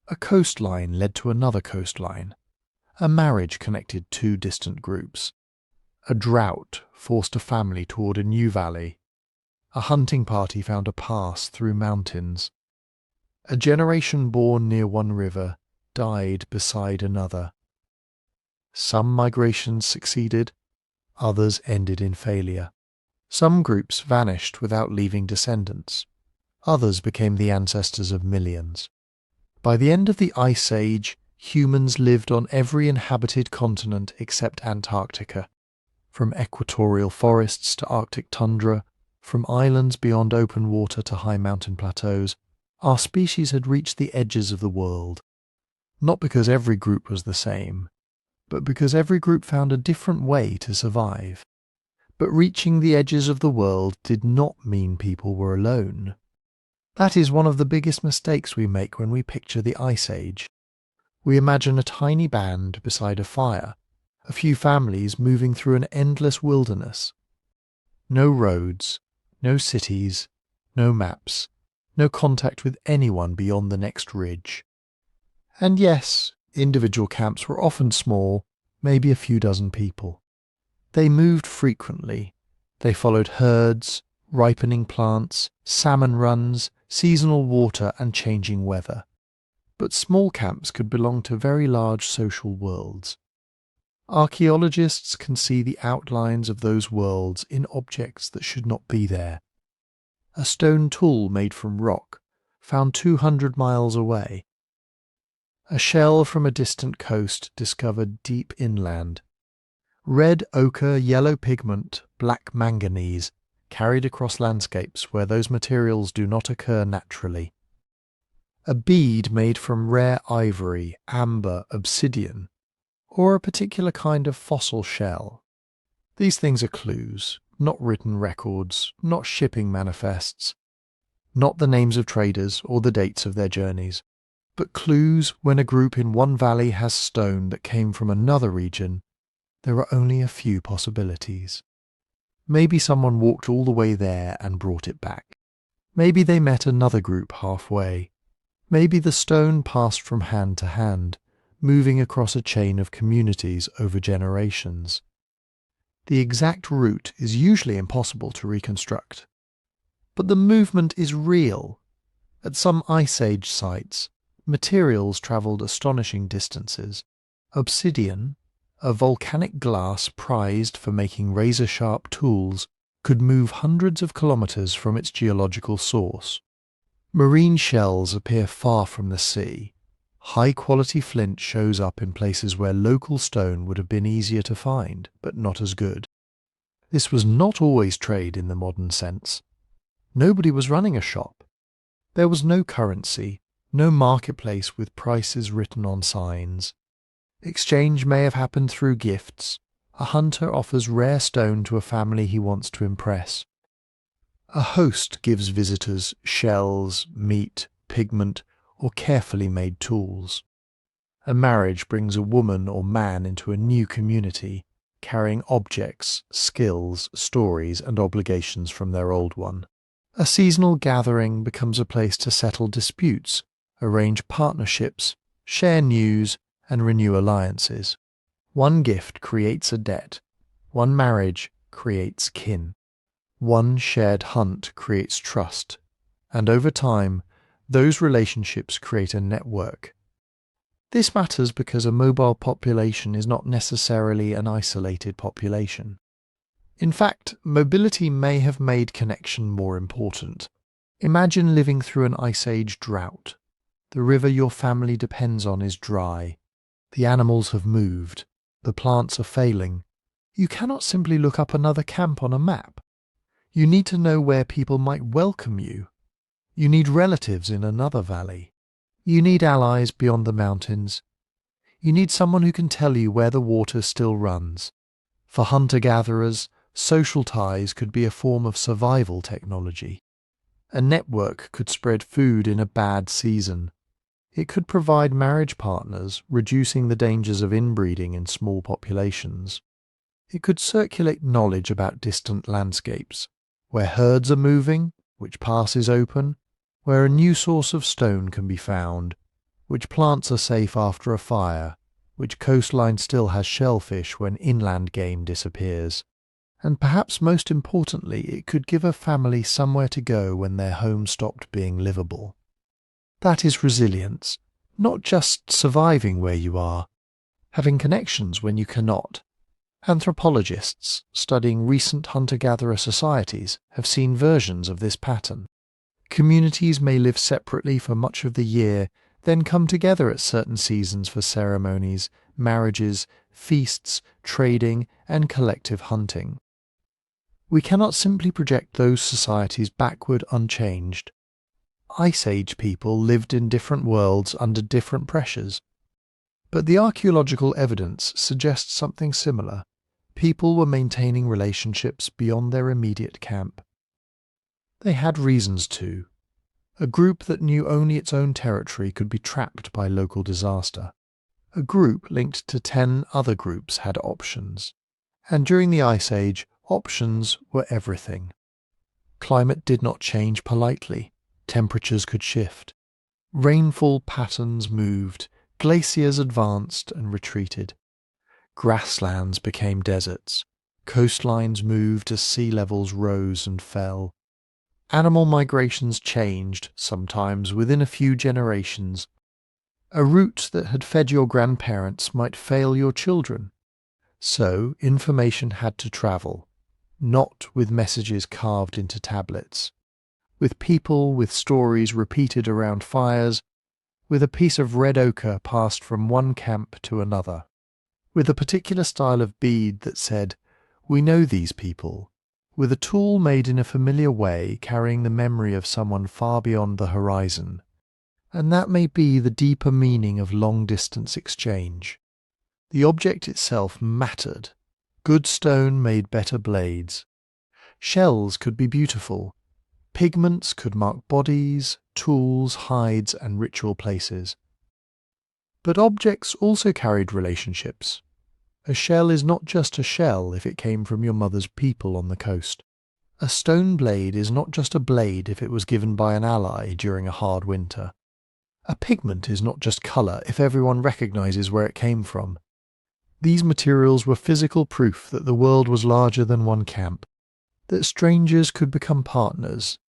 A coastline led to another coastline. A marriage connected two distant groups. A drought forced a family toward a new valley. A hunting party found a pass through mountains. A generation born near one river died beside another. Some migrations succeeded, others ended in failure. Some groups vanished without leaving descendants. Others became the ancestors of millions. By the end of the Ice Age, humans lived on every inhabited continent except Antarctica. From equatorial forests to Arctic tundra, from islands beyond open water to high mountain plateaus, our species had reached the edges of the world. Not because every group was the same, but because every group found a different way to survive. But reaching the edges of the world did not mean people were alone. That is one of the biggest mistakes we make when we picture the Ice Age. We imagine a tiny band beside a fire, a few families moving through an endless wilderness. No roads, no cities, no maps, no contact with anyone beyond the next ridge. And yes, individual camps were often small, maybe a few dozen people. They moved frequently. They followed herds, ripening plants, salmon runs, seasonal water and changing weather. But small camps could belong to very large social worlds. Archaeologists can see the outlines of those worlds in objects that should not be there. A stone tool made from rock, found 200 miles away. A shell from a distant coast discovered deep inland. Red ochre, yellow pigment, black manganese, carried across landscapes where those materials do not occur naturally. A bead made from rare ivory, amber, obsidian, or a particular kind of fossil shell. These things are clues, not written records, not shipping manifests, not the names of traders or the dates of their journeys, but clues when a group in one valley has stone that came from another region. There are only a few possibilities. Maybe someone walked all the way there and brought it back. Maybe they met another group halfway. Maybe the stone passed from hand to hand, moving across a chain of communities over generations. The exact route is usually impossible to reconstruct. But the movement is real. At some Ice Age sites, materials travelled astonishing distances. Obsidian, a volcanic glass prized for making razor-sharp tools, could move hundreds of kilometres from its geological source. Marine shells appear far from the sea. High-quality flint shows up in places where local stone would have been easier to find, but not as good. This was not always trade in the modern sense. Nobody was running a shop. There was no currency, no marketplace with prices written on signs. Exchange may have happened through gifts. A hunter offers rare stone to a family he wants to impress. A host gives visitors shells, meat, pigment, or carefully made tools. A marriage brings a woman or man into a new community, carrying objects, skills, stories, and obligations from their old one. A seasonal gathering becomes a place to settle disputes, arrange partnerships, share news, and renew alliances. One gift creates a debt. One marriage creates kin. One shared hunt creates trust. And over time, those relationships create a network. This matters because a mobile population is not necessarily an isolated population. In fact, mobility may have made connection more important. Imagine living through an Ice Age drought. The river your family depends on is dry. The animals have moved. The plants are failing. You cannot simply look up another camp on a map. You need to know where people might welcome you. You need relatives in another valley. You need allies beyond the mountains. You need someone who can tell you where the water still runs. For hunter-gatherers, social ties could be a form of survival technology. A network could spread food in a bad season. It could provide marriage partners, reducing the dangers of inbreeding in small populations. It could circulate knowledge about distant landscapes, where herds are moving, which pass is open, where a new source of stone can be found, which plants are safe after a fire, which coastline still has shellfish when inland game disappears. And perhaps most importantly, it could give a family somewhere to go when their home stopped being livable. That is resilience, not just surviving where you are, having connections when you cannot. Anthropologists studying recent hunter-gatherer societies have seen versions of this pattern. Communities may live separately for much of the year, then come together at certain seasons for ceremonies, marriages, feasts, trading, and collective hunting. We cannot simply project those societies backward unchanged. Ice Age people lived in different worlds under different pressures. But the archaeological evidence suggests something similar. People were maintaining relationships beyond their immediate camp. They had reasons to. A group that knew only its own territory could be trapped by local disaster. A group linked to 10 other groups had options. And during the Ice Age, options were everything. Climate did not change politely. Temperatures could shift. Rainfall patterns moved. Glaciers advanced and retreated. Grasslands became deserts. Coastlines moved as sea levels rose and fell. Animal migrations changed, sometimes within a few generations. A route that had fed your grandparents might fail your children. So information had to travel, not with messages carved into tablets, with people with stories repeated around fires, with a piece of red ochre passed from one camp to another, with a particular style of bead that said, "We know these people," with a tool made in a familiar way carrying the memory of someone far beyond the horizon. And that may be the deeper meaning of long-distance exchange. The object itself mattered. Good stone made better blades. Shells could be beautiful. Pigments could mark bodies, tools, hides, and ritual places. But objects also carried relationships. A shell is not just a shell if it came from your mother's people on the coast. A stone blade is not just a blade if it was given by an ally during a hard winter. A pigment is not just colour if everyone recognises where it came from. These materials were physical proof that the world was larger than one camp, that strangers could become partners,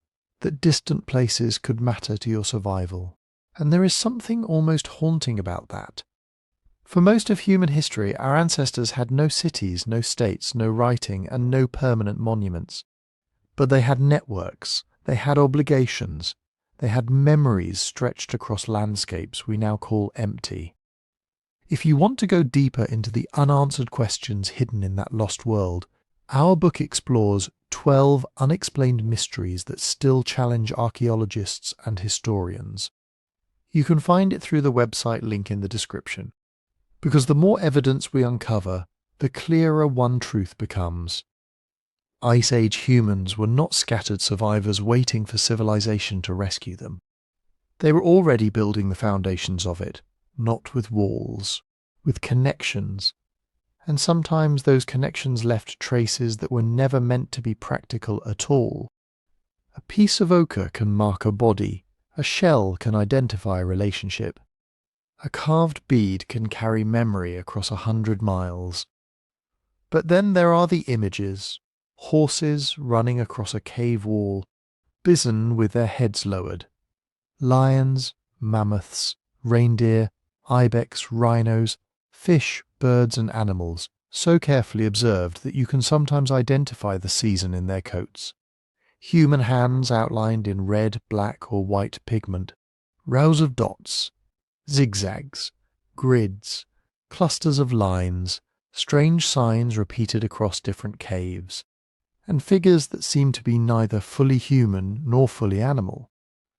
that distant places could matter to your survival. And there is something almost haunting about that. For most of human history, our ancestors had no cities, no states, no writing, and no permanent monuments. But they had networks, they had obligations, they had memories stretched across landscapes we now call empty. If you want to go deeper into the unanswered questions hidden in that lost world, our book explores 12 unexplained mysteries that still challenge archaeologists and historians. You can find it through the website link in the description. Because the more evidence we uncover, the clearer one truth becomes. Ice Age humans were not scattered survivors waiting for civilization to rescue them. They were already building the foundations of it, not with walls, with connections. And sometimes those connections left traces that were never meant to be practical at all. A piece of ochre can mark a body, a shell can identify a relationship. A carved bead can carry memory across 100 miles. But then there are the images. Horses running across a cave wall, bison with their heads lowered, lions, mammoths, reindeer, ibex, rhinos, fish, birds and animals, so carefully observed that you can sometimes identify the season in their coats. Human hands outlined in red, black or white pigment, rows of dots, zigzags, grids, clusters of lines, strange signs repeated across different caves, and figures that seem to be neither fully human nor fully animal.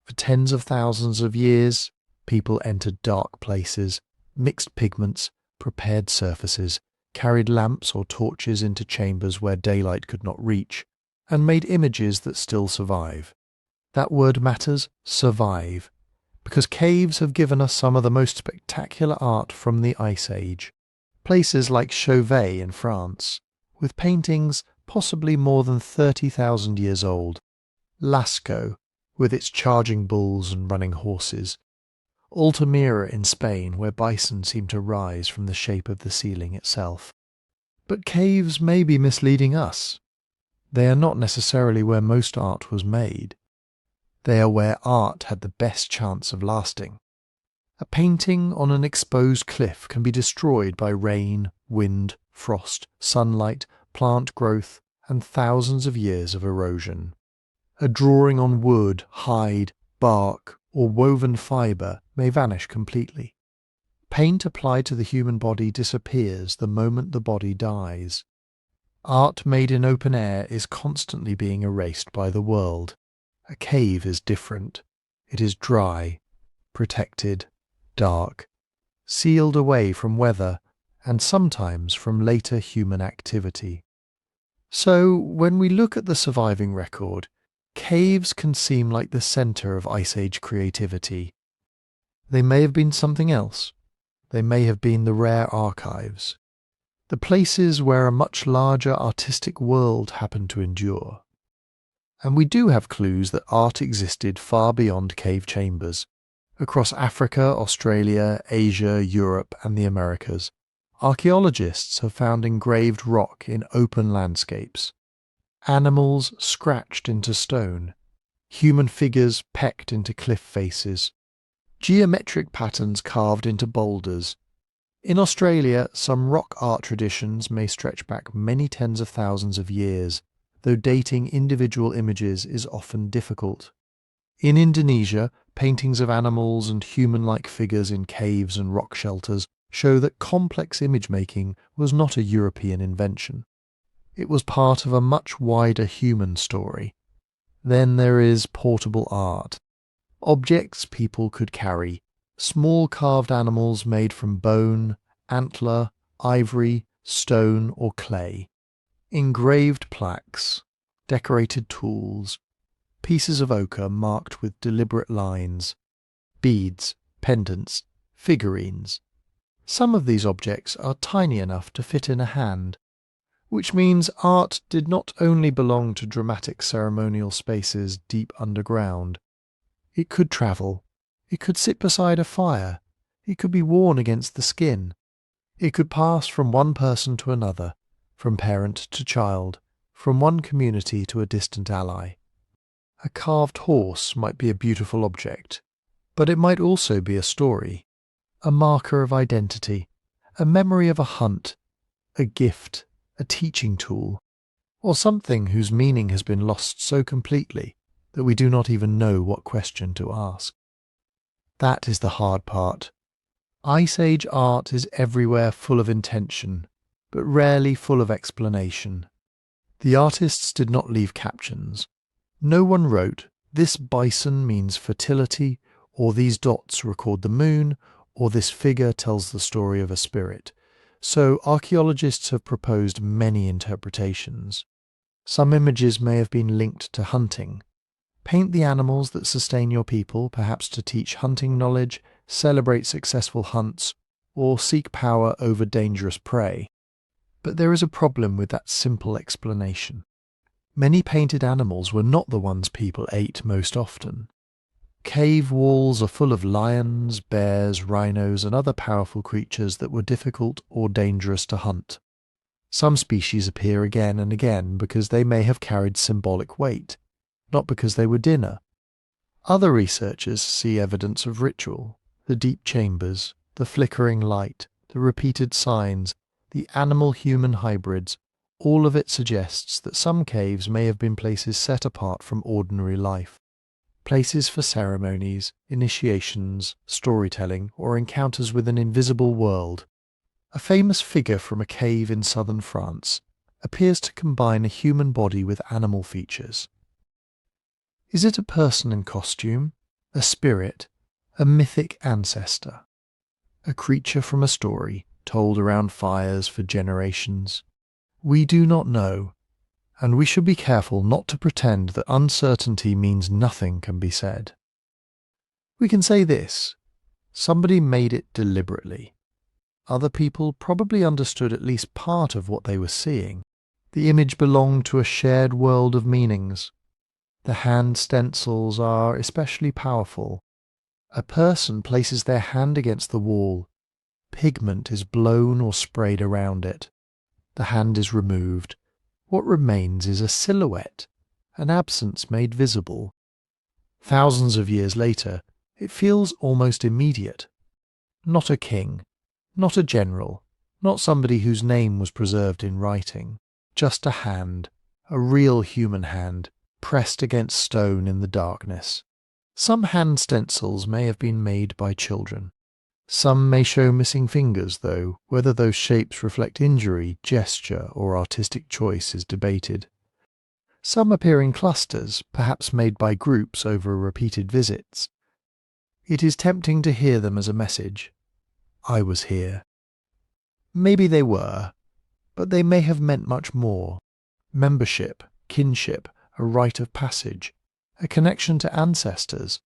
For tens of thousands of years, people entered dark places, mixed pigments, prepared surfaces, carried lamps or torches into chambers where daylight could not reach, and made images that still survive. That word matters, survive, because caves have given us some of the most spectacular art from the Ice Age. Places like Chauvet in France, with paintings possibly more than 30,000 years old. Lascaux, with its charging bulls and running horses. Altamira in Spain, where bison seem to rise from the shape of the ceiling itself. But caves may be misleading us. They are not necessarily where most art was made. They are where art had the best chance of lasting. A painting on an exposed cliff can be destroyed by rain, wind, frost, sunlight, plant growth, and thousands of years of erosion. A drawing on wood, hide, bark, or woven fibre may vanish completely. Paint applied to the human body disappears the moment the body dies. Art made in open air is constantly being erased by the world. A cave is different. It is dry, protected, dark, sealed away from weather and sometimes from later human activity. So, when we look at the surviving record, caves can seem like the centre of Ice Age creativity. They may have been something else. They may have been the rare archives, the places where a much larger artistic world happened to endure. And we do have clues that art existed far beyond cave chambers, across Africa, Australia, Asia, Europe, and the Americas. Archaeologists have found engraved rock in open landscapes, animals scratched into stone, human figures pecked into cliff faces, geometric patterns carved into boulders. In Australia, some rock art traditions may stretch back many tens of thousands of years, though dating individual images is often difficult. In Indonesia, paintings of animals and human-like figures in caves and rock shelters show that complex image-making was not a European invention. It was part of a much wider human story. Then there is portable art. Objects people could carry, small carved animals made from bone, antler, ivory, stone or clay. Engraved plaques, decorated tools, pieces of ochre marked with deliberate lines, beads, pendants, figurines. Some of these objects are tiny enough to fit in a hand, which means art did not only belong to dramatic ceremonial spaces deep underground. It could travel. It could sit beside a fire. It could be worn against the skin. It could pass from one person to another, from parent to child, from one community to a distant ally. A carved horse might be a beautiful object, but it might also be a story, a marker of identity, a memory of a hunt, a gift, a teaching tool, or something whose meaning has been lost so completely that we do not even know what question to ask. That is the hard part. Ice Age art is everywhere full of intention, but rarely full of explanation. The artists did not leave captions. No one wrote, "This bison means fertility," or "These dots record the moon," or "This figure tells the story of a spirit." So archaeologists have proposed many interpretations. Some images may have been linked to hunting. Paint the animals that sustain your people, perhaps to teach hunting knowledge, celebrate successful hunts, or seek power over dangerous prey. But there is a problem with that simple explanation. Many painted animals were not the ones people ate most often. Cave walls are full of lions, bears, rhinos, and other powerful creatures that were difficult or dangerous to hunt. Some species appear again and again because they may have carried symbolic weight, not because they were dinner. Other researchers see evidence of ritual, the deep chambers, the flickering light, the repeated signs, the animal-human hybrids. All of it suggests that some caves may have been places set apart from ordinary life, places for ceremonies, initiations, storytelling, or encounters with an invisible world. A famous figure from a cave in southern France appears to combine a human body with animal features. Is it a person in costume, a spirit, a mythic ancestor, a creature from a story told around fires for generations? We do not know, and we should be careful not to pretend that uncertainty means nothing can be said. We can say this: somebody made it deliberately. Other people probably understood at least part of what they were seeing. The image belonged to a shared world of meanings. The hand stencils are especially powerful. A person places their hand against the wall. Pigment is blown or sprayed around it. The hand is removed. What remains is a silhouette, an absence made visible. Thousands of years later, it feels almost immediate. Not a king, not a general, not somebody whose name was preserved in writing. Just a hand, a real human hand, pressed against stone in the darkness. Some hand stencils may have been made by children. Some may show missing fingers, though whether those shapes reflect injury, gesture, or artistic choice is debated. Some appear in clusters, perhaps made by groups over repeated visits. It is tempting to hear them as a message. I was here. Maybe they were, but they may have meant much more. Membership, kinship, a rite of passage, a connection to ancestors,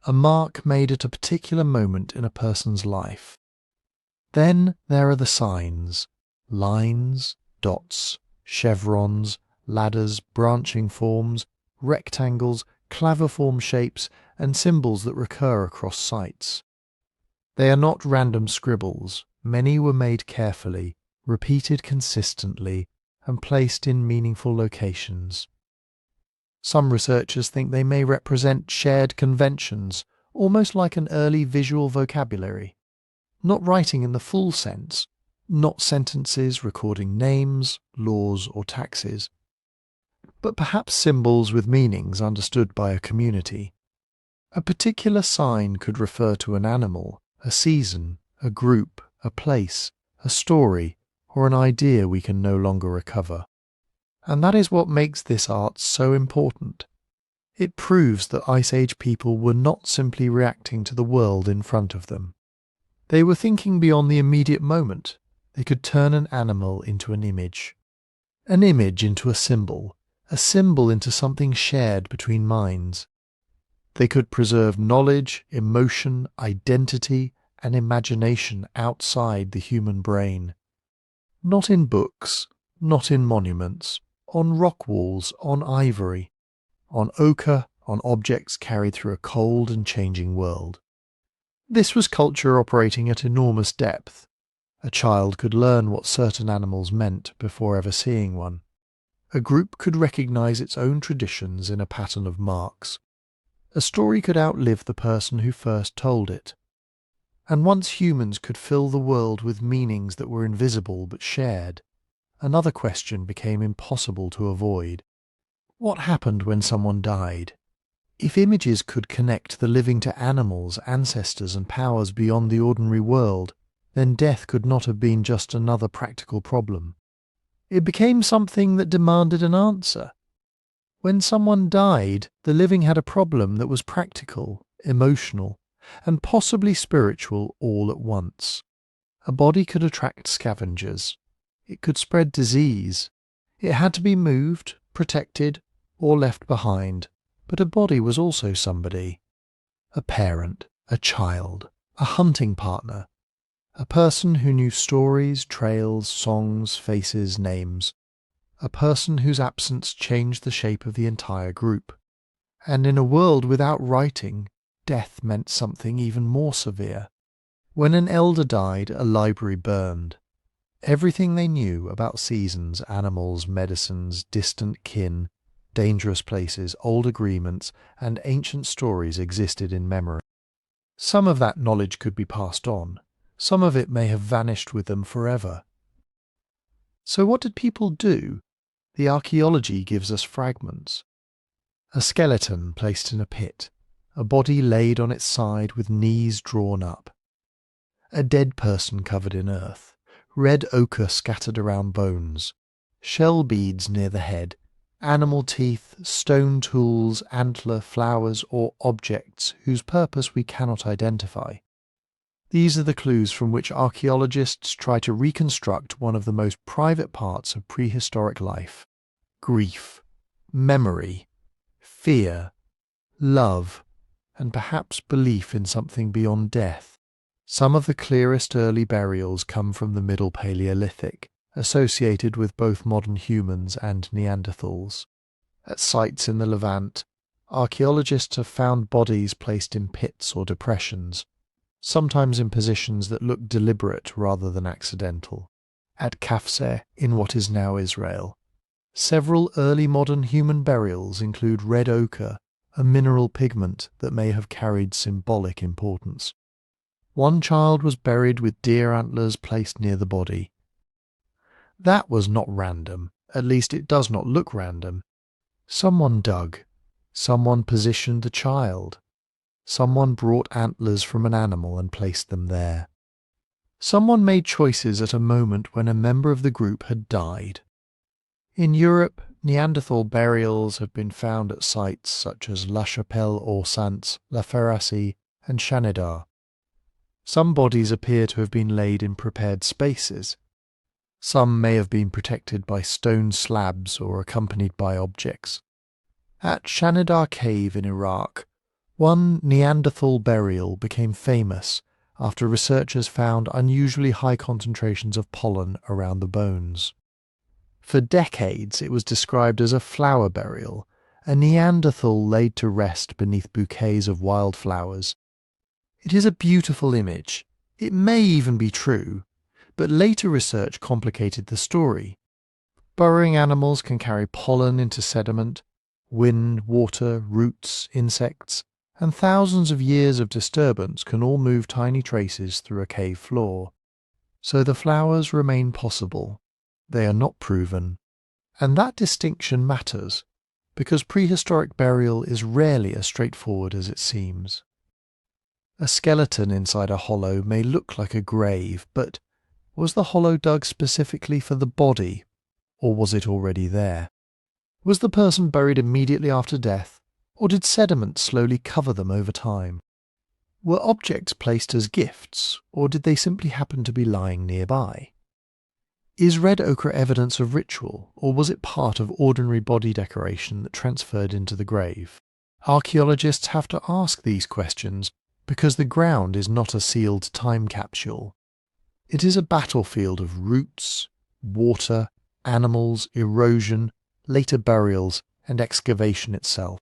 a mark made at a particular moment in a person's life. Then there are the signs, lines, dots, chevrons, ladders, branching forms, rectangles, claviform shapes, and symbols that recur across sites. They are not random scribbles. Many were made carefully, repeated consistently, and placed in meaningful locations. Some researchers think they may represent shared conventions, almost like an early visual vocabulary. Not writing in the full sense, not sentences recording names, laws, or taxes, but perhaps symbols with meanings understood by a community. A particular sign could refer to an animal, a season, a group, a place, a story, or an idea we can no longer recover. And that is what makes this art so important. It proves that Ice Age people were not simply reacting to the world in front of them. They were thinking beyond the immediate moment. They could turn an animal into an image into a symbol, a symbol into something shared between minds. They could preserve knowledge, emotion, identity, and imagination outside the human brain. Not in books, not in monuments, on rock walls, on ivory, on ochre, on objects carried through a cold and changing world. This was culture operating at enormous depth. A child could learn what certain animals meant before ever seeing one. A group could recognize its own traditions in a pattern of marks. A story could outlive the person who first told it. And once humans could fill the world with meanings that were invisible but shared, another question became impossible to avoid. What happened when someone died? If images could connect the living to animals, ancestors, and powers beyond the ordinary world, then death could not have been just another practical problem. It became something that demanded an answer. When someone died, the living had a problem that was practical, emotional, and possibly spiritual all at once. A body could attract scavengers. It could spread disease. It had to be moved, protected, or left behind. But a body was also somebody. A parent, a child, a hunting partner, a person who knew stories, trails, songs, faces, names. A person whose absence changed the shape of the entire group. And in a world without writing, death meant something even more severe. When an elder died, a library burned. Everything they knew about seasons, animals, medicines, distant kin, dangerous places, old agreements, and ancient stories existed in memory. Some of that knowledge could be passed on. Some of it may have vanished with them forever. So what did people do? The archaeology gives us fragments. A skeleton placed in a pit, a body laid on its side with knees drawn up. A dead person covered in earth, red ochre scattered around bones, shell beads near the head, animal teeth, stone tools, antler, flowers, or objects whose purpose we cannot identify. These are the clues from which archaeologists try to reconstruct one of the most private parts of prehistoric life: grief, memory, fear, love, and perhaps belief in something beyond death. Some of the clearest early burials come from the Middle Paleolithic, associated with both modern humans and Neanderthals. At sites in the Levant, archaeologists have found bodies placed in pits or depressions, sometimes in positions that look deliberate rather than accidental. At Kafse, in what is now Israel, several early modern human burials include red ochre, a mineral pigment that may have carried symbolic importance. One child was buried with deer antlers placed near the body. That was not random, at least it does not look random. Someone dug. Someone positioned the child. Someone brought antlers from an animal and placed them there. Someone made choices at a moment when a member of the group had died. In Europe, Neanderthal burials have been found at sites such as La Chapelle-aux-Saints, La Ferracie, and Shanidar. Some bodies appear to have been laid in prepared spaces. Some may have been protected by stone slabs or accompanied by objects. At Shanidar Cave in Iraq, one Neanderthal burial became famous after researchers found unusually high concentrations of pollen around the bones. For decades it was described as a flower burial, a Neanderthal laid to rest beneath bouquets of wildflowers. It is a beautiful image. It may even be true, but later research complicated the story. Burrowing animals can carry pollen into sediment, wind, water, roots, insects, and thousands of years of disturbance can all move tiny traces through a cave floor. So the flowers remain possible. They are not proven. And that distinction matters, because prehistoric burial is rarely as straightforward as it seems. A skeleton inside a hollow may look like a grave, but was the hollow dug specifically for the body, or was it already there? Was the person buried immediately after death, or did sediment slowly cover them over time? Were objects placed as gifts, or did they simply happen to be lying nearby? Is red ochre evidence of ritual, or was it part of ordinary body decoration that transferred into the grave? Archaeologists have to ask these questions because the ground is not a sealed time capsule. It is a battlefield of roots, water, animals, erosion, later burials, and excavation itself.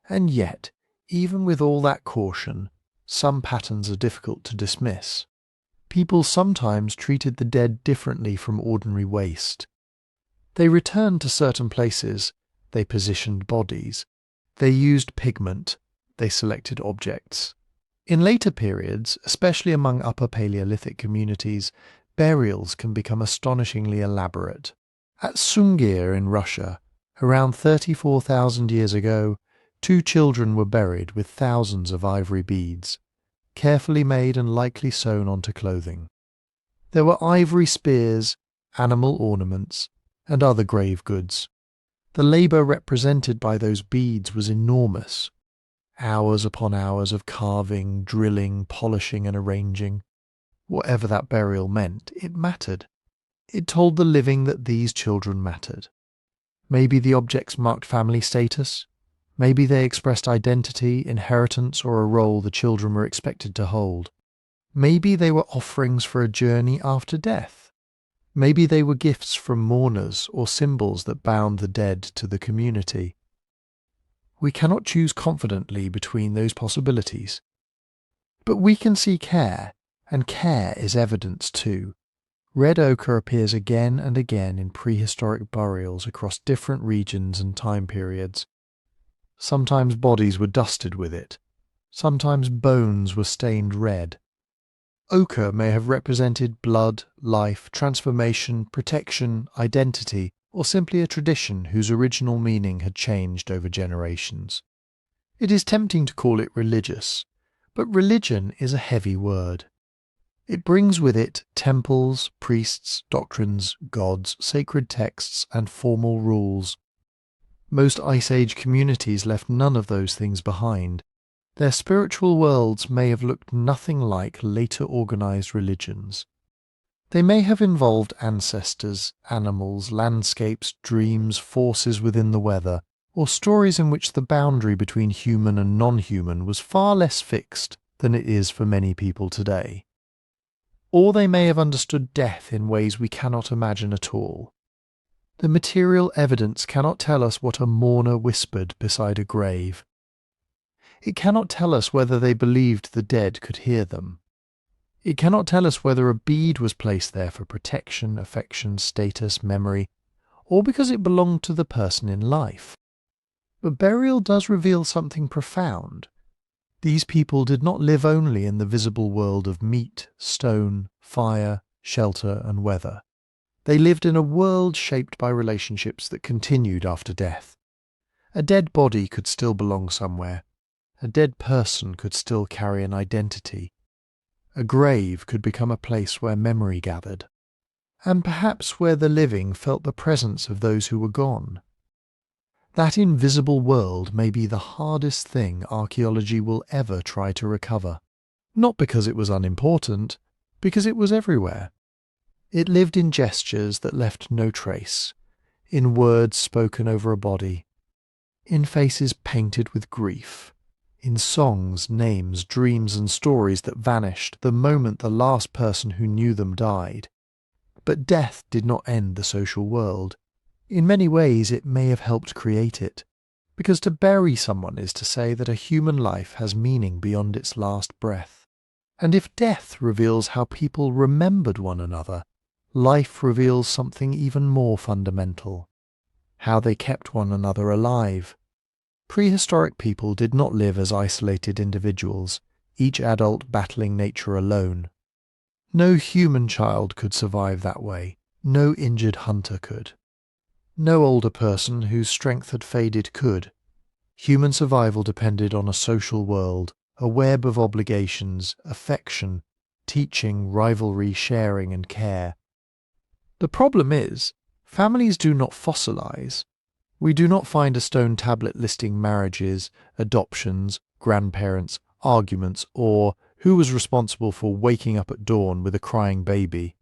And yet, even with all that caution, some patterns are difficult to dismiss. People sometimes treated the dead differently from ordinary waste. They returned to certain places, they positioned bodies, they used pigment, they selected objects. In later periods, especially among Upper Paleolithic communities, burials can become astonishingly elaborate. At Sungir in Russia, around 34,000 years ago, 2 children were buried with thousands of ivory beads, carefully made and likely sewn onto clothing. There were ivory spears, animal ornaments, and other grave goods. The labour represented by those beads was enormous. Hours upon hours of carving, drilling, polishing and arranging. Whatever that burial meant, it mattered. It told the living that these children mattered. Maybe the objects marked family status. Maybe they expressed identity, inheritance, or a role the children were expected to hold. Maybe they were offerings for a journey after death. Maybe they were gifts from mourners or symbols that bound the dead to the community. We cannot choose confidently between those possibilities. But we can see care, and care is evidence too. Red ochre appears again and again in prehistoric burials across different regions and time periods. Sometimes bodies were dusted with it. Sometimes bones were stained red. Ochre may have represented blood, life, transformation, protection, identity, or simply a tradition whose original meaning had changed over generations. It is tempting to call it religious, but religion is a heavy word. It brings with it temples, priests, doctrines, gods, sacred texts, and formal rules. Most Ice Age communities left none of those things behind. Their spiritual worlds may have looked nothing like later organized religions. They may have involved ancestors, animals, landscapes, dreams, forces within the weather, or stories in which the boundary between human and non-human was far less fixed than it is for many people today. Or they may have understood death in ways we cannot imagine at all. The material evidence cannot tell us what a mourner whispered beside a grave. It cannot tell us whether they believed the dead could hear them. It cannot tell us whether a bead was placed there for protection, affection, status, memory, or because it belonged to the person in life. But burial does reveal something profound. These people did not live only in the visible world of meat, stone, fire, shelter, and weather. They lived in a world shaped by relationships that continued after death. A dead body could still belong somewhere. A dead person could still carry an identity. A grave could become a place where memory gathered, and perhaps where the living felt the presence of those who were gone. That invisible world may be the hardest thing archaeology will ever try to recover. Not because it was unimportant, because it was everywhere. It lived in gestures that left no trace, in words spoken over a body, in faces painted with grief, in songs, names, dreams and stories that vanished the moment the last person who knew them died. But death did not end the social world. In many ways it may have helped create it, because to bury someone is to say that a human life has meaning beyond its last breath. And if death reveals how people remembered one another, life reveals something even more fundamental: how they kept one another alive. Prehistoric people did not live as isolated individuals, each adult battling nature alone. No human child could survive that way. No injured hunter could. No older person whose strength had faded could. Human survival depended on a social world, a web of obligations, affection, teaching, rivalry, sharing, and care. The problem is, families do not fossilize. We do not find a stone tablet listing marriages, adoptions, grandparents, arguments, or who was responsible for waking up at dawn with a crying baby.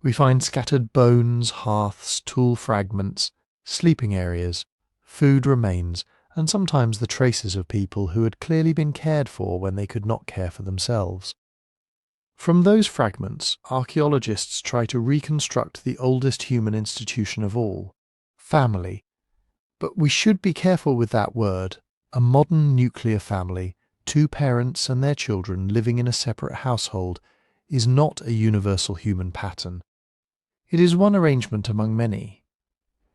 We find scattered bones, hearths, tool fragments, sleeping areas, food remains, and sometimes the traces of people who had clearly been cared for when they could not care for themselves. From those fragments, archaeologists try to reconstruct the oldest human institution of all, family. But we should be careful with that word. A modern nuclear family, two parents and their children living in a separate household, is not a universal human pattern. It is one arrangement among many.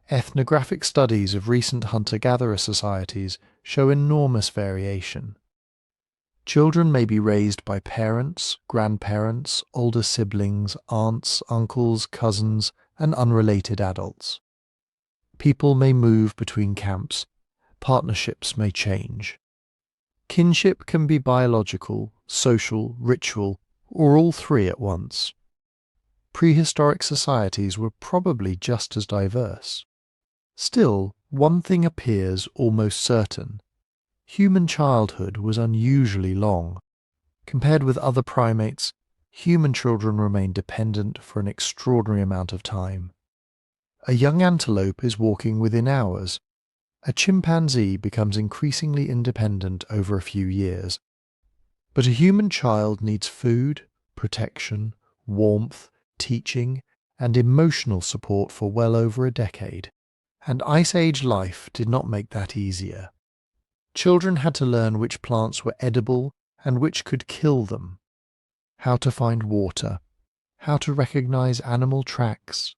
Ethnographic studies of recent hunter-gatherer societies show enormous variation. Children may be raised by parents, grandparents, older siblings, aunts, uncles, cousins, and unrelated adults. People may move between camps. Partnerships may change. Kinship can be biological, social, ritual, or all three at once. Prehistoric societies were probably just as diverse. Still, one thing appears almost certain. Human childhood was unusually long. Compared with other primates, human children remain dependent for an extraordinary amount of time. A young antelope is walking within hours. A chimpanzee becomes increasingly independent over a few years. But a human child needs food, protection, warmth, teaching, and emotional support for well over a decade. And Ice Age life did not make that easier. Children had to learn which plants were edible and which could kill them, how to find water, how to recognize animal tracks,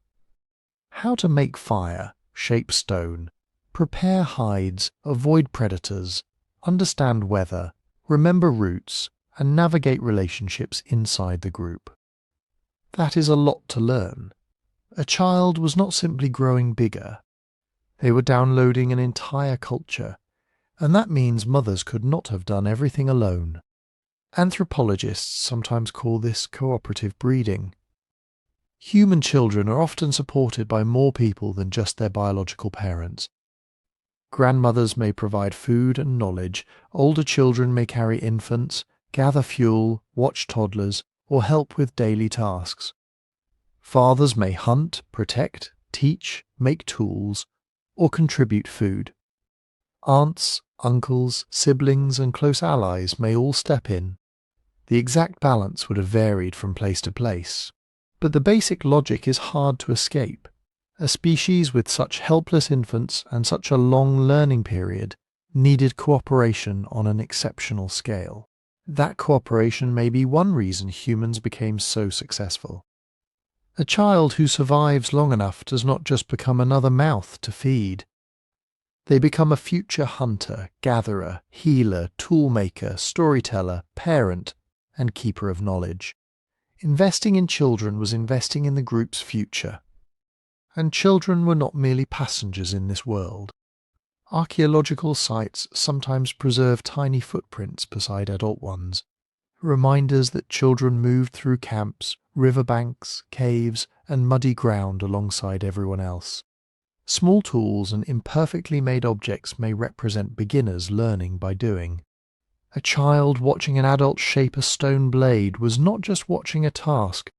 how to make fire, shape stone, prepare hides, avoid predators, understand weather, remember routes, and navigate relationships inside the group. That is a lot to learn. A child was not simply growing bigger. They were downloading an entire culture, and that means mothers could not have done everything alone. Anthropologists sometimes call this cooperative breeding. Human children are often supported by more people than just their biological parents. Grandmothers may provide food and knowledge, older children may carry infants, gather fuel, watch toddlers, or help with daily tasks. Fathers may hunt, protect, teach, make tools, or contribute food. Aunts, uncles, siblings, and close allies may all step in. The exact balance would have varied from place to place, but the basic logic is hard to escape. A species with such helpless infants and such a long learning period needed cooperation on an exceptional scale. That cooperation may be one reason humans became so successful. A child who survives long enough does not just become another mouth to feed. They become a future hunter, gatherer, healer, toolmaker, storyteller, parent, and keeper of knowledge. Investing in children was investing in the group's future. And children were not merely passengers in this world. Archaeological sites sometimes preserve tiny footprints beside adult ones, reminders that children moved through camps, riverbanks, caves, and muddy ground alongside everyone else. Small tools and imperfectly made objects may represent beginners learning by doing. A child watching an adult shape a stone blade was not just watching a task.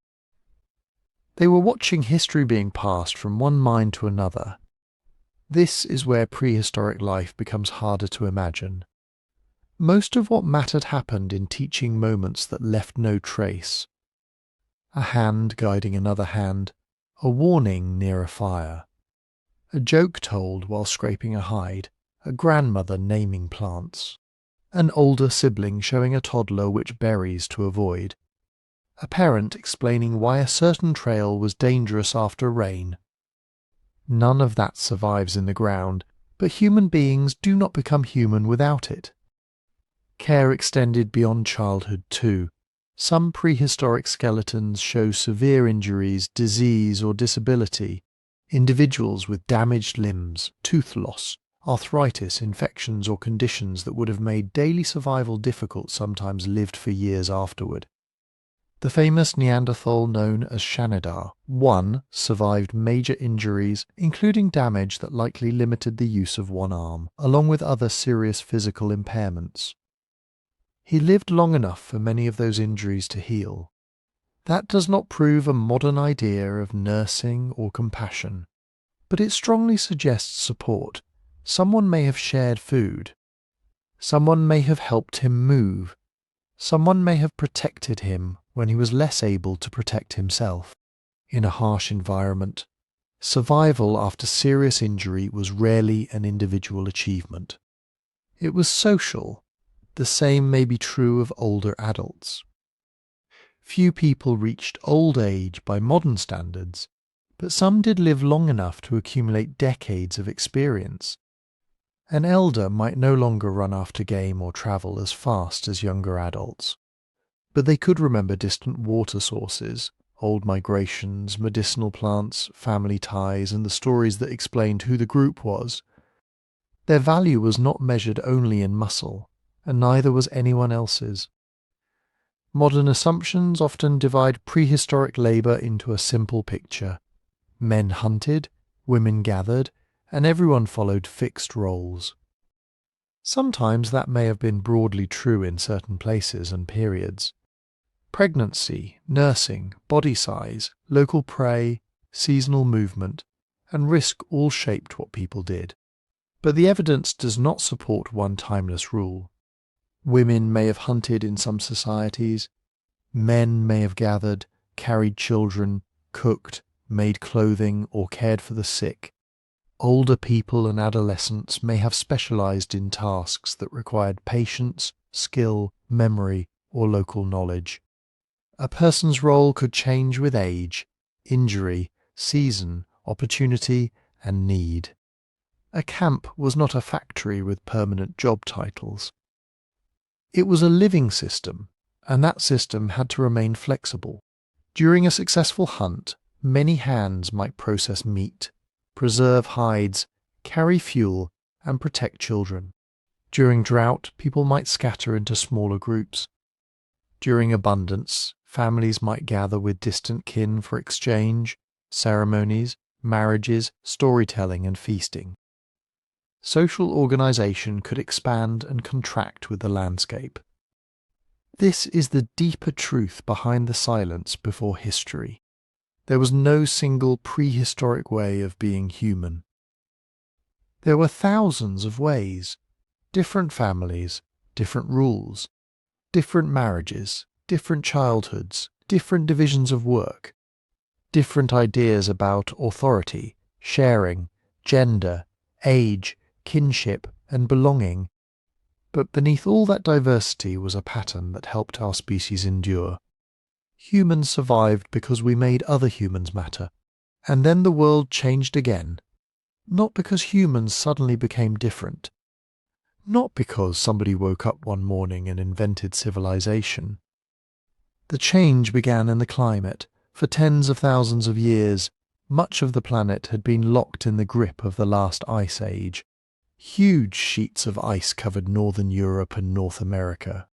They were watching history being passed from one mind to another. This is where prehistoric life becomes harder to imagine. Most of what mattered happened in teaching moments that left no trace. A hand guiding another hand, a warning near a fire. A joke told while scraping a hide, a grandmother naming plants. An older sibling showing a toddler which berries to avoid. A parent explaining why a certain trail was dangerous after rain. None of that survives in the ground, but human beings do not become human without it. Care extended beyond childhood too. Some prehistoric skeletons show severe injuries, disease or disability. Individuals with damaged limbs, tooth loss, arthritis, infections or conditions that would have made daily survival difficult sometimes lived for years afterward. The famous Neanderthal known as Shanidar I survived major injuries, including damage that likely limited the use of one arm, along with other serious physical impairments. He lived long enough for many of those injuries to heal. That does not prove a modern idea of nursing or compassion, but it strongly suggests support. Someone may have shared food. Someone may have helped him move. Someone may have protected him when he was less able to protect himself. In a harsh environment, survival after serious injury was rarely an individual achievement. It was social. The same may be true of older adults. Few people reached old age by modern standards, but some did live long enough to accumulate decades of experience. An elder might no longer run after game or travel as fast as younger adults, but they could remember distant water sources, old migrations, medicinal plants, family ties, and the stories that explained who the group was. Their value was not measured only in muscle, and neither was anyone else's. Modern assumptions often divide prehistoric labour into a simple picture. Men hunted, women gathered, and everyone followed fixed roles. Sometimes that may have been broadly true in certain places and periods. Pregnancy, nursing, body size, local prey, seasonal movement, and risk all shaped what people did. But the evidence does not support one timeless rule. Women may have hunted in some societies. Men may have gathered, carried children, cooked, made clothing, or cared for the sick. Older people and adolescents may have specialized in tasks that required patience, skill, memory, or local knowledge. A person's role could change with age, injury, season, opportunity, and need. A camp was not a factory with permanent job titles. It was a living system, and that system had to remain flexible. During a successful hunt, many hands might process meat, preserve hides, carry fuel, and protect children. During drought, people might scatter into smaller groups. During abundance, families might gather with distant kin for exchange, ceremonies, marriages, storytelling, and feasting. Social organization could expand and contract with the landscape. This is the deeper truth behind the silence before history. There was no single prehistoric way of being human. There were thousands of ways, different families, different rules, different marriages, different childhoods, different divisions of work, different ideas about authority, sharing, gender, age, kinship, and belonging. But beneath all that diversity was a pattern that helped our species endure. Humans survived because we made other humans matter, and then the world changed again, not because humans suddenly became different, not because somebody woke up one morning and invented civilization. The change began in the climate. For tens of thousands of years, much of the planet had been locked in the grip of the last ice age. Huge sheets of ice covered northern Europe and North America.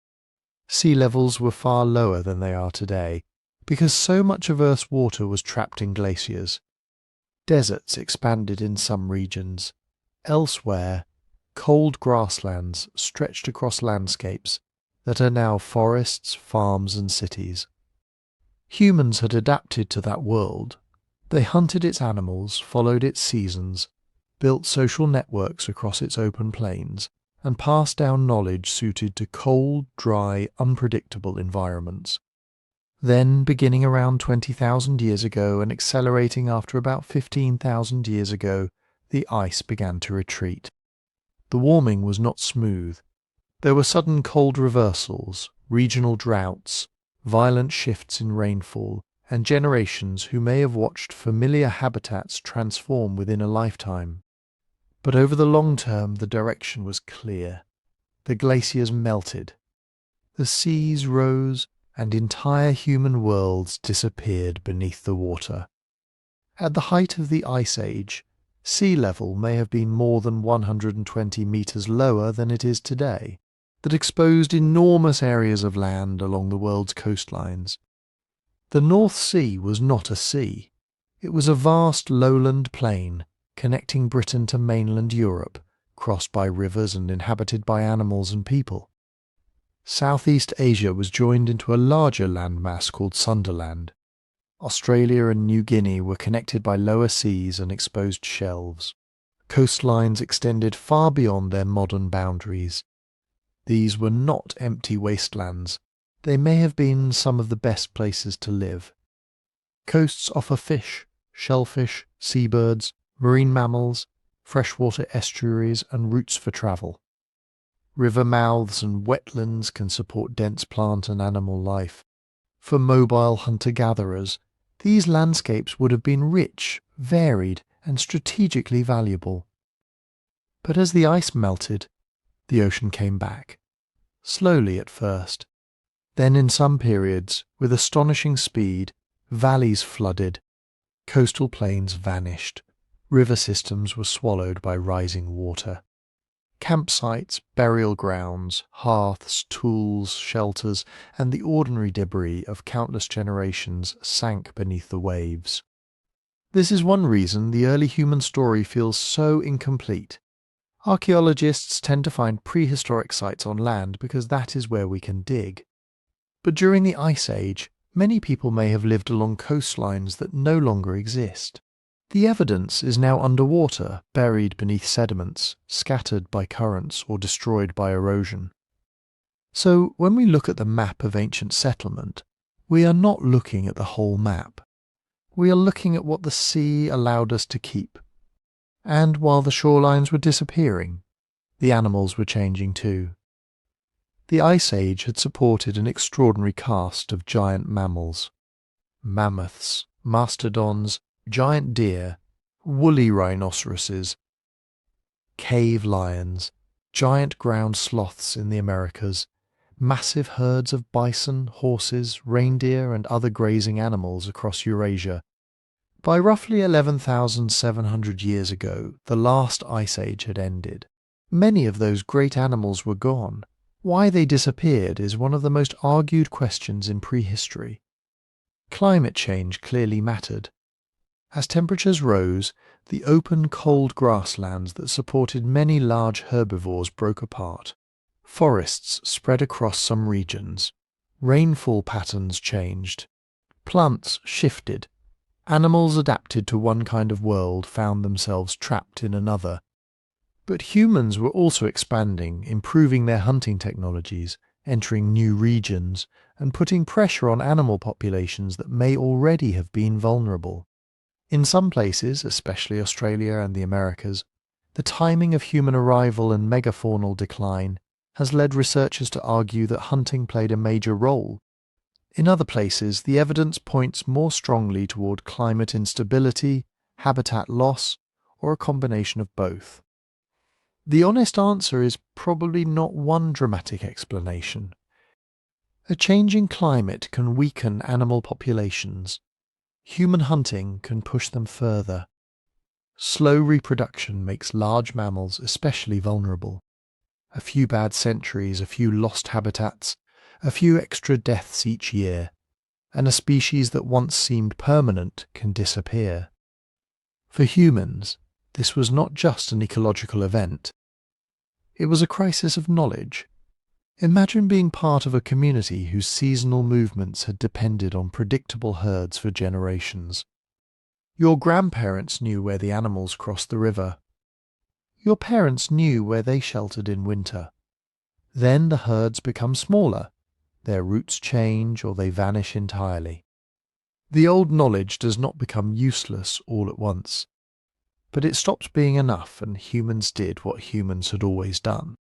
Sea levels were far lower than they are today, because so much of Earth's water was trapped in glaciers. Deserts expanded in some regions. Elsewhere, cold grasslands stretched across landscapes that are now forests, farms, and cities. Humans had adapted to that world. They hunted its animals, followed its seasons, built social networks across its open plains, and passed down knowledge suited to cold, dry, unpredictable environments. Then, beginning around 20,000 years ago and accelerating after about 15,000 years ago, the ice began to retreat. The warming was not smooth. There were sudden cold reversals, regional droughts, violent shifts in rainfall, and generations who may have watched familiar habitats transform within a lifetime. But over the long term, the direction was clear. The glaciers melted. The seas rose, and entire human worlds disappeared beneath the water. At the height of the Ice Age, sea level may have been more than 120 meters lower than it is today. That exposed enormous areas of land along the world's coastlines. The North Sea was not a sea. It was a vast lowland plain connecting Britain to mainland Europe, crossed by rivers and inhabited by animals and people. Southeast Asia was joined into a larger landmass called Sunderland. Australia and New Guinea were connected by lower seas and exposed shelves. Coastlines extended far beyond their modern boundaries. These were not empty wastelands. They may have been some of the best places to live. Coasts offer fish, shellfish, seabirds, marine mammals, freshwater estuaries, and routes for travel. River mouths and wetlands can support dense plant and animal life. For mobile hunter-gatherers, these landscapes would have been rich, varied, and strategically valuable. But as the ice melted, the ocean came back. Slowly at first. Then in some periods, with astonishing speed, valleys flooded, coastal plains vanished, river systems were swallowed by rising water. Campsites, burial grounds, hearths, tools, shelters, and the ordinary debris of countless generations sank beneath the waves. This is one reason the early human story feels so incomplete. Archaeologists tend to find prehistoric sites on land because that is where we can dig. But during the Ice Age, many people may have lived along coastlines that no longer exist. The evidence is now underwater, buried beneath sediments, scattered by currents or destroyed by erosion. So when we look at the map of ancient settlement, we are not looking at the whole map. We are looking at what the sea allowed us to keep. And while the shorelines were disappearing, the animals were changing too. The Ice Age had supported an extraordinary cast of giant mammals. Mammoths, mastodons, giant deer, woolly rhinoceroses, cave lions, giant ground sloths in the Americas, massive herds of bison, horses, reindeer and other grazing animals across Eurasia. By roughly 11,700 years ago, the last ice age had ended. Many of those great animals were gone. Why they disappeared is one of the most argued questions in prehistory. Climate change clearly mattered. As temperatures rose, the open, cold grasslands that supported many large herbivores broke apart. Forests spread across some regions. Rainfall patterns changed. Plants shifted. Animals adapted to one kind of world found themselves trapped in another. But humans were also expanding, improving their hunting technologies, entering new regions, and putting pressure on animal populations that may already have been vulnerable. In some places, especially Australia and the Americas, the timing of human arrival and megafaunal decline has led researchers to argue that hunting played a major role. In other places, the evidence points more strongly toward climate instability, habitat loss, or a combination of both. The honest answer is probably not one dramatic explanation. A changing climate can weaken animal populations. Human hunting can push them further. Slow reproduction makes large mammals especially vulnerable. A few bad centuries, a few lost habitats, a few extra deaths each year, and a species that once seemed permanent can disappear. For humans, this was not just an ecological event. It was a crisis of knowledge. Imagine being part of a community whose seasonal movements had depended on predictable herds for generations. Your grandparents knew where the animals crossed the river. Your parents knew where they sheltered in winter. Then the herds become smaller. Their routes change or they vanish entirely. The old knowledge does not become useless all at once. But it stopped being enough and humans did what humans had always done.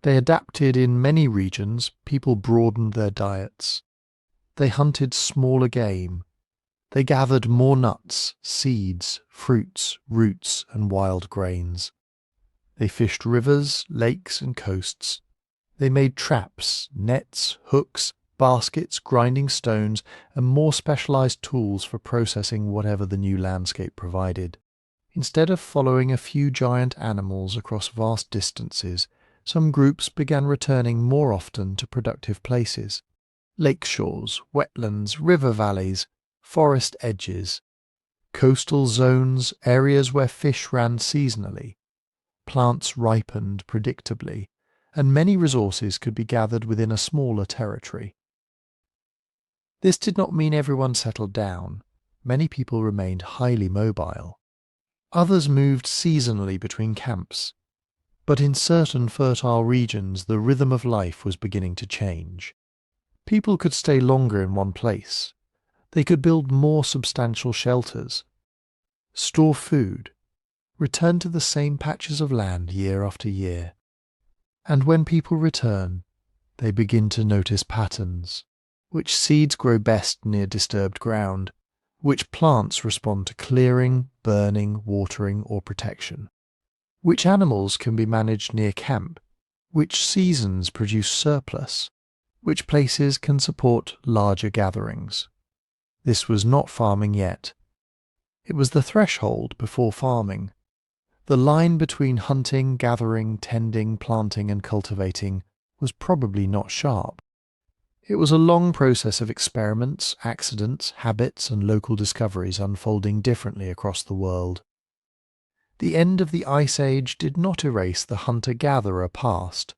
They adapted in many regions, people broadened their diets. They hunted smaller game. They gathered more nuts, seeds, fruits, roots, and wild grains. They fished rivers, lakes, and coasts. They made traps, nets, hooks, baskets, grinding stones, and more specialized tools for processing whatever the new landscape provided. Instead of following a few giant animals across vast distances, some groups began returning more often to productive places. Lake shores, wetlands, river valleys, forest edges, coastal zones, areas where fish ran seasonally, plants ripened predictably, and many resources could be gathered within a smaller territory. This did not mean everyone settled down. Many people remained highly mobile. Others moved seasonally between camps. But in certain fertile regions, the rhythm of life was beginning to change. People could stay longer in one place. They could build more substantial shelters, store food, return to the same patches of land year after year. And when people return, they begin to notice patterns. Which seeds grow best near disturbed ground? Which plants respond to clearing, burning, watering, or protection? Which animals can be managed near camp? Which seasons produce surplus? Which places can support larger gatherings? This was not farming yet. It was the threshold before farming. The line between hunting, gathering, tending, planting, and cultivating was probably not sharp. It was a long process of experiments, accidents, habits, and local discoveries unfolding differently across the world. The end of the Ice Age did not erase the hunter-gatherer past.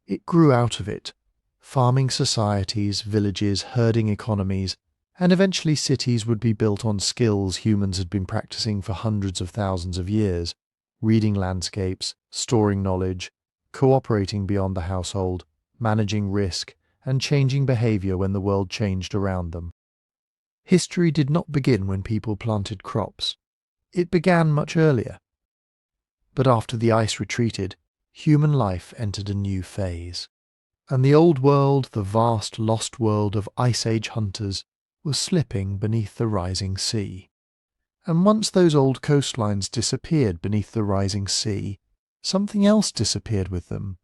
It grew out of it. Farming societies, villages, herding economies, and eventually cities would be built on skills humans had been practicing for hundreds of thousands of years: reading landscapes, storing knowledge, cooperating beyond the household, managing risk, and changing behavior when the world changed around them. History did not begin when people planted crops. It began much earlier. But after the ice retreated, human life entered a new phase. And the old world, the vast lost world of Ice Age hunters, was slipping beneath the rising sea. And once those old coastlines disappeared beneath the rising sea, something else disappeared with them.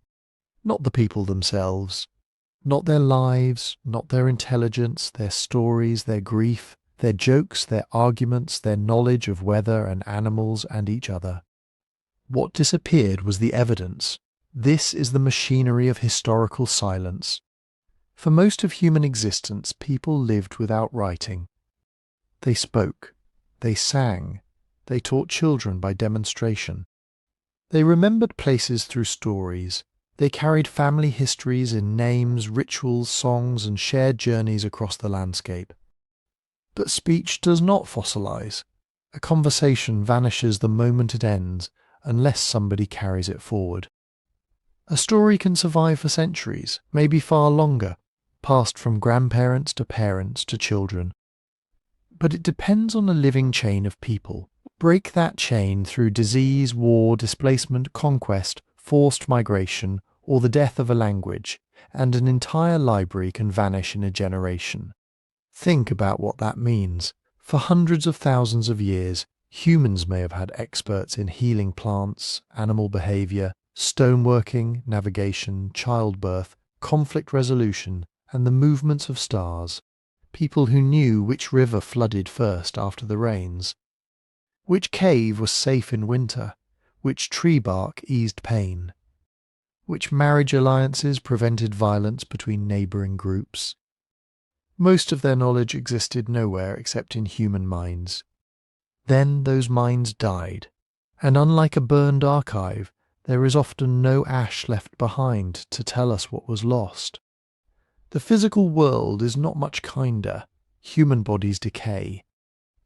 Not the people themselves, not their lives, not their intelligence, their stories, their grief, their jokes, their arguments, their knowledge of weather and animals and each other. What disappeared was the evidence. This is the machinery of historical silence. For most of human existence, people lived without writing. They spoke, they sang, they taught children by demonstration. They remembered places through stories. They carried family histories in names, rituals, songs, and shared journeys across the landscape. But speech does not fossilize. A conversation vanishes the moment it ends, unless somebody carries it forward. A story can survive for centuries, maybe far longer, passed from grandparents to parents to children. But it depends on a living chain of people. Break that chain through disease, war, displacement, conquest, forced migration, or the death of a language, and an entire library can vanish in a generation. Think about what that means. For hundreds of thousands of years, humans may have had experts in healing plants, animal behavior, stoneworking, navigation, childbirth, conflict resolution, and the movements of stars. People who knew which river flooded first after the rains, which cave was safe in winter, which tree bark eased pain, which marriage alliances prevented violence between neighbouring groups. Most of their knowledge existed nowhere except in human minds. Then those minds died, and unlike a burned archive, there is often no ash left behind to tell us what was lost. The physical world is not much kinder. Human bodies decay.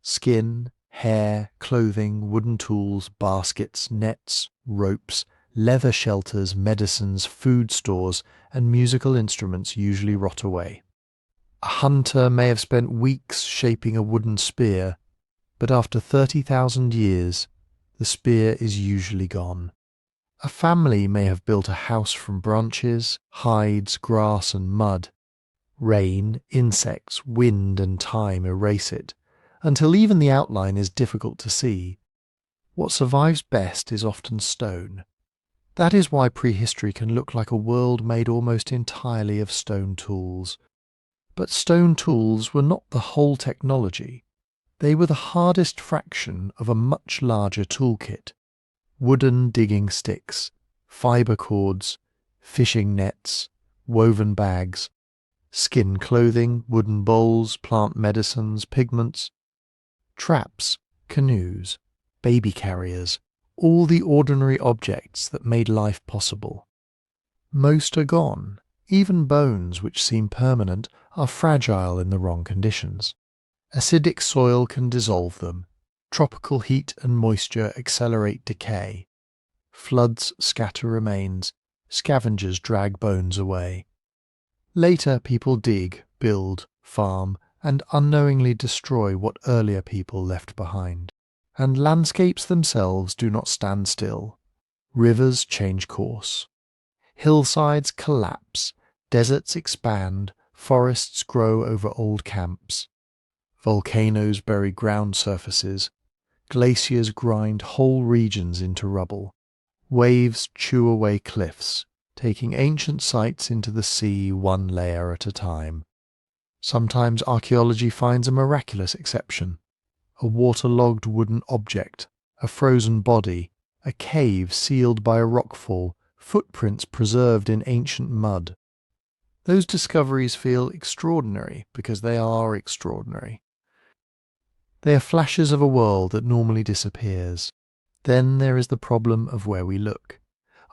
Skin, hair, clothing, wooden tools, baskets, nets, ropes, leather shelters, medicines, food stores, and musical instruments usually rot away. A hunter may have spent weeks shaping a wooden spear, but after 30,000 years, the spear is usually gone. A family may have built a house from branches, hides, grass, and mud. Rain, insects, wind, and time erase it, until even the outline is difficult to see. What survives best is often stone. That is why prehistory can look like a world made almost entirely of stone tools. But stone tools were not the whole technology. They were the hardest fraction of a much larger toolkit. Wooden digging sticks, fibre cords, fishing nets, woven bags, skin clothing, wooden bowls, plant medicines, pigments, traps, canoes, baby carriers, all the ordinary objects that made life possible. Most are gone. Even bones which seem permanent are fragile in the wrong conditions. Acidic soil can dissolve them. Tropical heat and moisture accelerate decay. Floods scatter remains. Scavengers drag bones away. Later people dig, build, farm, and unknowingly destroy what earlier people left behind. And landscapes themselves do not stand still. Rivers change course. Hillsides collapse, deserts expand, forests grow over old camps. Volcanoes bury ground surfaces. Glaciers grind whole regions into rubble. Waves chew away cliffs, taking ancient sites into the sea one layer at a time. Sometimes archaeology finds a miraculous exception. A waterlogged wooden object, a frozen body, a cave sealed by a rockfall, footprints preserved in ancient mud. Those discoveries feel extraordinary because they are extraordinary. They are flashes of a world that normally disappears. Then there is the problem of where we look.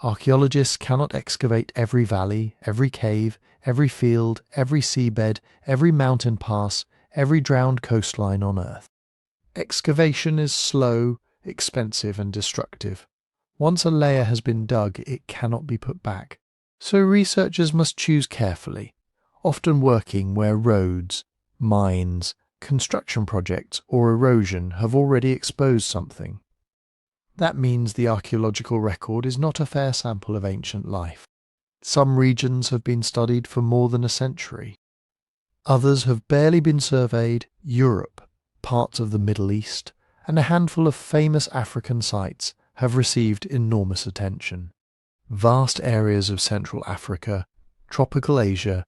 Archaeologists cannot excavate every valley, every cave, every field, every seabed, every mountain pass, every drowned coastline on Earth. Excavation is slow, expensive and destructive. Once a layer has been dug, it cannot be put back. So researchers must choose carefully, often working where roads, mines, construction projects or erosion have already exposed something. That means the archaeological record is not a fair sample of ancient life. Some regions have been studied for more than a century. Others have barely been surveyed. Europe, parts of the Middle East, and a handful of famous African sites have received enormous attention. Vast areas of Central Africa, tropical Asia,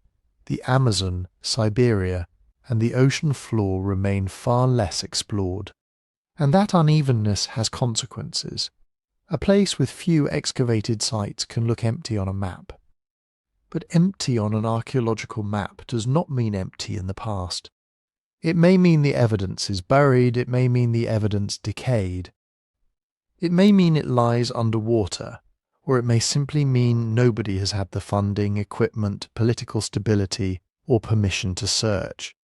the Amazon, Siberia, and the ocean floor remain far less explored. And that unevenness has consequences. A place with few excavated sites can look empty on a map. But empty on an archaeological map does not mean empty in the past. It may mean the evidence is buried, it may mean the evidence decayed. It may mean it lies underwater, or it may simply mean nobody has had the funding, equipment, political stability, or permission to search.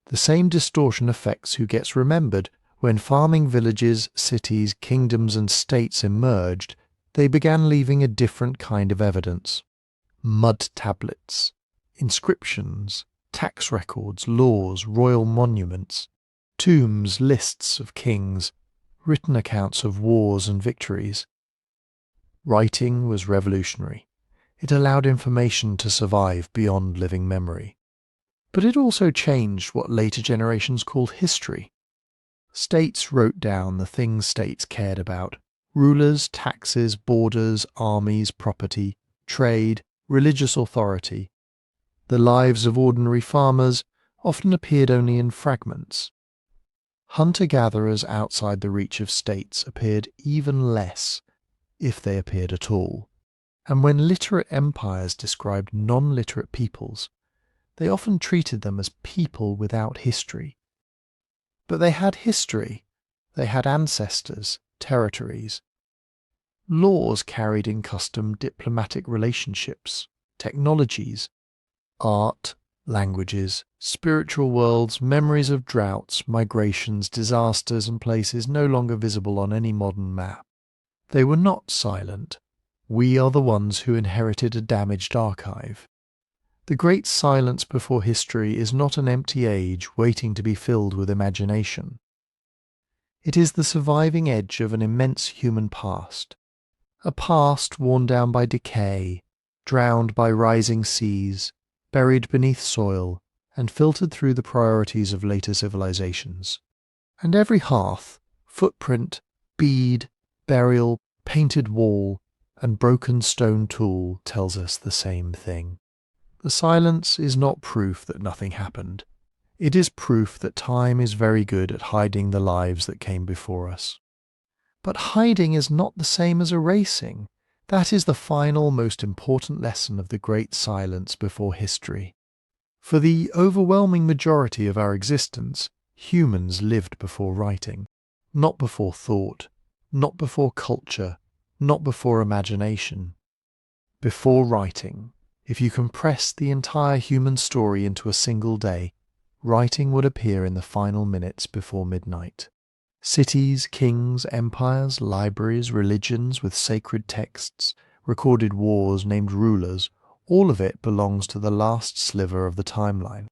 The same distortion affects who gets remembered. When farming villages, cities, kingdoms and states emerged, they began leaving a different kind of evidence. Mud tablets, inscriptions, tax records, laws, royal monuments, tombs, lists of kings, written accounts of wars and victories. Writing was revolutionary. It allowed information to survive beyond living memory. But it also changed what later generations called history. States wrote down the things states cared about: rulers, taxes, borders, armies, property, trade, religious authority. The lives of ordinary farmers often appeared only in fragments. Hunter-gatherers outside the reach of states appeared even less, if they appeared at all. And when literate empires described non-literate peoples, they often treated them as people without history. But they had history. They had ancestors, territories. Laws carried in custom diplomatic relationships, technologies, art, languages, spiritual worlds, memories of droughts, migrations, disasters and places no longer visible on any modern map. They were not silent. We are the ones who inherited a damaged archive. The great silence before history is not an empty age waiting to be filled with imagination. It is the surviving edge of an immense human past, a past worn down by decay, drowned by rising seas, buried beneath soil, and filtered through the priorities of later civilizations. And every hearth, footprint, bead, burial, painted wall, and broken stone tool tells us the same thing. The silence is not proof that nothing happened. It is proof that time is very good at hiding the lives that came before us. But hiding is not the same as erasing. That is the final, most important lesson of the great silence before history. For the overwhelming majority of our existence, humans lived before writing, not before thought, not before culture, not before imagination. Before writing, if you compress the entire human story into a single day, writing would appear in the final minutes before midnight. Cities, kings, empires, libraries, religions with sacred texts, recorded wars named rulers, all of it belongs to the last sliver of the timeline.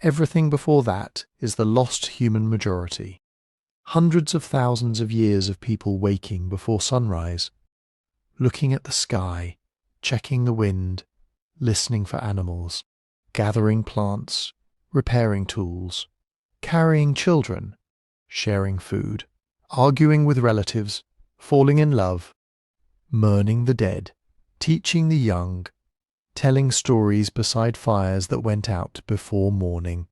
Everything before that is the lost human majority. Hundreds of thousands of years of people waking before sunrise, looking at the sky, checking the wind, listening for animals, gathering plants, repairing tools, carrying children, sharing food, arguing with relatives, falling in love, mourning the dead, teaching the young, telling stories beside fires that went out before morning.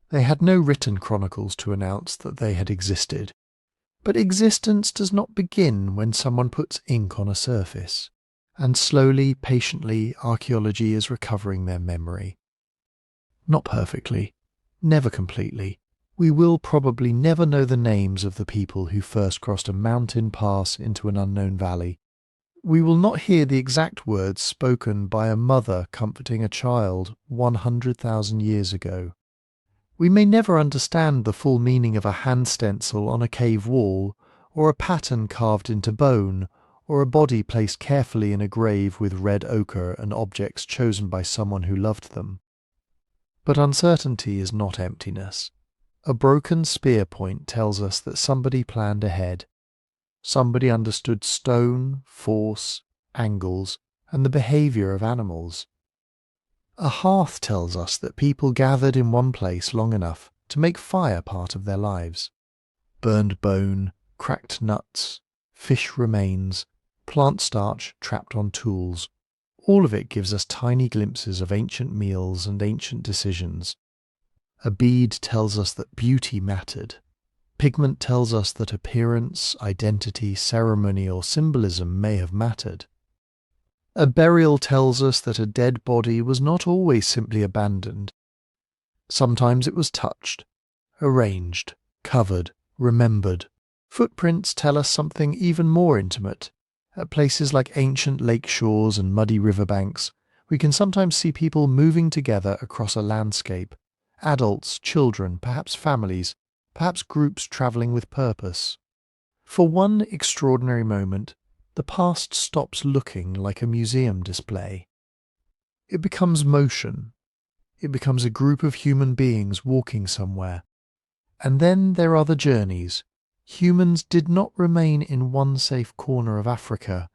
They had no written chronicles to announce that they had existed. But existence does not begin when someone puts ink on a surface, and slowly, patiently, archaeology is recovering their memory. Not perfectly, never completely. We will probably never know the names of the people who first crossed a mountain pass into an unknown valley. We will not hear the exact words spoken by a mother comforting a child 100,000 years ago. We may never understand the full meaning of a hand stencil on a cave wall, or a pattern carved into bone, or a body placed carefully in a grave with red ochre and objects chosen by someone who loved them. But uncertainty is not emptiness. A broken spear point tells us that somebody planned ahead. Somebody understood stone, force, angles, and the behavior of animals. A hearth tells us that people gathered in one place long enough to make fire part of their lives. Burned bone, cracked nuts, fish remains, plant starch trapped on tools. All of it gives us tiny glimpses of ancient meals and ancient decisions. A bead tells us that beauty mattered. Pigment tells us that appearance, identity, ceremony, or symbolism may have mattered. A burial tells us that a dead body was not always simply abandoned. Sometimes it was touched, arranged, covered, remembered. Footprints tell us something even more intimate. At places like ancient lake shores and muddy riverbanks, we can sometimes see people moving together across a landscape. Adults, children, perhaps families, perhaps groups travelling with purpose. For one extraordinary moment, the past stops looking like a museum display. It becomes motion. It becomes a group of human beings walking somewhere. And then there are the journeys. Humans did not remain in one safe corner of Africa,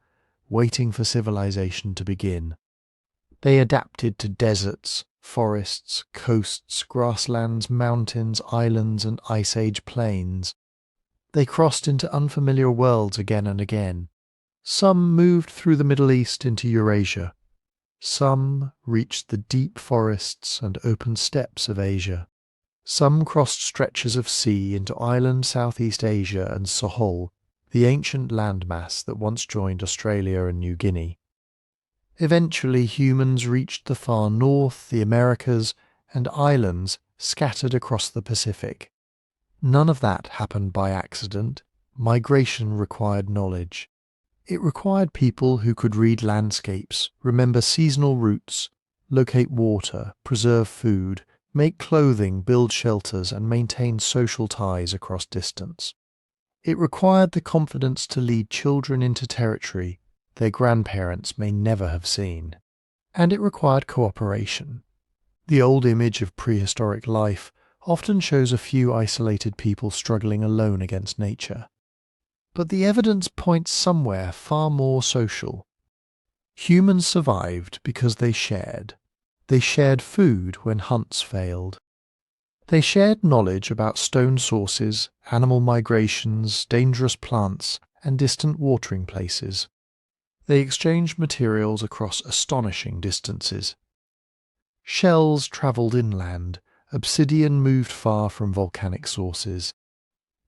waiting for civilization to begin. They adapted to deserts, forests, coasts, grasslands, mountains, islands, and ice age plains. They crossed into unfamiliar worlds again and again. Some moved through the Middle East into Eurasia. Some reached the deep forests and open steppes of Asia. Some crossed stretches of sea into island Southeast Asia and Sahol, the ancient landmass that once joined Australia and New Guinea. Eventually humans reached the far north, the Americas, and islands scattered across the Pacific. None of that happened by accident. Migration required knowledge. It required people who could read landscapes, remember seasonal routes, locate water, preserve food, make clothing, build shelters, and maintain social ties across distance. It required the confidence to lead children into territory their grandparents may never have seen. And it required cooperation. The old image of prehistoric life often shows a few isolated people struggling alone against nature. But the evidence points somewhere far more social. Humans survived because they shared. They shared food when hunts failed. They shared knowledge about stone sources, animal migrations, dangerous plants, and distant watering places. They exchanged materials across astonishing distances. Shells travelled inland, obsidian moved far from volcanic sources.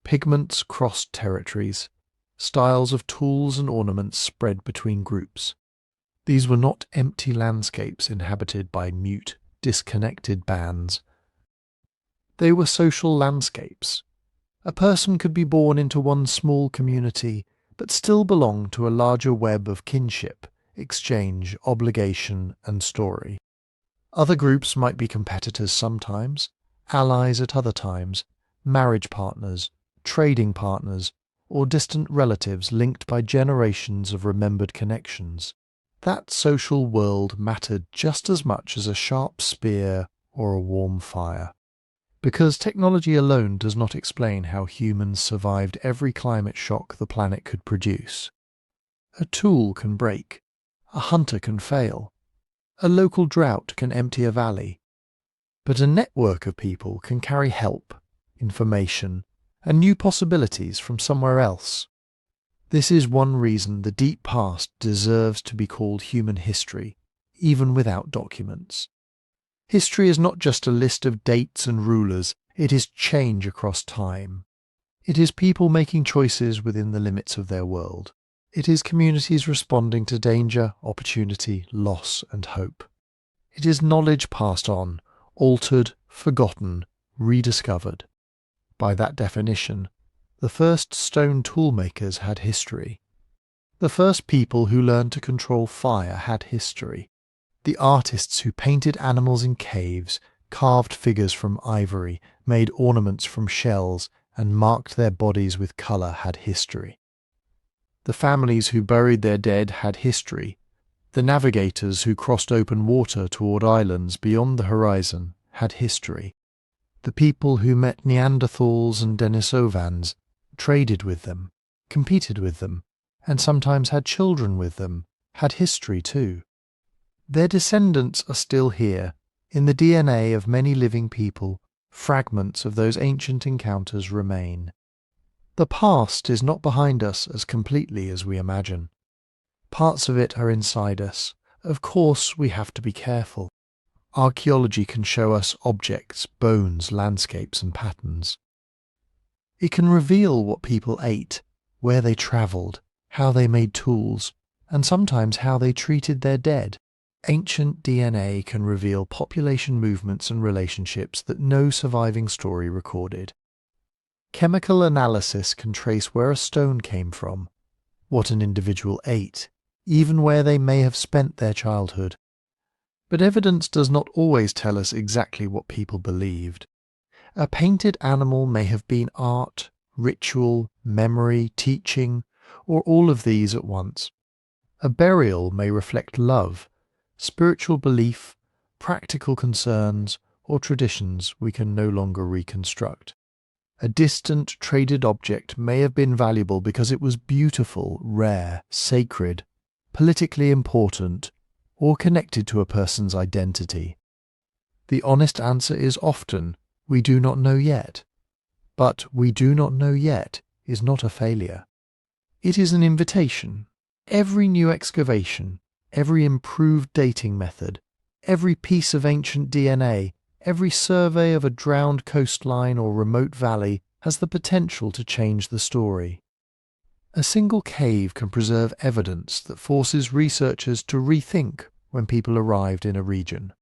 Pigments crossed territories. Styles of tools and ornaments spread between groups. These were not empty landscapes inhabited by mute, disconnected bands. They were social landscapes. A person could be born into one small community, but still belong to a larger web of kinship, exchange, obligation, and story. Other groups might be competitors sometimes, allies at other times, marriage partners, trading partners, or distant relatives linked by generations of remembered connections. That social world mattered just as much as a sharp spear or a warm fire. Because technology alone does not explain how humans survived every climate shock the planet could produce. A tool can break, a hunter can fail, a local drought can empty a valley, but a network of people can carry help, information, and new possibilities from somewhere else. This is one reason the deep past deserves to be called human history, even without documents. History is not just a list of dates and rulers, it is change across time. It is people making choices within the limits of their world. It is communities responding to danger, opportunity, loss, and hope. It is knowledge passed on, altered, forgotten, rediscovered. By that definition, the first stone toolmakers had history. The first people who learned to control fire had history. The artists who painted animals in caves, carved figures from ivory, made ornaments from shells, and marked their bodies with colour had history. The families who buried their dead had history. The navigators who crossed open water toward islands beyond the horizon had history. The people who met Neanderthals and Denisovans, traded with them, competed with them, and sometimes had children with them, had history too. Their descendants are still here, in the DNA of many living people. Fragments of those ancient encounters remain. The past is not behind us as completely as we imagine. Parts of it are inside us. Of course, we have to be careful. Archaeology can show us objects, bones, landscapes, and patterns. It can reveal what people ate, where they travelled, how they made tools, and sometimes how they treated their dead. Ancient DNA can reveal population movements and relationships that no surviving story recorded. Chemical analysis can trace where a stone came from, what an individual ate, even where they may have spent their childhood. But evidence does not always tell us exactly what people believed. A painted animal may have been art, ritual, memory, teaching, or all of these at once. A burial may reflect love, spiritual belief, practical concerns, or traditions we can no longer reconstruct. A distant, traded object may have been valuable because it was beautiful, rare, sacred, politically important, or connected to a person's identity. The honest answer is often, we do not know yet. But we do not know yet is not a failure. It is an invitation. Every new excavation, every improved dating method, every piece of ancient DNA, every survey of a drowned coastline or remote valley has the potential to change the story. A single cave can preserve evidence that forces researchers to rethink when people arrived in a region.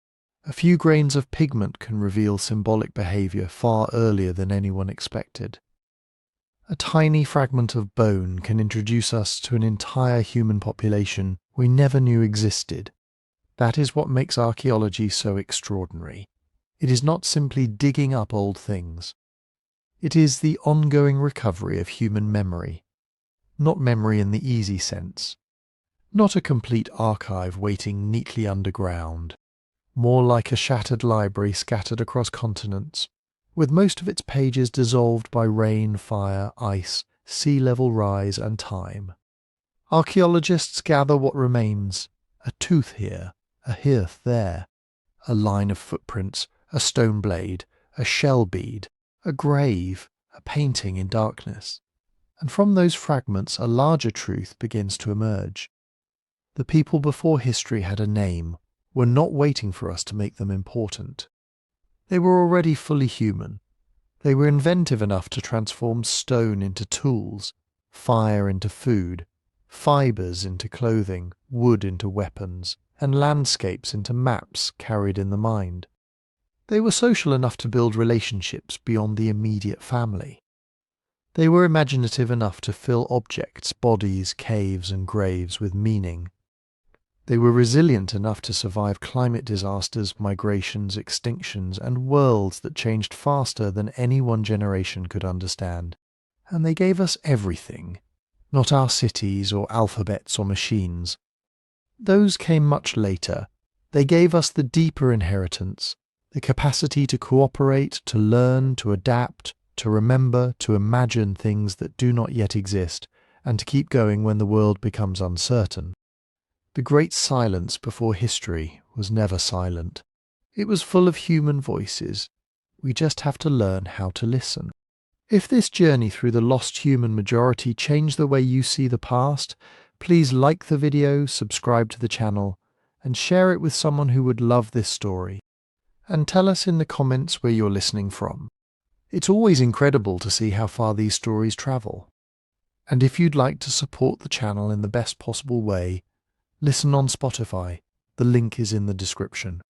A few grains of pigment can reveal symbolic behaviour far earlier than anyone expected. A tiny fragment of bone can introduce us to an entire human population we never knew existed. That is what makes archaeology so extraordinary. It is not simply digging up old things. It is the ongoing recovery of human memory. Not memory in the easy sense. Not a complete archive waiting neatly underground. More like a shattered library scattered across continents, with most of its pages dissolved by rain, fire, ice, sea level rise, and time. Archaeologists gather what remains, a tooth here, a hearth there, a line of footprints, a stone blade, a shell bead, a grave, a painting in darkness. And from those fragments a larger truth begins to emerge. The people before history had a name, were not waiting for us to make them important. They were already fully human. They were inventive enough to transform stone into tools, fire into food, fibres into clothing, wood into weapons, and landscapes into maps carried in the mind. They were social enough to build relationships beyond the immediate family. They were imaginative enough to fill objects, bodies, caves, and graves with meaning. They were resilient enough to survive climate disasters, migrations, extinctions, and worlds that changed faster than any one generation could understand. And they gave us everything, not our cities or alphabets or machines. Those came much later. They gave us the deeper inheritance, the capacity to cooperate, to learn, to adapt, to remember, to imagine things that do not yet exist, and to keep going when the world becomes uncertain. The great silence before history was never silent. It was full of human voices. We just have to learn how to listen. If this journey through the lost human majority changed the way you see the past, please like the video, subscribe to the channel, and share it with someone who would love this story. And tell us in the comments where you're listening from. It's always incredible to see how far these stories travel. And if you'd like to support the channel in the best possible way, listen on Spotify. The link is in the description.